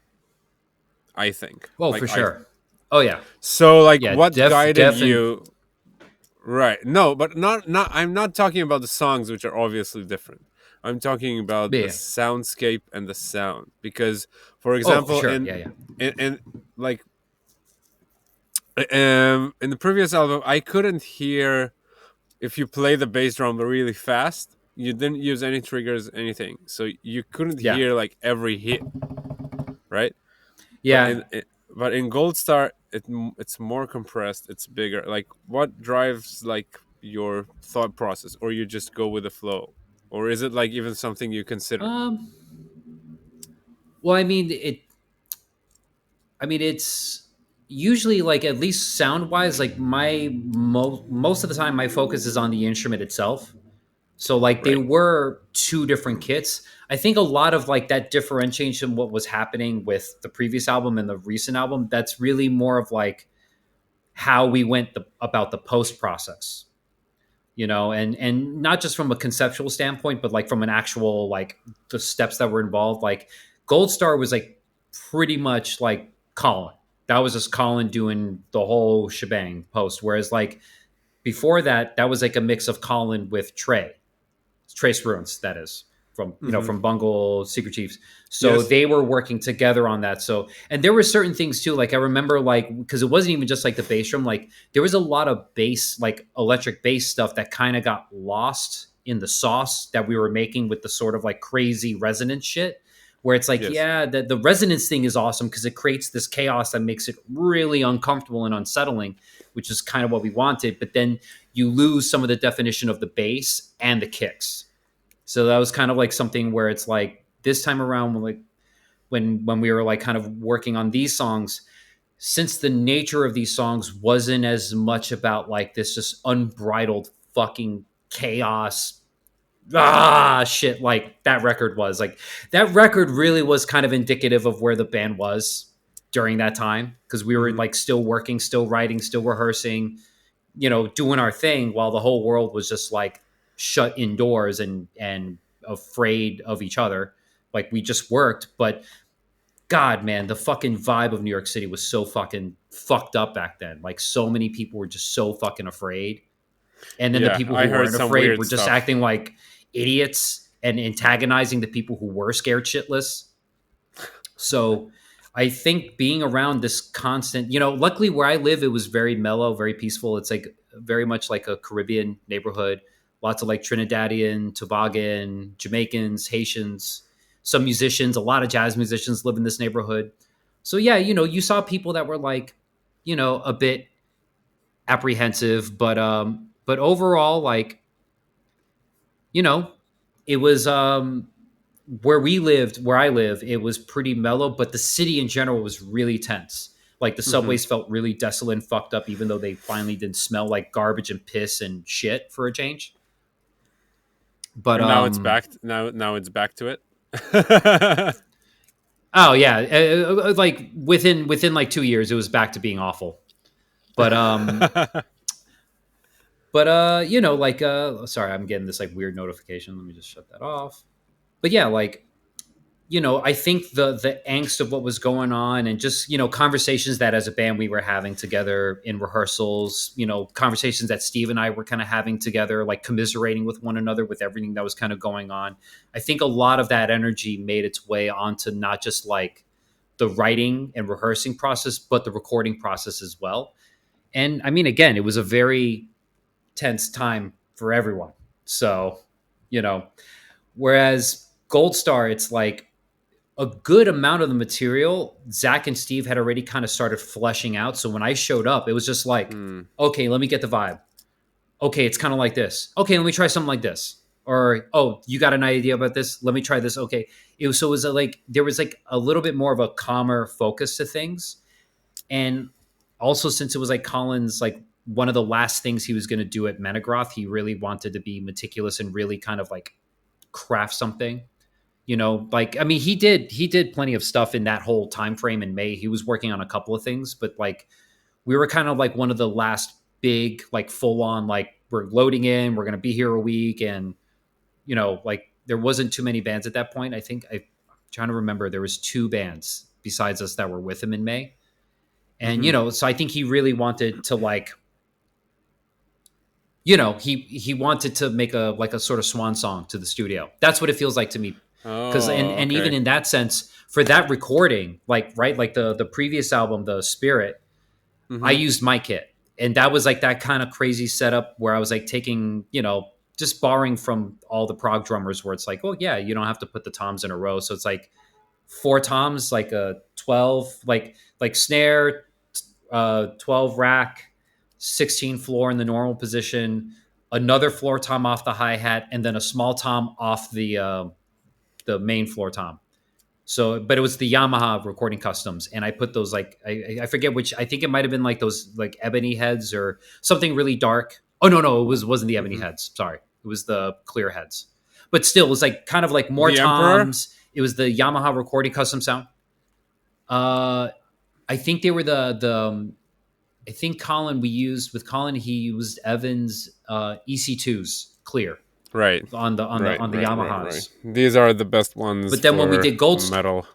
Speaker 1: I think.
Speaker 2: Oh,
Speaker 1: Like
Speaker 2: for
Speaker 1: I
Speaker 2: sure. Oh yeah.
Speaker 1: So like
Speaker 2: Yeah.
Speaker 1: what guided
Speaker 2: Def and
Speaker 1: you? Right. No, but not I'm not talking about the songs, which are obviously different. I'm talking about the
Speaker 2: yeah.
Speaker 1: soundscape and the sound because, for
Speaker 2: Oh, for
Speaker 1: example,
Speaker 2: sure. Yeah. Yeah.
Speaker 1: in like in the previous album, I couldn't hear if you play the bass drum really fast. You didn't use any triggers, anything, so you couldn't
Speaker 2: Yeah.
Speaker 1: hear like every hit, right? But
Speaker 2: Yeah.
Speaker 1: in Gold Star, it's more compressed. It's bigger. Like, what drives like your thought process, or you just go with the flow, or is it like even something you consider?
Speaker 2: Um. Well, I mean it. I mean, it's usually like, at least sound wise, like most of the time my focus is on the instrument itself. So like they
Speaker 1: Right.
Speaker 2: were two different kits. I think a lot of like that differentiation, what was happening with the previous album and the recent album, that's really more of like how we went about the post process, you know, and not just from a conceptual standpoint, but like from an actual like the steps that were involved. Like Gold Star was like pretty much like Colin. That was just Colin doing the whole shebang post. Whereas like before that, that was like a mix of Colin with Trace Ruins, that is, from, you know,
Speaker 1: Mm-hmm.
Speaker 2: from Bungle Secret Chiefs. So
Speaker 1: Yes.
Speaker 2: they were working together on that. So, and there were certain things too. Like I remember, like, because it wasn't even just like the bass drum. Like there was a lot of bass, like electric bass stuff that kind of got lost in the sauce that we were making with the sort of like crazy resonance shit. Where it's like,
Speaker 1: Yes.
Speaker 2: yeah, the resonance thing is awesome because it creates this chaos that makes it really uncomfortable and unsettling, which is kind of what we wanted. But then you lose some of the definition of the bass and the kicks. So that was kind of like something where it's like this time around, like when we were like kind of working on these songs, since the nature of these songs wasn't as much about like this just unbridled fucking chaos, shit, like that record was like, that record really was kind of indicative of where the band was during that time, because we were
Speaker 1: Mm-hmm.
Speaker 2: like still working, still writing, still rehearsing, you know, doing our thing while the whole world was just like shut indoors and afraid of each other. Like we just worked, but God, man, the fucking vibe of New York City was so fucking fucked up back then. Like so many people were just so fucking afraid, and then the
Speaker 1: Yeah,
Speaker 2: people
Speaker 1: I
Speaker 2: who
Speaker 1: heard
Speaker 2: weren't
Speaker 1: some
Speaker 2: afraid
Speaker 1: weird
Speaker 2: were just
Speaker 1: stuff.
Speaker 2: acting like idiots and antagonizing the people who were scared shitless. So I think being around this constant, luckily where I live, it was very mellow, very peaceful. It's like very much like a Caribbean neighborhood. Lots of like Trinidadian, Tobagan, Jamaicans, Haitians, some musicians, a lot of jazz musicians live in this neighborhood. So yeah, you saw people that were like, a bit apprehensive, but overall, like, you know, it was where I live, it was pretty mellow, but the city in general was really tense. Like the
Speaker 1: Hmm.
Speaker 2: subways felt really desolate and fucked up, even though they finally didn't smell like garbage and piss and shit for a change. But
Speaker 1: And now it's back. Now it's back to it.
Speaker 2: oh yeah, like within like 2 years, it was back to being awful. But like sorry, I'm getting this like weird notification. Let me just shut that off. But yeah, like I think the angst of what was going on and just, conversations that as a band we were having together in rehearsals, conversations that Steve and I were kind of having together, like commiserating with one another with everything that was kind of going on. I think a lot of that energy made its way onto not just like the writing and rehearsing process, but the recording process as well. And I mean, again, it was a very tense time for everyone. So, you know, whereas Gold Star, it's like, a good amount of the material Zach and Steve had already kind of started fleshing out. So when I showed up, it was just like,
Speaker 1: Hmm.
Speaker 2: okay, let me get the vibe. Okay, it's kind of like this. Okay, let me try something like this. Or oh, you got an idea about this? Let me try this. Okay, it was like there was like a little bit more of a calmer focus to things, and also since it was like Colin's like one of the last things he was going to do at Menegroth, he really wanted to be meticulous and really kind of like craft something. Like I mean, he did plenty of stuff in that whole time frame in May. He was working on a couple of things, but like we were kind of like one of the last big like full on like we're loading in, we're going to be here a week, and like there wasn't too many bands at that point. I think I'm trying to remember, there was two bands besides us that were with him in May. And
Speaker 1: Hmm.
Speaker 2: so I think he really wanted to like he wanted to make a like a sort of swan song to the studio. That's what it feels like to me. Because
Speaker 1: Oh,
Speaker 2: and even
Speaker 1: okay.
Speaker 2: in that sense, for that recording, like right, like the previous album, The Spirit, I
Speaker 1: Hmm.
Speaker 2: used my kit. And that was like that kind of crazy setup where I was like taking, just borrowing from all the prog drummers where it's like, oh yeah, you don't have to put the toms in a row. So it's like four toms, like a 12, like snare, 12 rack, 16 floor in the normal position, another floor tom off the hi-hat, and then a small tom off the main floor tom. So, but it was the Yamaha recording customs, and I put those like I forget which. I think it might have been like those like ebony heads or something really dark. Oh no, wasn't the ebony
Speaker 1: Hmm.
Speaker 2: heads. Sorry, it was the clear heads. But still, it was like kind of like more
Speaker 1: The Emperor.
Speaker 2: toms. It was the Yamaha recording custom sound. Uh, I think they were the. I think Colin we used with Colin, he used Evans EC2s clear
Speaker 1: Right.
Speaker 2: on the on the
Speaker 1: Right.
Speaker 2: on the
Speaker 1: Right. Right. Right.
Speaker 2: Yamahas.
Speaker 1: These are the best ones
Speaker 2: But then when we
Speaker 1: for
Speaker 2: did Gold,
Speaker 1: metal.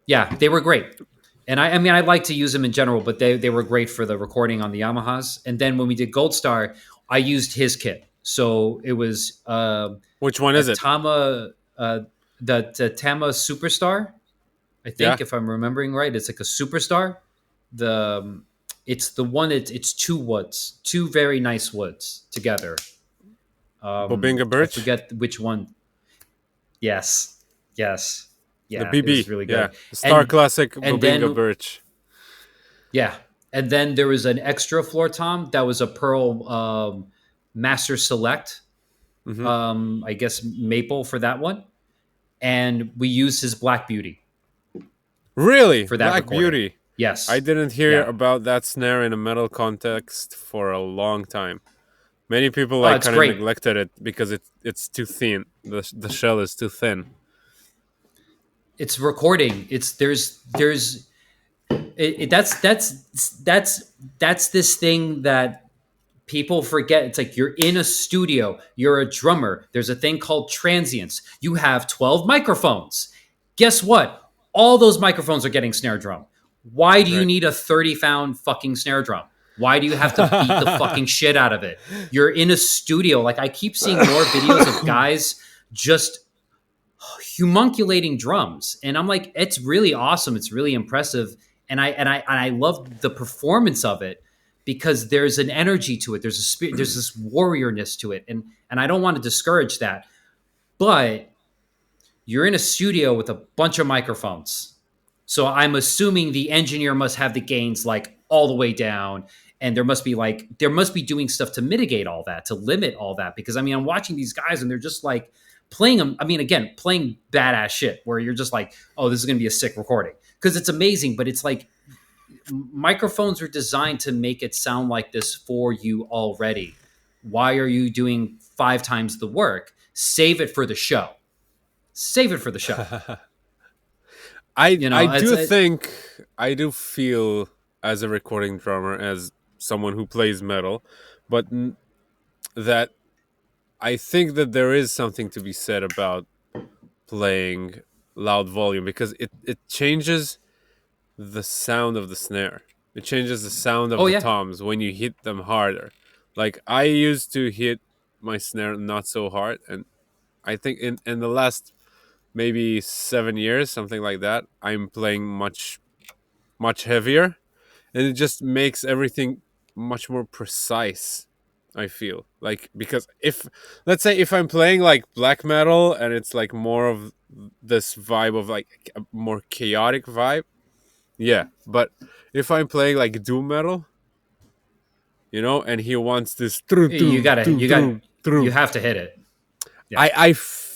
Speaker 2: yeah, they were great. And I mean, I like to use them in general, but they were great for the recording on the Yamahas. And then when we did Gold Star, I used his kit. So it was
Speaker 1: Which one
Speaker 2: a
Speaker 1: is it?
Speaker 2: Tama, the Tama Superstar, I
Speaker 1: Yeah.
Speaker 2: think, if I'm remembering right. It's like a Superstar. The It's the one that it's two woods, two very nice woods together.
Speaker 1: Bobinga
Speaker 2: I
Speaker 1: Birch.
Speaker 2: forget which one. Yes, yes,
Speaker 1: The
Speaker 2: yeah, it was
Speaker 1: BB.
Speaker 2: really
Speaker 1: Yeah.
Speaker 2: good.
Speaker 1: Star
Speaker 2: And
Speaker 1: Classic
Speaker 2: and
Speaker 1: Bobinga
Speaker 2: then
Speaker 1: Birch.
Speaker 2: yeah, and then there was an extra floor tom that was a Pearl Master Select.
Speaker 1: Hmm.
Speaker 2: I guess maple for that one, and we used his Black Beauty
Speaker 1: Really?
Speaker 2: for that
Speaker 1: Black
Speaker 2: recording.
Speaker 1: Beauty. I
Speaker 2: Yes,
Speaker 1: didn't hear
Speaker 2: yeah.
Speaker 1: about that snare in a metal context for a long time. Many people
Speaker 2: Oh,
Speaker 1: like
Speaker 2: it's
Speaker 1: kind of
Speaker 2: great.
Speaker 1: neglected it because it's too thin. The shell is too thin.
Speaker 2: It's recording. It's there's that's this thing that people forget. It's like you're in a studio, you're a drummer, there's a thing called transients, you have 12 microphones. Guess what? All those microphones are getting snare drum. Why do you
Speaker 1: Right.
Speaker 2: need a 30 pound fucking snare drum? Why do you have to beat the fucking shit out of it? You're in a studio. Like I keep seeing more videos of guys just homunculating drums, and I'm like, it's really awesome, it's really impressive, and I love the performance of it because there's an energy to it, there's a spirit, there's this warriorness to it, and I don't want to discourage that, but you're in a studio with a bunch of microphones. So I'm assuming the engineer must have the gains like all the way down. And there must be doing stuff to mitigate all that, to limit all that. Because I mean, I'm watching these guys and they're just like playing them. I mean, again, playing badass shit where you're just like, oh, this is going to be a sick recording. Because it's amazing, but it's like microphones are designed to make it sound like this for you already. Why are you doing 5 times the work? Save it for the show. Save it for the show.
Speaker 1: I
Speaker 2: It's
Speaker 1: do think, I do feel as a recording drummer, as someone who plays metal, but that I think that there is something to be said about playing loud volume, because it changes the sound of the snare. It changes the sound of
Speaker 2: oh
Speaker 1: the
Speaker 2: yeah,
Speaker 1: toms when you hit them harder. Like, I used to hit my snare not so hard, and I think in the last maybe 7 years, something like that, I'm playing much heavier, and it just makes everything much more precise. I feel like, because if, let's say, if I'm playing like black metal and it's like more of this vibe of like a more chaotic vibe, yeah. But if I'm playing like doom metal, and he wants this drum,
Speaker 2: you
Speaker 1: drum,
Speaker 2: gotta
Speaker 1: drum,
Speaker 2: you got
Speaker 1: drum,
Speaker 2: you
Speaker 1: drum.
Speaker 2: have to hit it. Yeah,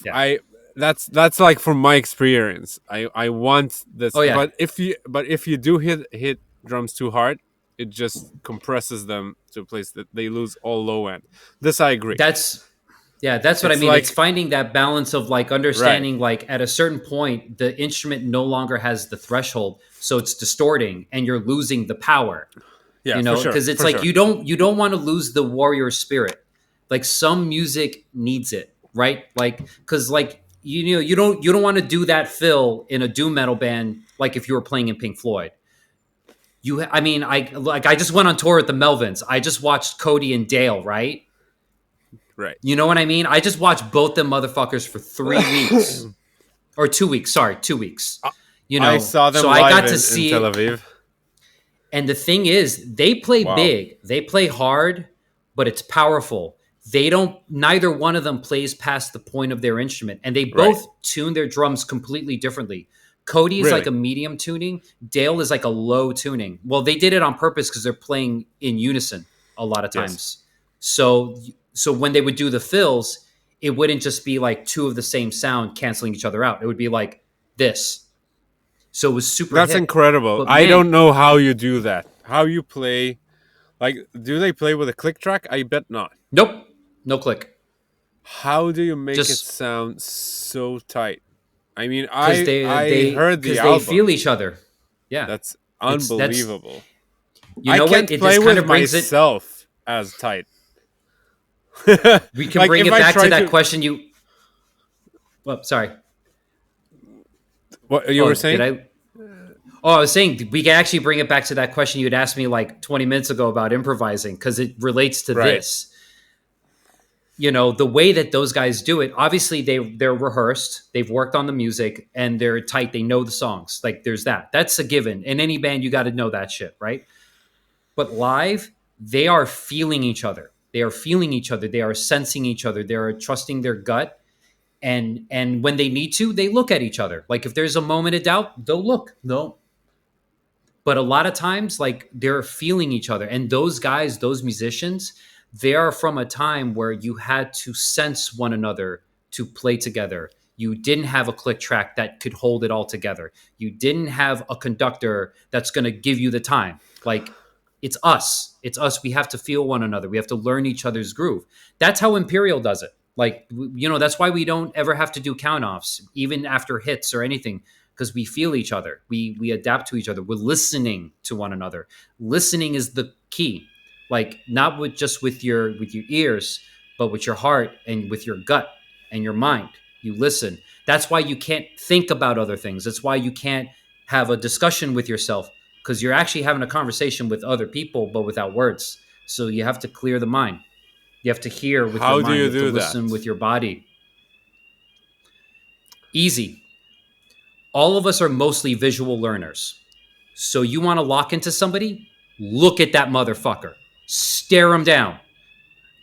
Speaker 2: yeah.
Speaker 1: I that's like from my experience. I want this,
Speaker 2: Oh yeah,
Speaker 1: but if you do hit drums too hard, it just compresses them to a place that they lose all low end. This I agree.
Speaker 2: that's that's what I
Speaker 1: It's
Speaker 2: mean. It's
Speaker 1: like,
Speaker 2: finding that balance of like
Speaker 1: right.
Speaker 2: understanding like at a certain point the instrument no longer has the threshold, so it's distorting and you're losing the power.
Speaker 1: Yeah, for sure,
Speaker 2: Because it's
Speaker 1: for
Speaker 2: like
Speaker 1: sure.
Speaker 2: you don't want to lose the warrior spirit. Like some music needs it, right? Like because like you don't want to do that fill in a doom metal band like if you were playing in Pink Floyd. I mean, I just went on tour with the Melvins. I just watched Cody and Dale, right?
Speaker 1: Right.
Speaker 2: You know what I mean? I just watched both them motherfuckers for 3 weeks or 2 weeks. Sorry, 2 weeks.
Speaker 1: I saw
Speaker 2: So
Speaker 1: them
Speaker 2: I
Speaker 1: live
Speaker 2: got to
Speaker 1: in
Speaker 2: see
Speaker 1: Tel
Speaker 2: it.
Speaker 1: Aviv.
Speaker 2: And the thing is, they play
Speaker 1: Wow.
Speaker 2: big, they play hard, but it's powerful. They don't, neither one of them plays past the point of their instrument. And they
Speaker 1: Right.
Speaker 2: both tune their drums completely differently. Cody is like
Speaker 1: Really?
Speaker 2: a medium tuning, Dale is like a low tuning. Well, they did it on purpose because they're playing in unison a lot of
Speaker 1: Yes.
Speaker 2: times. So when they would do the fills, it wouldn't just be like two of the same sound canceling each other out. It would be like this. So it was super
Speaker 1: That's
Speaker 2: hit.
Speaker 1: incredible.
Speaker 2: But
Speaker 1: I
Speaker 2: man,
Speaker 1: don't know how you do that. How you play? Like, do they play with a click track? I bet not.
Speaker 2: nope, no click.
Speaker 1: How do you make it
Speaker 2: Just
Speaker 1: sound so tight? I mean,
Speaker 2: because
Speaker 1: I heard the
Speaker 2: they feel
Speaker 1: album.
Speaker 2: each other. Yeah,
Speaker 1: That's
Speaker 2: that's
Speaker 1: unbelievable.
Speaker 2: you
Speaker 1: I
Speaker 2: know what?
Speaker 1: can't
Speaker 2: It
Speaker 1: play
Speaker 2: just kind
Speaker 1: with
Speaker 2: of brings it.
Speaker 1: myself as tight.
Speaker 2: We can
Speaker 1: Like,
Speaker 2: bring
Speaker 1: if
Speaker 2: it
Speaker 1: I
Speaker 2: back to
Speaker 1: try
Speaker 2: that
Speaker 1: to,
Speaker 2: question you. Well, sorry.
Speaker 1: what you were
Speaker 2: Oh, did
Speaker 1: saying?
Speaker 2: I? Oh, I was saying we can actually bring it back to that question you had asked me like 20 minutes ago about improvising because it relates to
Speaker 1: Right.
Speaker 2: this. The way that those guys do it, obviously they're rehearsed, they've worked on the music, and they're tight. They know the songs. Like there's that. That's a given. In any band, you got to know that shit, right? But live, they are feeling each other. They are feeling each other. They are sensing each other. They are trusting their gut. And when they need to, they look at each other. Like if there's a moment of doubt, they'll look. They'll but a lot of times like they're feeling each other, and those guys, those musicians, they are from a time where you had to sense one another to play together. You didn't have a click track that could hold it all together. You didn't have a conductor that's going to give you the time. Like it's us, we have to feel one another, we have to learn each other's groove. That's how Imperial does it. Like that's why we don't ever have to do count offs even after hits or anything, because we feel each other. We adapt to each other. We're listening to one another. Listening is the key. Like not with your ears, but with your heart and with your gut and your mind. You listen. That's why you can't think about other things. That's why you can't have a discussion with yourself, because you're actually having a conversation with other people but without words. So you have to clear the mind. You have to hear with your
Speaker 1: How do
Speaker 2: mind.
Speaker 1: you
Speaker 2: You have to
Speaker 1: do
Speaker 2: listen
Speaker 1: that?
Speaker 2: with your body. Easy. All of us are mostly visual learners. So you want to lock into somebody? Look at that motherfucker. Stare him down.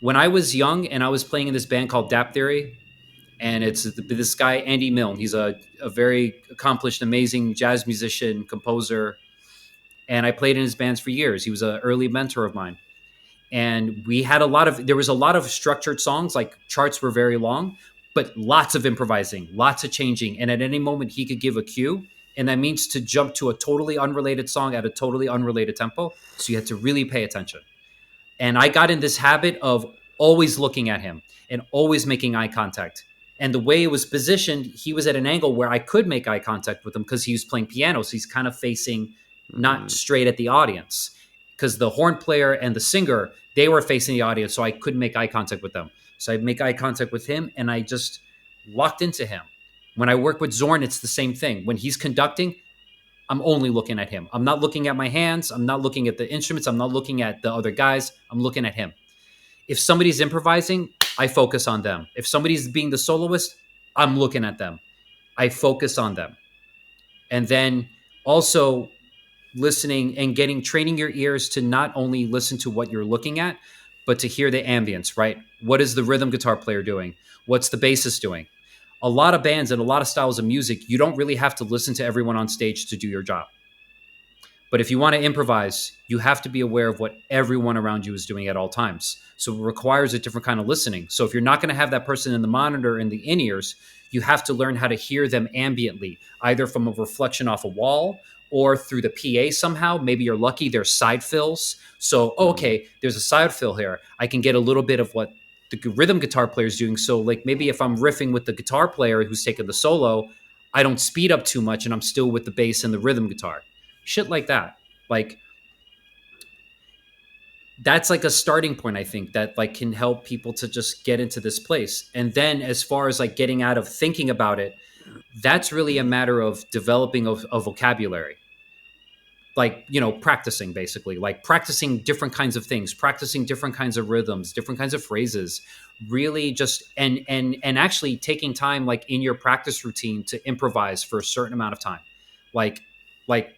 Speaker 2: When I was young and I was playing in this band called Dap Theory, and it's this guy, Andy Milne. He's a very accomplished, amazing jazz musician, composer, and I played in his bands for years. He was an early mentor of mine. And we had there was a lot of structured songs, like charts were very long, but lots of improvising, lots of changing. And at any moment, he could give a cue. And that means to jump to a totally unrelated song at a totally unrelated tempo. So you had to really pay attention. And I got in this habit of always looking at him and always making eye contact. And the way it was positioned, he was at an angle where I could make eye contact with him because he was playing piano. So he's kind of facing not
Speaker 1: Mm,
Speaker 2: straight at the audience, because the horn player and the singer, they were facing the audience. So I couldn't make eye contact with them. So I'd make eye contact with him and I just locked into him. When I work with Zorn, it's the same thing. When he's conducting, I'm only looking at him. I'm not looking at my hands. I'm not looking at the instruments. I'm not looking at the other guys. I'm looking at him. If somebody's improvising, I focus on them. If somebody's being the soloist, I'm looking at them. I focus on them. And then also listening and training your ears to not only listen to what you're looking at, but to hear the ambience, right? What is the rhythm guitar player doing? What's the bassist doing? A lot of bands and a lot of styles of music, you don't really have to listen to everyone on stage to do your job. But if you want to improvise, you have to be aware of what everyone around you is doing at all times. So it requires a different kind of listening. So if you're not going to have that person in the monitor in the in ears, you have to learn how to hear them ambiently, either from a reflection off a wall or through the PA somehow. Maybe you're lucky, there's side fills. So, oh,
Speaker 1: mm,
Speaker 2: okay, there's a side fill here. I can get a little bit of what the rhythm guitar player is doing. So, like, maybe if I'm riffing with the guitar player who's taking the solo, I don't speed up too much and I'm still with the bass and the rhythm guitar. Shit like that. Like, that's like a starting point, I think, that like can help people to just get into this place. And then as far as like getting out of thinking about it, that's really a matter of developing a vocabulary, like, you know, practicing, basically, like practicing different kinds of things, practicing different kinds of rhythms, different kinds of phrases, really just and actually taking time, like in your practice routine, to improvise for a certain amount of time, like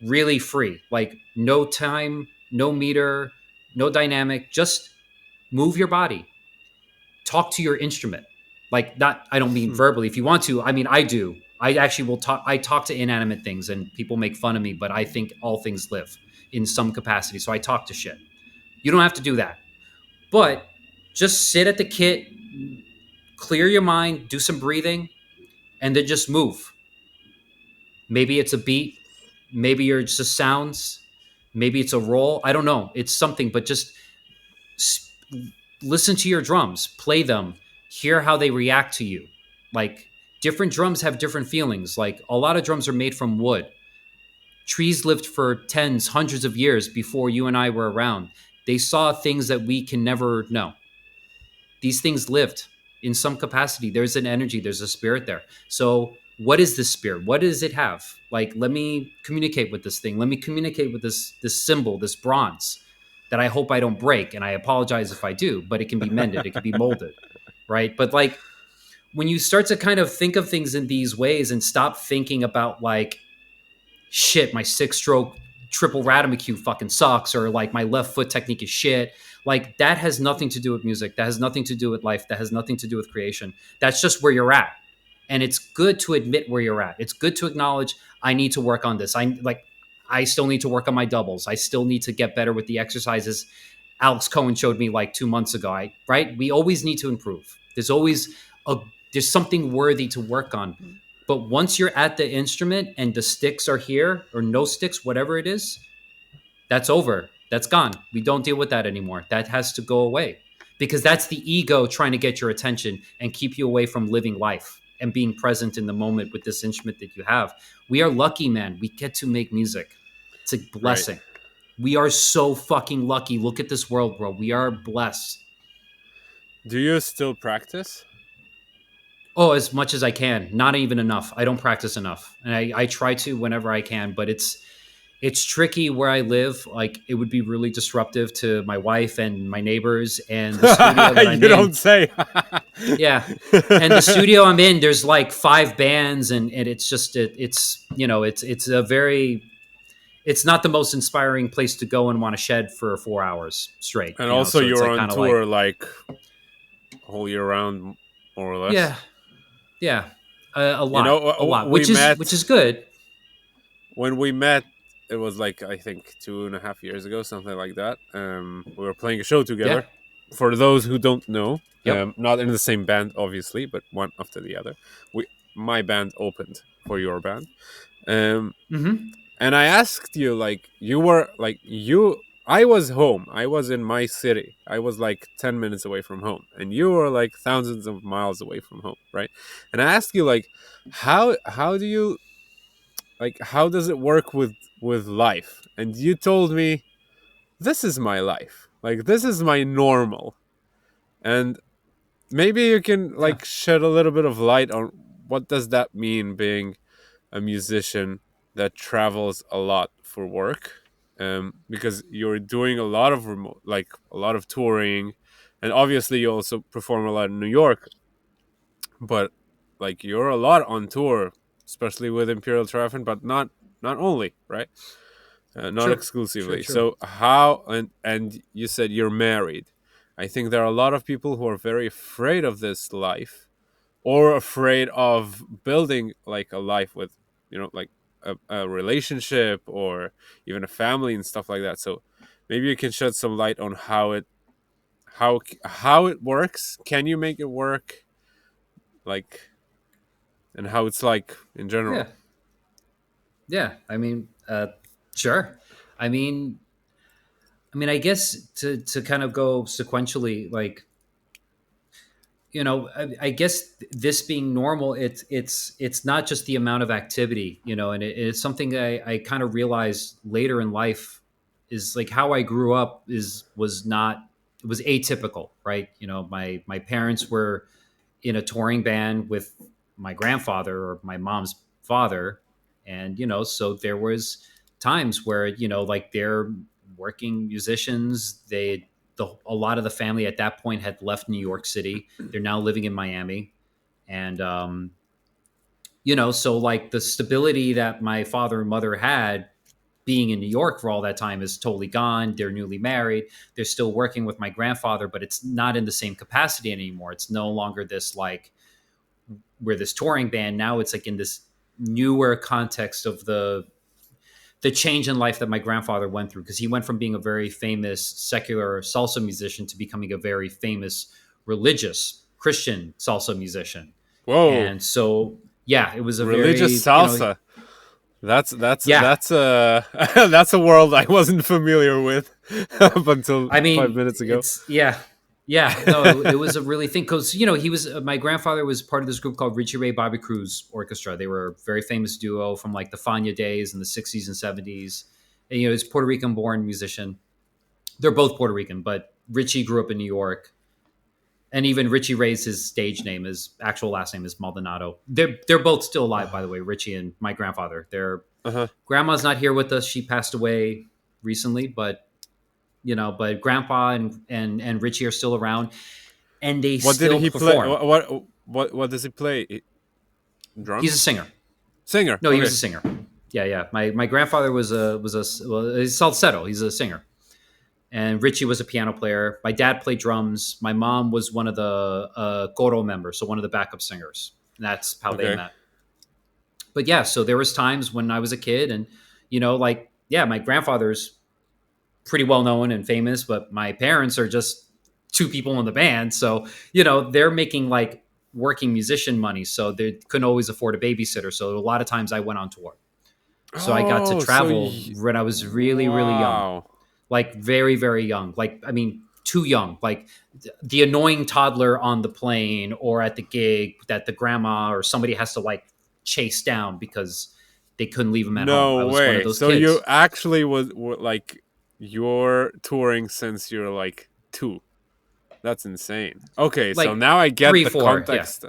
Speaker 2: really free, like no time, no meter, no dynamic, just move your body, talk to your instrument. Like, not, I don't mean
Speaker 1: mm.
Speaker 2: verbally. If you want to, I mean, I do. I actually will talk. I talk to inanimate things, and people make fun of me, but I think all things live in some capacity. So I talk to shit. You don't have to do that, but just sit at the kit, clear your mind, do some breathing, and then just move. Maybe it's a beat, maybe you're just sounds, maybe it's a roll. I don't know. It's something, but just listen to your drums, play them, hear how they react to you. Like, different drums have different feelings. Like, a lot of drums are made from wood. Trees lived for tens, hundreds of years before you and I were around. They saw things that we can never know. These things lived in some capacity. There's an energy, there's a spirit there. So, what is this spirit? What does it have? Like, let me communicate with this thing. Let me communicate with this symbol, this bronze that I hope I don't break. And I apologize if I do, but it can be mended, it can be molded, right? But like, when you start to kind of think of things in these ways and stop thinking about like, shit, my six stroke triple Radamacue fucking sucks, or like my left foot technique is shit. Like, that has nothing to do with music. That has nothing to do with life. That has nothing to do with creation. That's just where you're at. And it's good to admit where you're at. It's good to acknowledge, I need to work on this. I still need to work on my doubles. I still need to get better with the exercises Alex Cohen showed me like 2 months ago. Right? We always need to improve. There's always a there's something worthy to work on. But once you're at the instrument and the sticks are here, or no sticks, whatever it is, that's over. That's gone. We don't deal with that anymore. That has to go away, because that's the ego trying to get your attention and keep you away from living life and being present in the moment with this instrument that you have. We are lucky, man. We get to make music. It's a
Speaker 1: Right.
Speaker 2: blessing. We are so fucking lucky. Look at this world, bro. We are blessed.
Speaker 1: Do you still practice?
Speaker 2: Oh, as much as I can. Not even enough. I don't practice enough. And I try to whenever I can, but it's It's tricky where I live. Like it would be really disruptive to my wife and my neighbors. And the studio that I'm
Speaker 1: You
Speaker 2: in,
Speaker 1: don't say.
Speaker 2: yeah. And the studio I'm in, there's like five bands, and it's just it's it's a very it's not the most inspiring place to go and want to shed for 4 hours straight.
Speaker 1: And also,
Speaker 2: So it's
Speaker 1: you're
Speaker 2: like
Speaker 1: on
Speaker 2: kind of like
Speaker 1: tour like whole year round, more or less.
Speaker 2: yeah, yeah,
Speaker 1: You know,
Speaker 2: a lot,
Speaker 1: we
Speaker 2: which
Speaker 1: met
Speaker 2: is good.
Speaker 1: when we met. It was like I think 2.5 years ago, something like that. We were playing a show
Speaker 2: Yeah.
Speaker 1: together. For those who don't know,
Speaker 2: Yep.
Speaker 1: not in the same band, obviously, but one after the other. We My band opened for your band. Um,
Speaker 2: Mm-hmm.
Speaker 1: and I asked you, like, you were like you. I was home. I was in my city. I was like 10 minutes away from home, and you were like thousands of miles away from home, right? And I asked you, like, how do you like how does it work with life? And you told me, this is my life. Like, this is my normal. And maybe you can
Speaker 2: Yeah.
Speaker 1: like shed a little bit of light on what does that mean, being a musician that travels a lot for work, because you're doing a lot of remote, like a lot of touring, and obviously you also perform a lot in New York, but like you're a lot on tour, especially with Imperial Triumphant, but not only, right? Not
Speaker 2: True. True.
Speaker 1: exclusively.
Speaker 2: True.
Speaker 1: So how, and you said you're married. I think there are a lot of people who are very afraid of this life, or afraid of building like a life with, like a relationship or even a family and stuff like that. So maybe you can shed some light on how it works. Can you make it work, like, and how it's like in
Speaker 2: Yeah.
Speaker 1: general?
Speaker 2: Yeah. Sure. I mean, I guess to kind of go sequentially, like I guess this being normal, it's not just the amount of activity, and it's something I kind of realized later in life is like how I grew up was not it was atypical, right? My parents were in a touring band with my grandfather or my mom's father, and so there was times where like they're working musicians. A lot of the family at that point had left New York City. They're now living in Miami, and so like the stability that my father and mother had being in New York for all that time is totally gone. They're newly married. They're still working with my grandfather, but it's not in the same capacity anymore. It's no longer this like we're this touring band. Now it's like in this newer context of the change in life that my grandfather went through, because he went from being a very famous secular salsa musician to becoming a very famous religious Christian salsa musician.
Speaker 1: Whoa,
Speaker 2: And so yeah, it was a
Speaker 1: religious
Speaker 2: very
Speaker 1: salsa. That's that's
Speaker 2: yeah.
Speaker 1: that's a that's a world I wasn't familiar with up until
Speaker 2: I
Speaker 1: 5 minutes ago.
Speaker 2: it's yeah. Yeah, no, it was a really thing because he was my grandfather was part of this group called Richie Ray Bobby Cruz Orchestra. They were a very famous duo from like the Fania days in the '60s and '70s. And he's Puerto Rican born musician. They're both Puerto Rican, but Richie grew up in New York, and even Richie Ray's his stage name, his actual last name is Maldonado. They're both still alive, by the way. Richie and my grandfather. Their
Speaker 1: Uh-huh.
Speaker 2: grandma's not here with us. She passed away recently, but grandpa and Richie are still around, and they
Speaker 1: What did
Speaker 2: still
Speaker 1: he play?
Speaker 2: perform.
Speaker 1: What does he play?
Speaker 2: He's a
Speaker 1: Drums?
Speaker 2: singer.
Speaker 1: Singer.
Speaker 2: No, he was
Speaker 1: Okay.
Speaker 2: a singer. Yeah, yeah. My grandfather he's falsetto. He's a singer, and Richie was a piano player. My dad played drums. My mom was one of the coro members, so one of the backup singers. And that's how they
Speaker 1: Okay.
Speaker 2: met. But yeah, so there was times when I was a kid, and like yeah, my grandfather's pretty well known and famous, but my parents are just two people in the band. So, they're making like working musician money. So they couldn't always afford a babysitter. So a lot of times I went on tour. So I got to
Speaker 1: Oh,
Speaker 2: travel when I was really, really young,
Speaker 1: wow.
Speaker 2: like very, very young. Like, I mean, too young. Like the annoying toddler on the plane or at the gig that the grandma or somebody has to like chase down because they couldn't leave him at home. I
Speaker 1: No
Speaker 2: was one of
Speaker 1: way.
Speaker 2: those
Speaker 1: So you
Speaker 2: kids.
Speaker 1: actually were like you're touring since you're like 2. That's insane. Okay, so
Speaker 2: Like
Speaker 1: now I get
Speaker 2: three,
Speaker 1: the
Speaker 2: four. Yeah.
Speaker 1: context.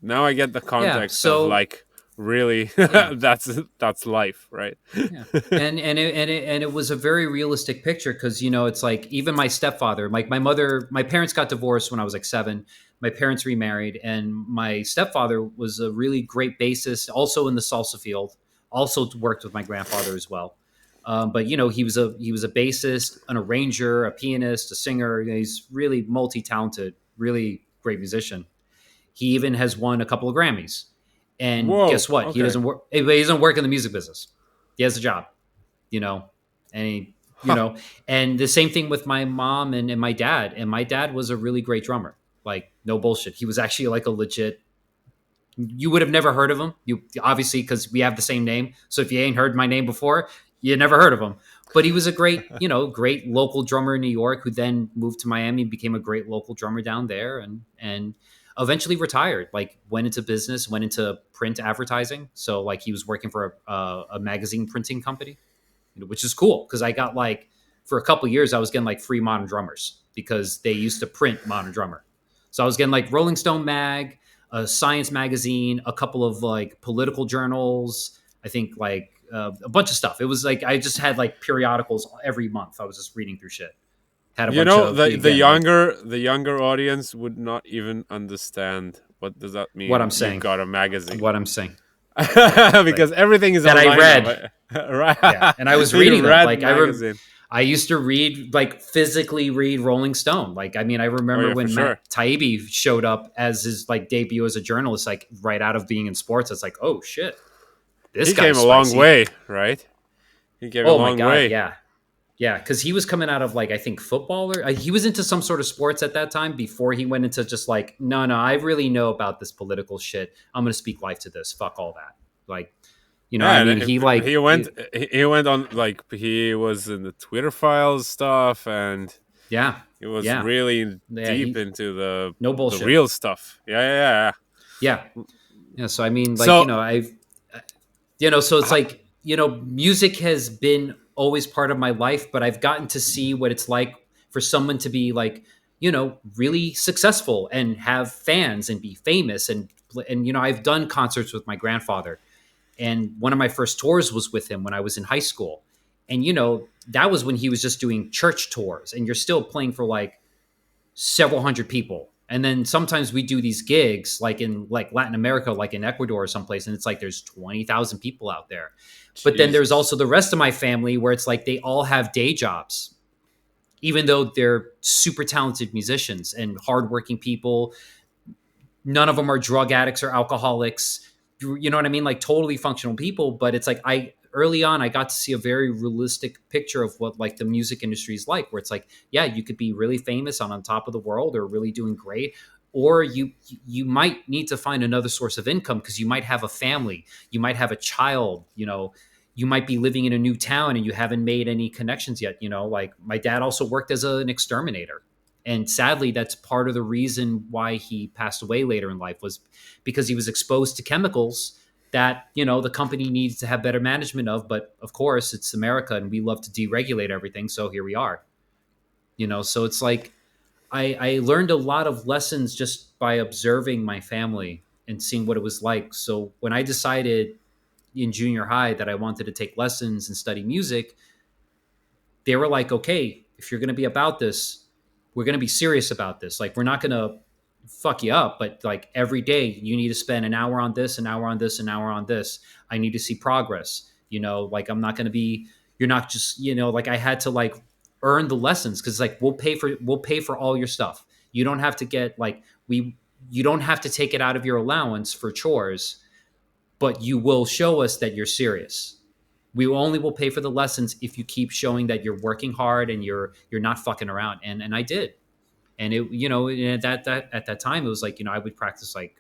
Speaker 1: Now I get the
Speaker 2: Yeah.
Speaker 1: context of
Speaker 2: So
Speaker 1: like really,
Speaker 2: Yeah.
Speaker 1: that's life, right?
Speaker 2: Yeah, and it was a very realistic picture because it's like even my stepfather, like my parents got divorced when I was like 7. My parents remarried, and my stepfather was a really great bassist, also in the salsa field. Also worked with my grandfather as well. But he was a bassist, an arranger, a pianist, a singer. He's really multi talented, really great musician. He even has won a couple of Grammys. And
Speaker 1: Whoa.
Speaker 2: guess what? He
Speaker 1: Okay.
Speaker 2: doesn't work. He doesn't work in the music business. He has a job, you know, and he, you
Speaker 1: Huh.
Speaker 2: know, and the same thing with my mom and my dad. And my dad was a really great drummer. Like no bullshit. He was actually like a legit. You would have never heard of him. You obviously because we have the same name. So if you ain't heard my name before, you never heard of him. But he was a great local drummer in New York who then moved to Miami, became a great local drummer down there, and eventually retired. Like went into business, went into print advertising. So like he was working for a magazine printing company, which is cool because I got like for a couple years I was getting like free Modern Drummers because they used to print Modern Drummer. So I was getting like Rolling Stone mag, a science magazine, a couple of like political journals. I think like a bunch of stuff. It was like I just had like periodicals every month. I was just reading through shit. Had a
Speaker 1: You
Speaker 2: bunch
Speaker 1: know,
Speaker 2: of
Speaker 1: the
Speaker 2: again like
Speaker 1: younger audience would not even understand what does that
Speaker 2: what
Speaker 1: mean.
Speaker 2: I'm
Speaker 1: You
Speaker 2: saying.
Speaker 1: got a magazine
Speaker 2: What I'm saying.
Speaker 1: because
Speaker 2: Like
Speaker 1: everything is
Speaker 2: that I
Speaker 1: online now,
Speaker 2: read.
Speaker 1: right?
Speaker 2: Yeah,
Speaker 1: Right.
Speaker 2: and I was
Speaker 1: You
Speaker 2: reading them.
Speaker 1: read
Speaker 2: Like
Speaker 1: magazine.
Speaker 2: I used to read like physically read Rolling Stone. Like I mean, I
Speaker 1: Oh
Speaker 2: remember
Speaker 1: yeah, for
Speaker 2: when Matt
Speaker 1: sure.
Speaker 2: Taibbi showed up as his like debut as a journalist, like right out of being in sports. It's like, oh shit, this
Speaker 1: He came
Speaker 2: guy's
Speaker 1: a long
Speaker 2: spicy.
Speaker 1: way, right? He came a
Speaker 2: Oh my
Speaker 1: long
Speaker 2: god,
Speaker 1: way.
Speaker 2: yeah, yeah, because he was coming out of like I think football or he was into some sort of sports at that time before he went into just like no, no, I really know about this political shit. I'm gonna speak life to this. Fuck all that. Like I
Speaker 1: Yeah,
Speaker 2: mean, he like
Speaker 1: he went on like he was in the Twitter files stuff, and
Speaker 2: yeah,
Speaker 1: he was
Speaker 2: yeah,
Speaker 1: really
Speaker 2: yeah.
Speaker 1: deep
Speaker 2: He
Speaker 1: into
Speaker 2: no
Speaker 1: the
Speaker 2: bullshit.
Speaker 1: real stuff. Yeah, yeah,
Speaker 2: Yeah,
Speaker 1: yeah.
Speaker 2: yeah. So I mean, like
Speaker 1: So
Speaker 2: I've so it's
Speaker 1: ho-
Speaker 2: like music has been always part of my life, but I've gotten to see what it's like for someone to be like really successful and have fans and be famous and I've done concerts with my grandfather, and one of my first tours was with him when I was in high school, and that was when he was just doing church tours, and you're still playing for like several hundred people. And then sometimes we do these gigs like in like Latin America, like in Ecuador or someplace, and it's like there's 20,000 people out there. But then there's
Speaker 1: Jesus.
Speaker 2: also the rest of my family where it's like they all have day jobs, even though they're super talented musicians and hardworking people. None of them are drug addicts or alcoholics. You know what I mean? Like totally functional people. But it's like I early on I got to see a very realistic picture of what like the music industry is like, where it's like, yeah, you could be really famous on top of the world or really doing great. Or you might need to find another source of income because you might have a family, you might have a child, you might be living in a new town and you haven't made any connections yet. Like my dad also worked as an exterminator, and sadly that's part of the reason why he passed away later in life was because he was exposed to chemicals that the company needs to have better management of. But of course it's America and we love to deregulate everything, so here we are. So it's like I learned a lot of lessons just by observing my family and seeing what it was like. So when I decided in junior high that I wanted to take lessons and study music, they were like, okay, if you're going to be about this, we're going to be serious about this. Like, we're not going to fuck you up, but like every day you need to spend an hour on this, an hour on this, an hour on this. I need to see progress. Like I'm not going to be, you're not just, like I had to like earn the lessons because like we'll pay for all your stuff. You don't have to get like, you don't have to take it out of your allowance for chores, but you will show us that you're serious. We only will pay for the lessons if you keep showing that you're working hard and you're not fucking around. And I did. And it that at that time it was like I would practice like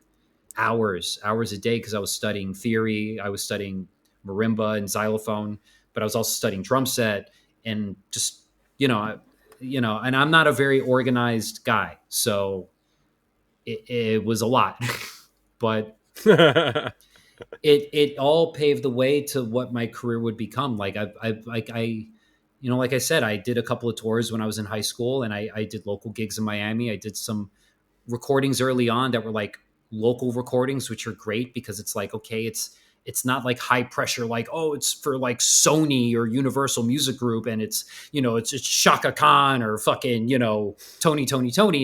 Speaker 2: hours a day because I was studying theory, I was studying marimba and xylophone, but I was also studying drum set and just and I'm not a very organized guy, so it was a lot. But it all paved the way to what my career would become. Like like I said, I did a couple of tours when I was in high school, and I did local gigs in Miami. I did some recordings early on that were like local recordings, which are great because it's like, okay, It's not like high pressure, like, oh, it's for like Sony or Universal Music Group, and it's, it's Shaka Khan or fucking, Tony.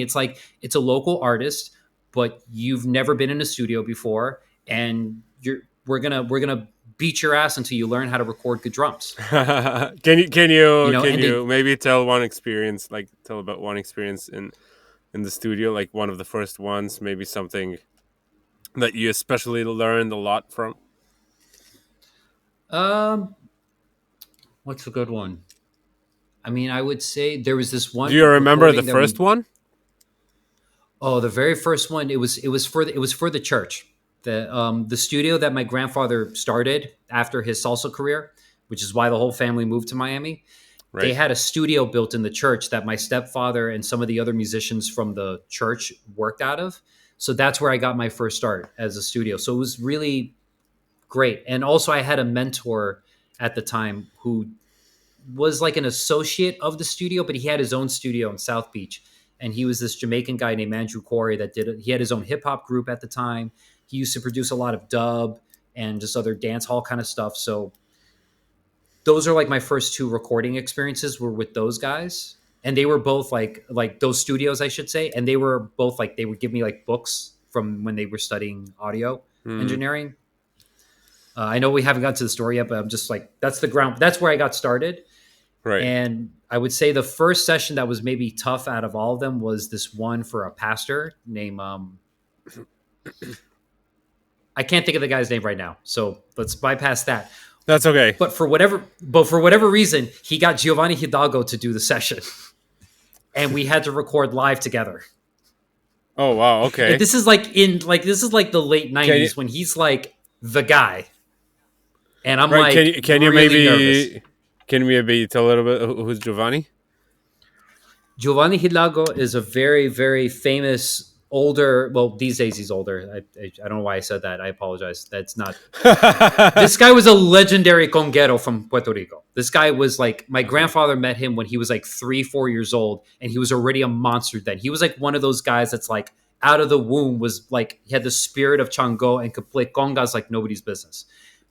Speaker 2: It's like, it's a local artist, but you've never been in a studio before, and we're gonna beat your ass until you learn how to record good drums.
Speaker 1: Can
Speaker 2: And
Speaker 1: you
Speaker 2: they
Speaker 1: maybe tell one experience, like tell about one experience in the studio, like one of the first ones, maybe something that you especially learned a lot from?
Speaker 2: um what's a good one? I mean, I would say there was this
Speaker 1: Do you
Speaker 2: one
Speaker 1: remember the
Speaker 2: recording that
Speaker 1: first
Speaker 2: we
Speaker 1: one?
Speaker 2: Oh, the very first one. It was for the church. The studio that my grandfather started after his salsa career, which is why the whole family moved to Miami. They
Speaker 1: Right.
Speaker 2: had a studio built in the church that my stepfather and some of the other musicians from the church worked out of. So that's where I got my first start as a studio. So it was really great. And also, I had a mentor at the time who was like an associate of the studio, but he had his own studio in South Beach. And he was this Jamaican guy named Andrew Corey that did it. He had his own hip hop group at the time. He used to produce a lot of dub and just other dance hall kind of stuff. So those are like my first two recording experiences were with those guys. And they were both like those studios, I should say. And they were both like, they would give me like books from when they were studying audio
Speaker 1: Mm,
Speaker 2: engineering. I know we haven't got to the story yet, but I'm just like, that's the ground. That's where I got started.
Speaker 1: right.
Speaker 2: And I would say the first session that was maybe tough out of all of them was this one for a pastor named I can't think of the guy's name right now, so let's bypass that.
Speaker 1: That's okay.
Speaker 2: But for whatever reason, he got Giovanni Hidalgo to do the session, and we had to record live together.
Speaker 1: Oh wow.
Speaker 2: And
Speaker 1: Okay.
Speaker 2: this is like the late
Speaker 1: Can you
Speaker 2: '90s when he's like the guy, and I'm
Speaker 1: right?
Speaker 2: like
Speaker 1: Can you
Speaker 2: really nervous.
Speaker 1: maybe tell a little bit who's Giovanni?
Speaker 2: Giovanni Hidalgo is a very, very famous older. Well, these days he's older. I don't know why I said that. I apologize. That's not. This guy was a legendary conguero from Puerto Rico. This guy was like, my
Speaker 1: Okay.
Speaker 2: grandfather met him when he was like 3, 4 years old, and he was already a monster then. He was like one of those guys that's like out of the womb, was like, he had the spirit of Chango and could play congas like nobody's business.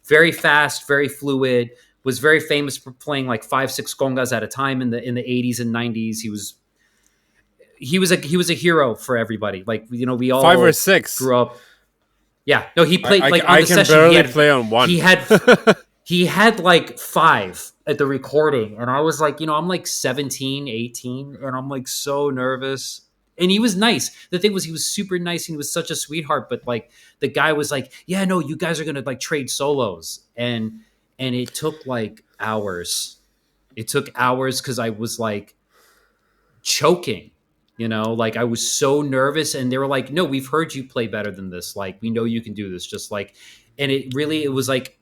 Speaker 2: Very fast, very fluid. Was very famous for playing like 5, 6 congas at a time in the 80s and 90s. He was a hero for everybody. Like, we
Speaker 1: Five or
Speaker 2: all
Speaker 1: six.
Speaker 2: grew up. Yeah, no, he played like on
Speaker 1: I
Speaker 2: the
Speaker 1: can
Speaker 2: session. He
Speaker 1: barely
Speaker 2: had
Speaker 1: play on
Speaker 2: he
Speaker 1: one.
Speaker 2: had he had like 5 at the recording, and I was like, I'm like 17, 18, and I'm like so nervous. And he was nice. The thing was, he was super nice, and he was such a sweetheart. But like, the guy was like, "Yeah, no, you guys are gonna like trade solos," and it took like hours. It took hours because I was like choking, like I was so nervous, and they were like, "No, we've heard you play better than this. Like, we know you can do this." Just like, and it was like,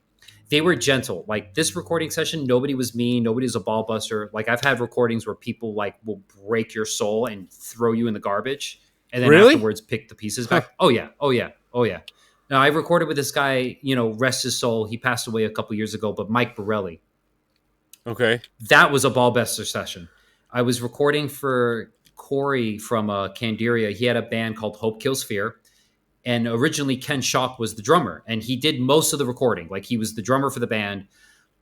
Speaker 2: they were gentle. Like, this recording session, nobody was mean, nobody was a ball buster. Like, I've had recordings where people like will break your soul and throw you in the garbage, and then
Speaker 1: Really?
Speaker 2: afterwards pick the pieces
Speaker 1: Huh.
Speaker 2: back. Oh yeah, oh yeah, oh yeah. Now, I recorded with this guy, rest his soul. He passed away a couple years ago, but Mike Borelli.
Speaker 1: Okay.
Speaker 2: That was a ball buster session. I was recording for Corey from Candiria. He had a band called Hope Kills Fear. And originally, Ken Schock was the drummer. And he did most of the recording. Like, he was the drummer for the band.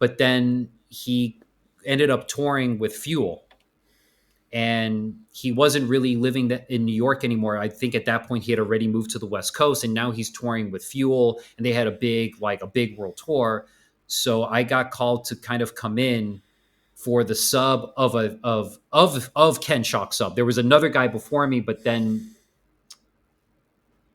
Speaker 2: But then he ended up touring with Fuel. And he wasn't really living in New York anymore. I think at that point he had already moved to the West Coast, and now he's touring with Fuel, and they had a big world tour. So I got called to kind of come in for the sub of Ken Shock sub. There was another guy before me, but then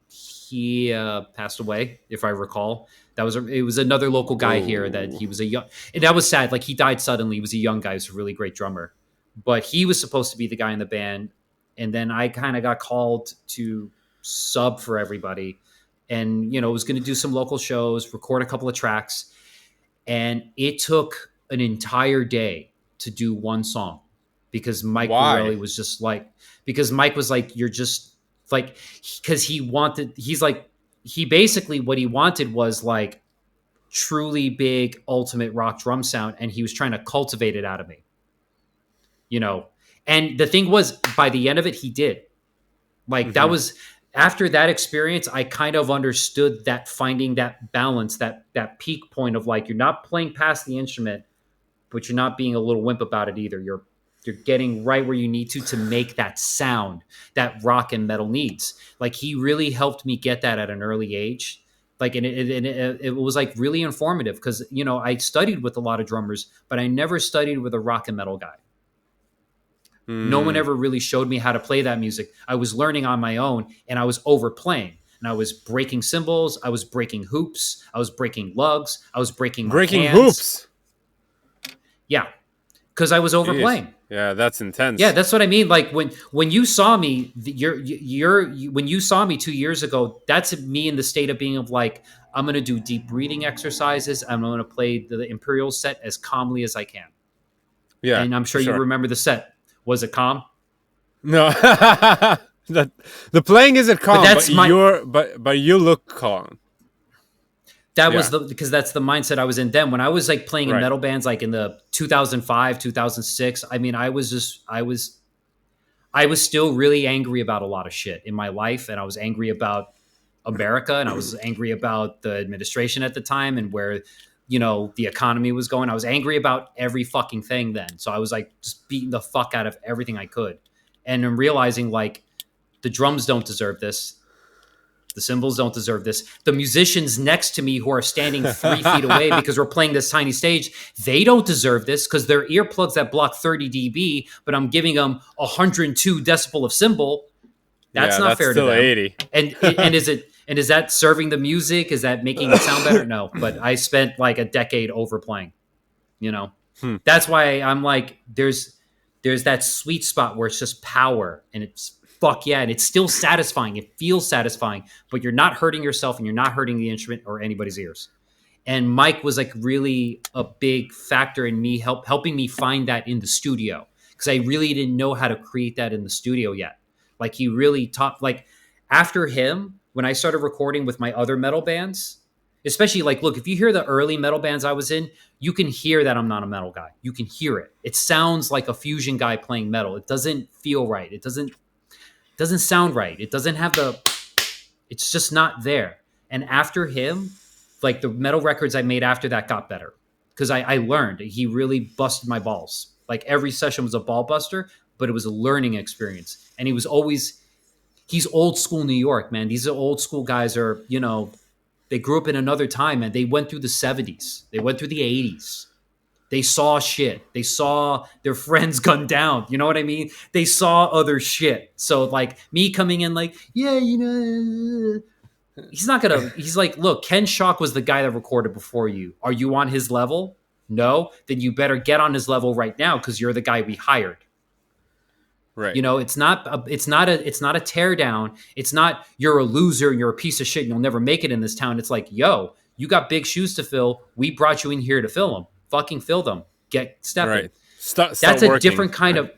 Speaker 2: he passed away, if I recall. It was another local guy here that
Speaker 1: Oh.
Speaker 2: he was a young, and that was sad. Like, he died suddenly. He was a young guy. He was a really great drummer, but he was supposed to be the guy in the band. And then I kind of got called to sub for everybody, and was going to do some local shows, record a couple of tracks, and it took an entire day to do one song because Mike
Speaker 1: Why?
Speaker 2: Borelli was just like, because Mike was like, you're just like, because he basically, what he wanted was like truly big ultimate rock drum sound, and he was trying to cultivate it out of me, you know. And the thing was, by the end of it, he did. Like, that
Speaker 1: Hmm.
Speaker 2: was, after that experience, I kind of understood that finding that balance, that peak point of like you're not playing past the instrument, but you're not being a little wimp about it either. You're getting right where you need to make that sound that rock and metal needs. Like he really helped me get that at an early age. Like it was like really informative because I studied with a lot of drummers, but I never studied with a rock and metal guy. No one
Speaker 1: Hmm.
Speaker 2: ever really showed me how to play that music. I was learning on my own and I was overplaying. And I was breaking cymbals, I was breaking hoops, I was breaking lugs, I was breaking my
Speaker 1: Breaking
Speaker 2: hands.
Speaker 1: hoops.
Speaker 2: Yeah, because I was
Speaker 1: Jeez.
Speaker 2: overplaying.
Speaker 1: Yeah, that's
Speaker 2: Yeah,
Speaker 1: intense.
Speaker 2: that's what I mean. Like when you saw me, when you saw me 2 years ago, that's me in the state of being of like I'm gonna do deep breathing exercises. I'm gonna play the Imperial set as calmly as I can.
Speaker 1: Yeah,
Speaker 2: And I'm
Speaker 1: for
Speaker 2: sure you
Speaker 1: sure.
Speaker 2: remember the set. Was it calm?
Speaker 1: No, that the playing isn't
Speaker 2: But
Speaker 1: calm, but
Speaker 2: that's my
Speaker 1: but you look calm.
Speaker 2: that was
Speaker 1: Yeah,
Speaker 2: the because that's the mindset I was in then. When I was like playing in
Speaker 1: right.
Speaker 2: metal bands, like in the 2005, 2006. I mean, I was still really angry about a lot of shit in my life, and I was angry about America, and I was angry about the administration at the time, and where the economy was going. I was angry about every fucking thing then. So I was like just beating the fuck out of everything I could, and I'm realizing like the drums don't deserve this. The cymbals don't deserve this. The musicians next to me who are standing 3 feet away because we're playing this tiny stage, they don't deserve this because they're earplugs that block 30 dB, but I'm giving them 102 decibel of cymbal. That's
Speaker 1: Yeah,
Speaker 2: not
Speaker 1: that's
Speaker 2: fair to
Speaker 1: still
Speaker 2: them.
Speaker 1: 80.
Speaker 2: And is that serving the music? Is that making it sound better? No. But I spent like a decade overplaying. You know,
Speaker 1: Hmm.
Speaker 2: that's why I'm like, there's that sweet spot where it's just power and it's fuck yeah, and it's still satisfying. It feels satisfying, but you're not hurting yourself and you're not hurting the instrument or anybody's ears. And Mike was like really a big factor in me helping me find that in the studio because I really didn't know how to create that in the studio yet. Like he really taught. Like after him, when I started recording with my other metal bands, especially like look, if you hear the early metal bands I was in, you can hear that I'm not a metal guy. You can hear it. It sounds like a fusion guy playing metal. It doesn't feel right. It doesn't sound right. It doesn't have the it's just not there. And after him, like the metal records I made after that got better because I learned. He really busted my balls. Like every session was a ball buster, but it was a learning experience. And he's old school New York, man. These are old school guys they grew up in another time, man. They went through the 70s, they went through the 80s. They saw shit. They saw their friends gunned down. You know what I mean? They saw other shit. So like me coming in like, yeah, he's not gonna. He's like, look, Ken Shock was the guy that recorded before you. Are you on his level? No, then you better get on his level right now because you're the guy we hired.
Speaker 1: Right,
Speaker 2: It's not a tear down. It's not you're a loser and you're a piece of shit and you'll never make it in this town. It's like, yo, you got big shoes to fill. We brought you in here to fill them. Fucking fill them. Get stepping.
Speaker 1: right. Start
Speaker 2: That's a
Speaker 1: working.
Speaker 2: different kind
Speaker 1: Right,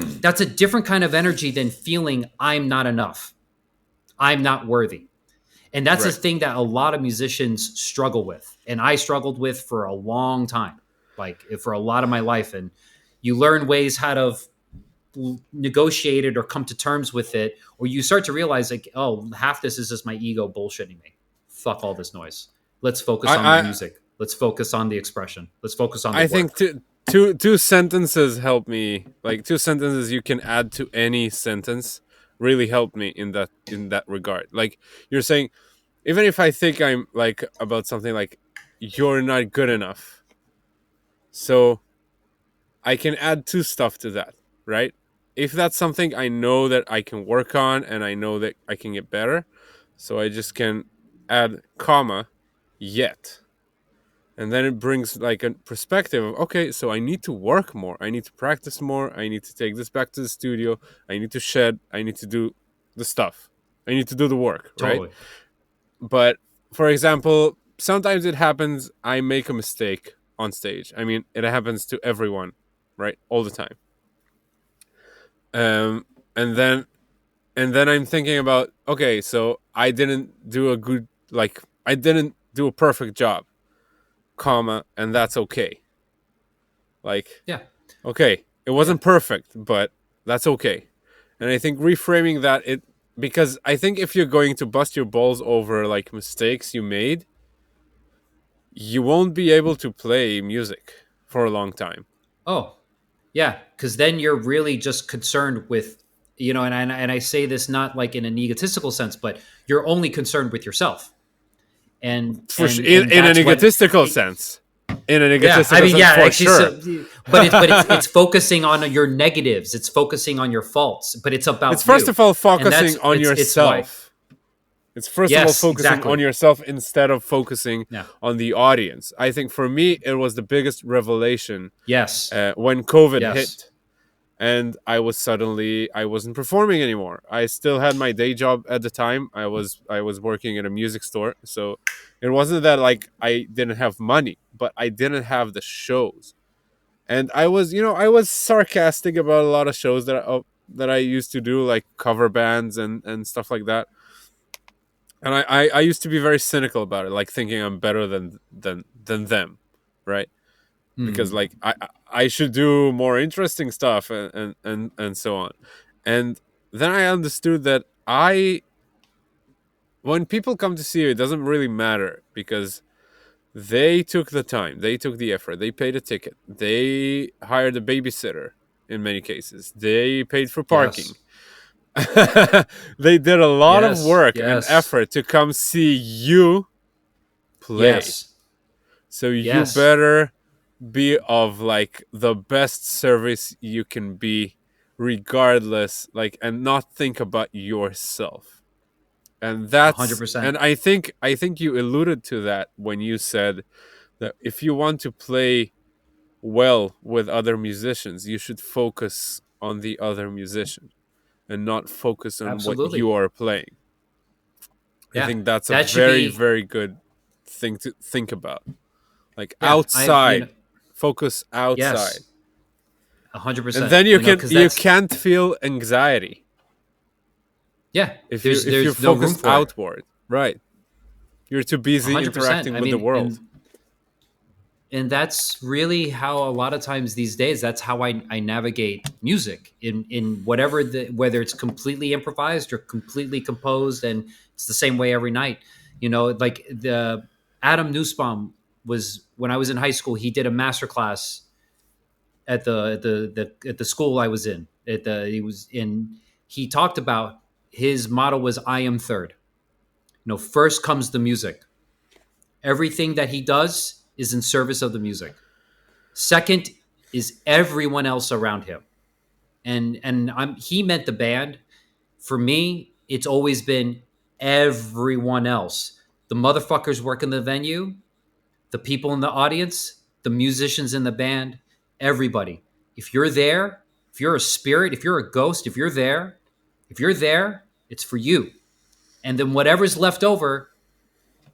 Speaker 2: of that's a different kind of energy than feeling I'm not enough. I'm not worthy. And that's a
Speaker 1: right.
Speaker 2: thing that a lot of musicians struggle with. And I struggled with for a long time, like for a lot of my life. And you learn ways how to negotiate it or come to terms with it, or you start to realize like, oh, half this is just my ego bullshitting me. Fuck all this noise. Let's focus on the
Speaker 1: I
Speaker 2: music. Let's focus on the expression. Let's focus on the
Speaker 1: I think
Speaker 2: work.
Speaker 1: two sentences help me. Like two sentences you can add to any sentence really help me in that regard. Like you're saying, even if I think I'm like about something like you're not good enough, so I can add two stuff to that, right? If that's something I know that I can work on and I know that I can get better, so I just can add comma yet. And then it brings like a perspective of okay, so I need to work more, I need to practice more, I need to take this back to the studio, I need to shed, I need to do the stuff, I need to do the work, right?
Speaker 2: Totally.
Speaker 1: But for example, sometimes it happens I make a mistake on stage. I mean, it happens to everyone, right? All the time. um and then I'm thinking about okay, so I didn't do a good, like I didn't do a perfect job, comma, and that's okay. Like,
Speaker 2: Yeah.
Speaker 1: okay, it
Speaker 2: Yeah.
Speaker 1: wasn't perfect, but that's okay. And I think reframing that, because I think if you're going to bust your balls over like mistakes you made, you won't be able to play music for a long time.
Speaker 2: Oh, yeah, because then you're really just concerned with, and I say this not like in an egotistical sense, but you're only concerned with yourself, and
Speaker 1: For
Speaker 2: and and
Speaker 1: in an
Speaker 2: that's what.
Speaker 1: egotistical sense, in an
Speaker 2: Yeah, I
Speaker 1: egotistical
Speaker 2: mean,
Speaker 1: sense,
Speaker 2: yeah,
Speaker 1: for
Speaker 2: actually,
Speaker 1: sure.
Speaker 2: so, but it's focusing on your negatives. It's focusing on your faults, but it's
Speaker 1: It's
Speaker 2: about
Speaker 1: first
Speaker 2: you,
Speaker 1: of all
Speaker 2: and
Speaker 1: focusing
Speaker 2: that's
Speaker 1: on
Speaker 2: it's why.
Speaker 1: yourself. It's first of all
Speaker 2: Yes,
Speaker 1: focusing on
Speaker 2: exactly.
Speaker 1: yourself instead of focusing
Speaker 2: Yeah.
Speaker 1: on the audience. I think for me, it was the biggest revelation
Speaker 2: Yes.
Speaker 1: when COVID
Speaker 2: Yes.
Speaker 1: hit, and I wasn't performing anymore. I still had my day job at the time. I was working at a music store, so it wasn't that like I didn't have money, but I didn't have the shows. And I was, I was sarcastic about a lot of shows that I used to do, like cover bands and stuff like that. And I used to be very cynical about it, like thinking I'm better than them, right? Because
Speaker 2: Hmm.
Speaker 1: like I should do more interesting stuff and so on. And then I understood that I when people come to see you, it doesn't really matter because they took the time, they took the effort, they paid a ticket, they hired a babysitter in many cases, they paid for parking.
Speaker 2: Yes.
Speaker 1: They did a lot of
Speaker 2: Yes.
Speaker 1: work and
Speaker 2: Yes.
Speaker 1: effort to come see you play.
Speaker 2: Yes.
Speaker 1: So you
Speaker 2: Yes.
Speaker 1: better be of like the best service you can be, regardless, like, and not think about yourself. And
Speaker 2: A hundred
Speaker 1: that's
Speaker 2: percent.
Speaker 1: and I think you alluded to that when you said that if you want to play well with other musicians, you should focus on the other musician and not focus on what
Speaker 2: Absolutely.
Speaker 1: you are playing. I
Speaker 2: Yeah.
Speaker 1: think that's a
Speaker 2: That should
Speaker 1: very,
Speaker 2: be.
Speaker 1: very good thing to think about. Like
Speaker 2: Yeah.
Speaker 1: outside, focus outside.
Speaker 2: Yes. 100%.
Speaker 1: And then
Speaker 2: Because
Speaker 1: you
Speaker 2: that's.
Speaker 1: can't feel anxiety
Speaker 2: Yeah.
Speaker 1: if you
Speaker 2: There's no room
Speaker 1: focus
Speaker 2: for it.
Speaker 1: outward, right? You're too busy
Speaker 2: 100%.
Speaker 1: interacting
Speaker 2: I
Speaker 1: with the
Speaker 2: mean,
Speaker 1: world.
Speaker 2: and that's really how a lot of times these days, that's how I navigate music in whatever whether it's completely improvised or completely composed, and it's the same way every night. Like the Adam Nussbaum was, when I was in high school, he did a master class at the school I was in. He talked about, his motto was, I am third. First comes the music. Everything that he does is in service of the music. Second is everyone else around him. And he meant the band. For me, it's always been everyone else. The motherfuckers working the venue, the people in the audience, the musicians in the band, everybody. If you're there, if you're a spirit, if you're a ghost, if you're there, it's for you. And then whatever's left over,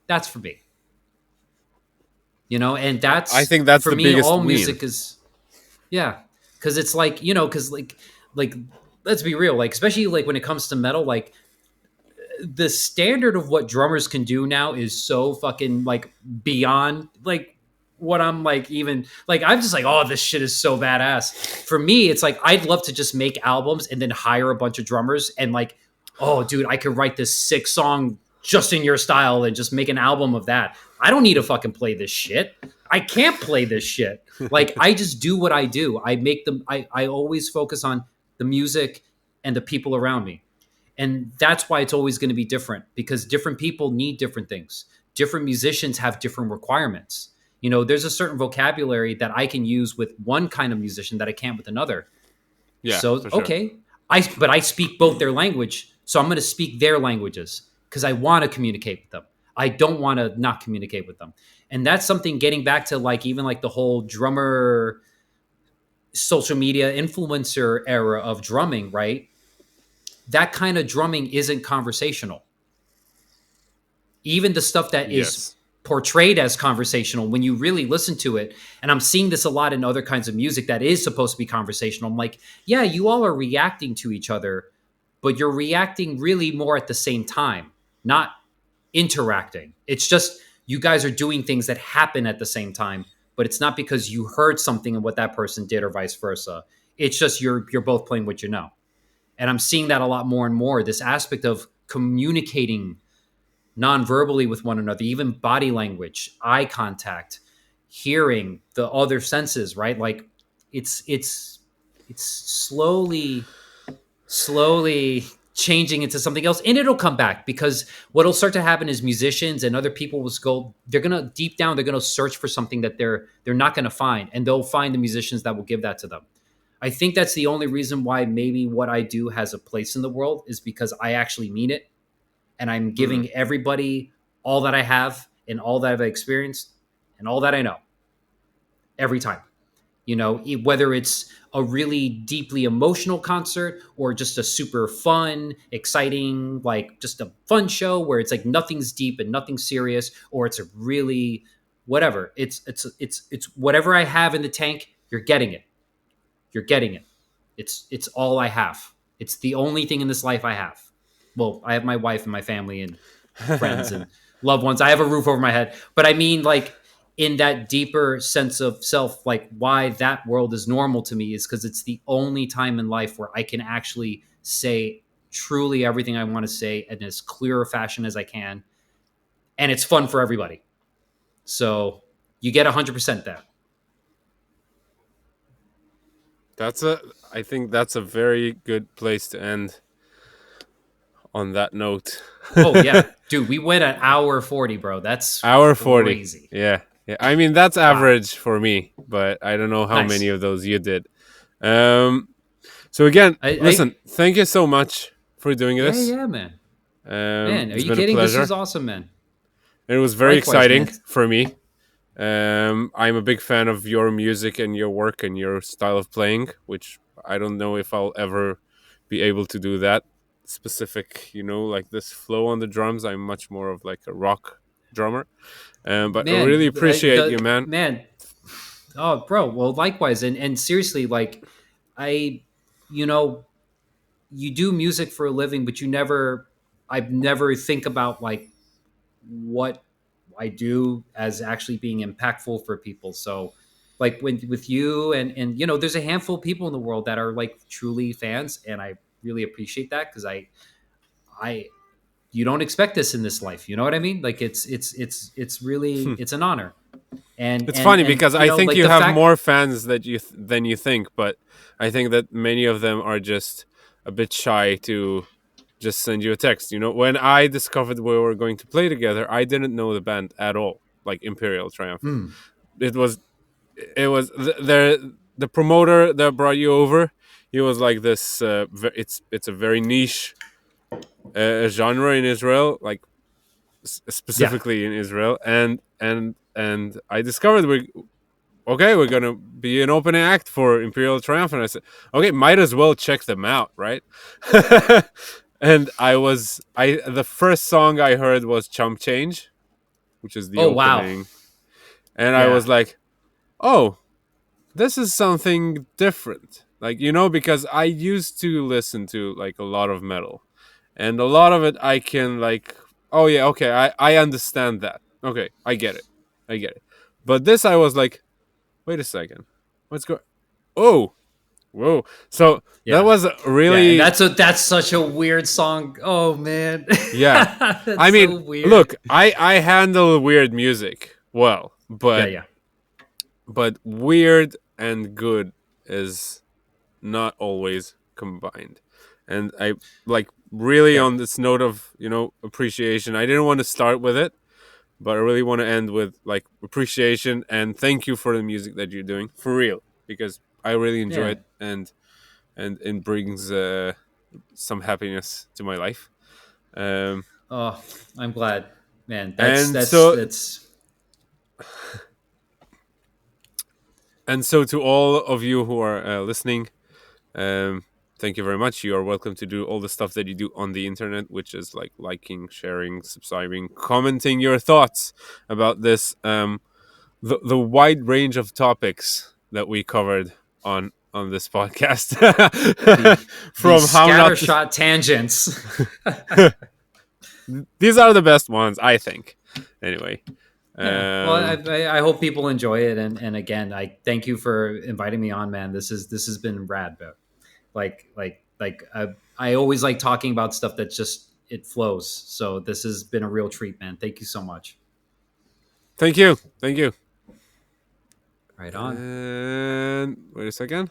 Speaker 2: that's for me. And
Speaker 1: I
Speaker 2: that's,
Speaker 1: think that's
Speaker 2: for
Speaker 1: the
Speaker 2: me,
Speaker 1: biggest
Speaker 2: all
Speaker 1: win.
Speaker 2: music is. Yeah, because it's like, because like let's be real, like especially like when it comes to metal, like the standard of what drummers can do now is so fucking like beyond like what I'm like, even like, I'm just like, oh, this shit is so badass. For me, it's like I'd love to just make albums and then hire a bunch of drummers and like, oh dude, I could write this sick song just in your style and just make an album of that. I don't need to fucking play this shit. I can't play this shit. Like I just do what I do. I make them. I always focus on the music and the people around me. And that's why it's always going to be different, because different people need different things. Different musicians have different requirements. There's a certain vocabulary that I can use with one kind of musician that I can't with another.
Speaker 1: Yeah,
Speaker 2: So,
Speaker 1: for sure.
Speaker 2: okay, but I speak both their language, so I'm going to speak their languages because I want to communicate with them. I don't want to not communicate with them. And that's something, getting back to like even like the whole drummer social media influencer era of drumming, right? That kind of drumming isn't conversational. Even the stuff that is
Speaker 1: Yes.
Speaker 2: portrayed as conversational, when you really listen to it, and I'm seeing this a lot in other kinds of music that is supposed to be conversational, I'm like, yeah, you all are reacting to each other, but you're reacting really more at the same time, not interacting. It's just you guys are doing things that happen at the same time, but it's not because you heard something and what that person did or vice versa. It's just you're both playing what you know. And I'm seeing that a lot more and more. This aspect of communicating non-verbally with one another, even body language, eye contact, hearing, the other senses, right? Like it's slowly changing into something else, and it'll come back, because what'll start to happen is musicians and other people will go, they're gonna deep down, they're gonna search for something that they're not gonna find, and they'll find the musicians that will give that to them. I think that's the only reason why maybe what I do has a place in the world, is because I actually mean it, and I'm
Speaker 1: Hmm.
Speaker 2: giving everybody all that I have and all that I've experienced and all that I know every time. Whether it's a really deeply emotional concert or just a super fun, exciting, like just a fun show where it's like nothing's deep and nothing serious, or it's a really whatever. It's whatever I have in the tank, you're getting it. You're getting it. It's all I have. It's the only thing in this life I have. Well, I have my wife and my family and friends and loved ones. I have a roof over my head. But I mean, like, in that deeper sense of self, like why that world is normal to me is because it's the only time in life where I can actually say truly everything I want to say in as clear a fashion as I can. And it's fun for everybody. So you get 100% that.
Speaker 1: That's a. I think that's a very good place to end on that note.
Speaker 2: Oh, yeah. Dude, we went an hour 40, bro. That's
Speaker 1: Hour 40.
Speaker 2: crazy.
Speaker 1: Yeah. Yeah. I mean, that's
Speaker 2: Wow.
Speaker 1: average for me, but I don't know how many
Speaker 2: Nice.
Speaker 1: of those you did. Um, so again,
Speaker 2: I
Speaker 1: listen, thank you so much for doing
Speaker 2: yeah,
Speaker 1: this.
Speaker 2: yeah, man. Man, are
Speaker 1: It's
Speaker 2: you
Speaker 1: been a
Speaker 2: kidding? This
Speaker 1: pleasure.
Speaker 2: was awesome, man.
Speaker 1: It was very
Speaker 2: Likewise,
Speaker 1: exciting
Speaker 2: man.
Speaker 1: for me. I'm a big fan of your music and your work and your style of playing, which I don't know if I'll ever be able to do that specific, like this flow on the drums. I'm much more of like a rock drummer. But I really
Speaker 2: Man,
Speaker 1: appreciate you,
Speaker 2: the
Speaker 1: man.
Speaker 2: man. Oh, bro. Well, likewise, and seriously, like I, you know, you do music for a living, but I've never think about like what I do as actually being impactful for people. So, like when with you and there's a handful of people in the world that are like truly fans, and I really appreciate that, because I you don't expect this in this life. You know what I mean? Like it's really it's an honor. and
Speaker 1: It's
Speaker 2: and
Speaker 1: funny
Speaker 2: and
Speaker 1: because I think
Speaker 2: like
Speaker 1: you
Speaker 2: the
Speaker 1: have
Speaker 2: fact.
Speaker 1: more fans than you think, but I think that many of them are just a bit shy to just send you a text. When I discovered we were going to play together, I didn't know the band at all, like Imperial Triumphant.
Speaker 2: Mm,
Speaker 1: It was the promoter that brought you over. He was like this. It's a very niche genre in Israel, like
Speaker 2: yeah.
Speaker 1: specifically in Israel, and I discovered we're gonna be an opening act for Imperial Triumphant. I said, okay, might as well check them out, right? And the first song I heard was Chump Change, which is the
Speaker 2: Oh, wow.
Speaker 1: opening, and I
Speaker 2: Yeah.
Speaker 1: was like, oh, this is something different. Like, because I used to listen to like a lot of metal, and a lot of it I can like, oh yeah, okay, I understand that. Okay, I get it. I get it. But this I was like, wait a second. What's going Oh, whoa. So that
Speaker 2: Yeah.
Speaker 1: was
Speaker 2: Yeah, and
Speaker 1: really,
Speaker 2: that's such a weird song. Oh, man.
Speaker 1: yeah. I
Speaker 2: That's
Speaker 1: mean,
Speaker 2: so weird.
Speaker 1: look, I handle weird music well,
Speaker 2: Yeah,
Speaker 1: but
Speaker 2: yeah.
Speaker 1: weird and good is not always combined. And I like really
Speaker 2: Yeah.
Speaker 1: on this note of, appreciation. I didn't want to start with it, but I really want to end with like appreciation and thank you for the music that you're doing for real, because I really enjoy
Speaker 2: Yeah.
Speaker 1: it, and it brings some happiness to my life. Um,
Speaker 2: Oh, I'm glad. Man, that's
Speaker 1: and
Speaker 2: that's
Speaker 1: so
Speaker 2: that's
Speaker 1: and so to all of you who are listening, um, thank you very much. You are welcome to do all the stuff that you do on the internet, which is like liking, sharing, subscribing, commenting your thoughts about this the wide range of topics that we covered on this podcast.
Speaker 2: the
Speaker 1: From how not to,
Speaker 2: scattershot tangents.
Speaker 1: these are the best ones, I think. Anyway,
Speaker 2: Yeah. Well,
Speaker 1: um,
Speaker 2: I hope people enjoy it, and again, I thank you for inviting me on, man. This has been rad, but like Like I always like talking about stuff that just it flows. So this has been a real treat, man. Thank you so much.
Speaker 1: Thank you. Thank you.
Speaker 2: Right on.
Speaker 1: And wait a second.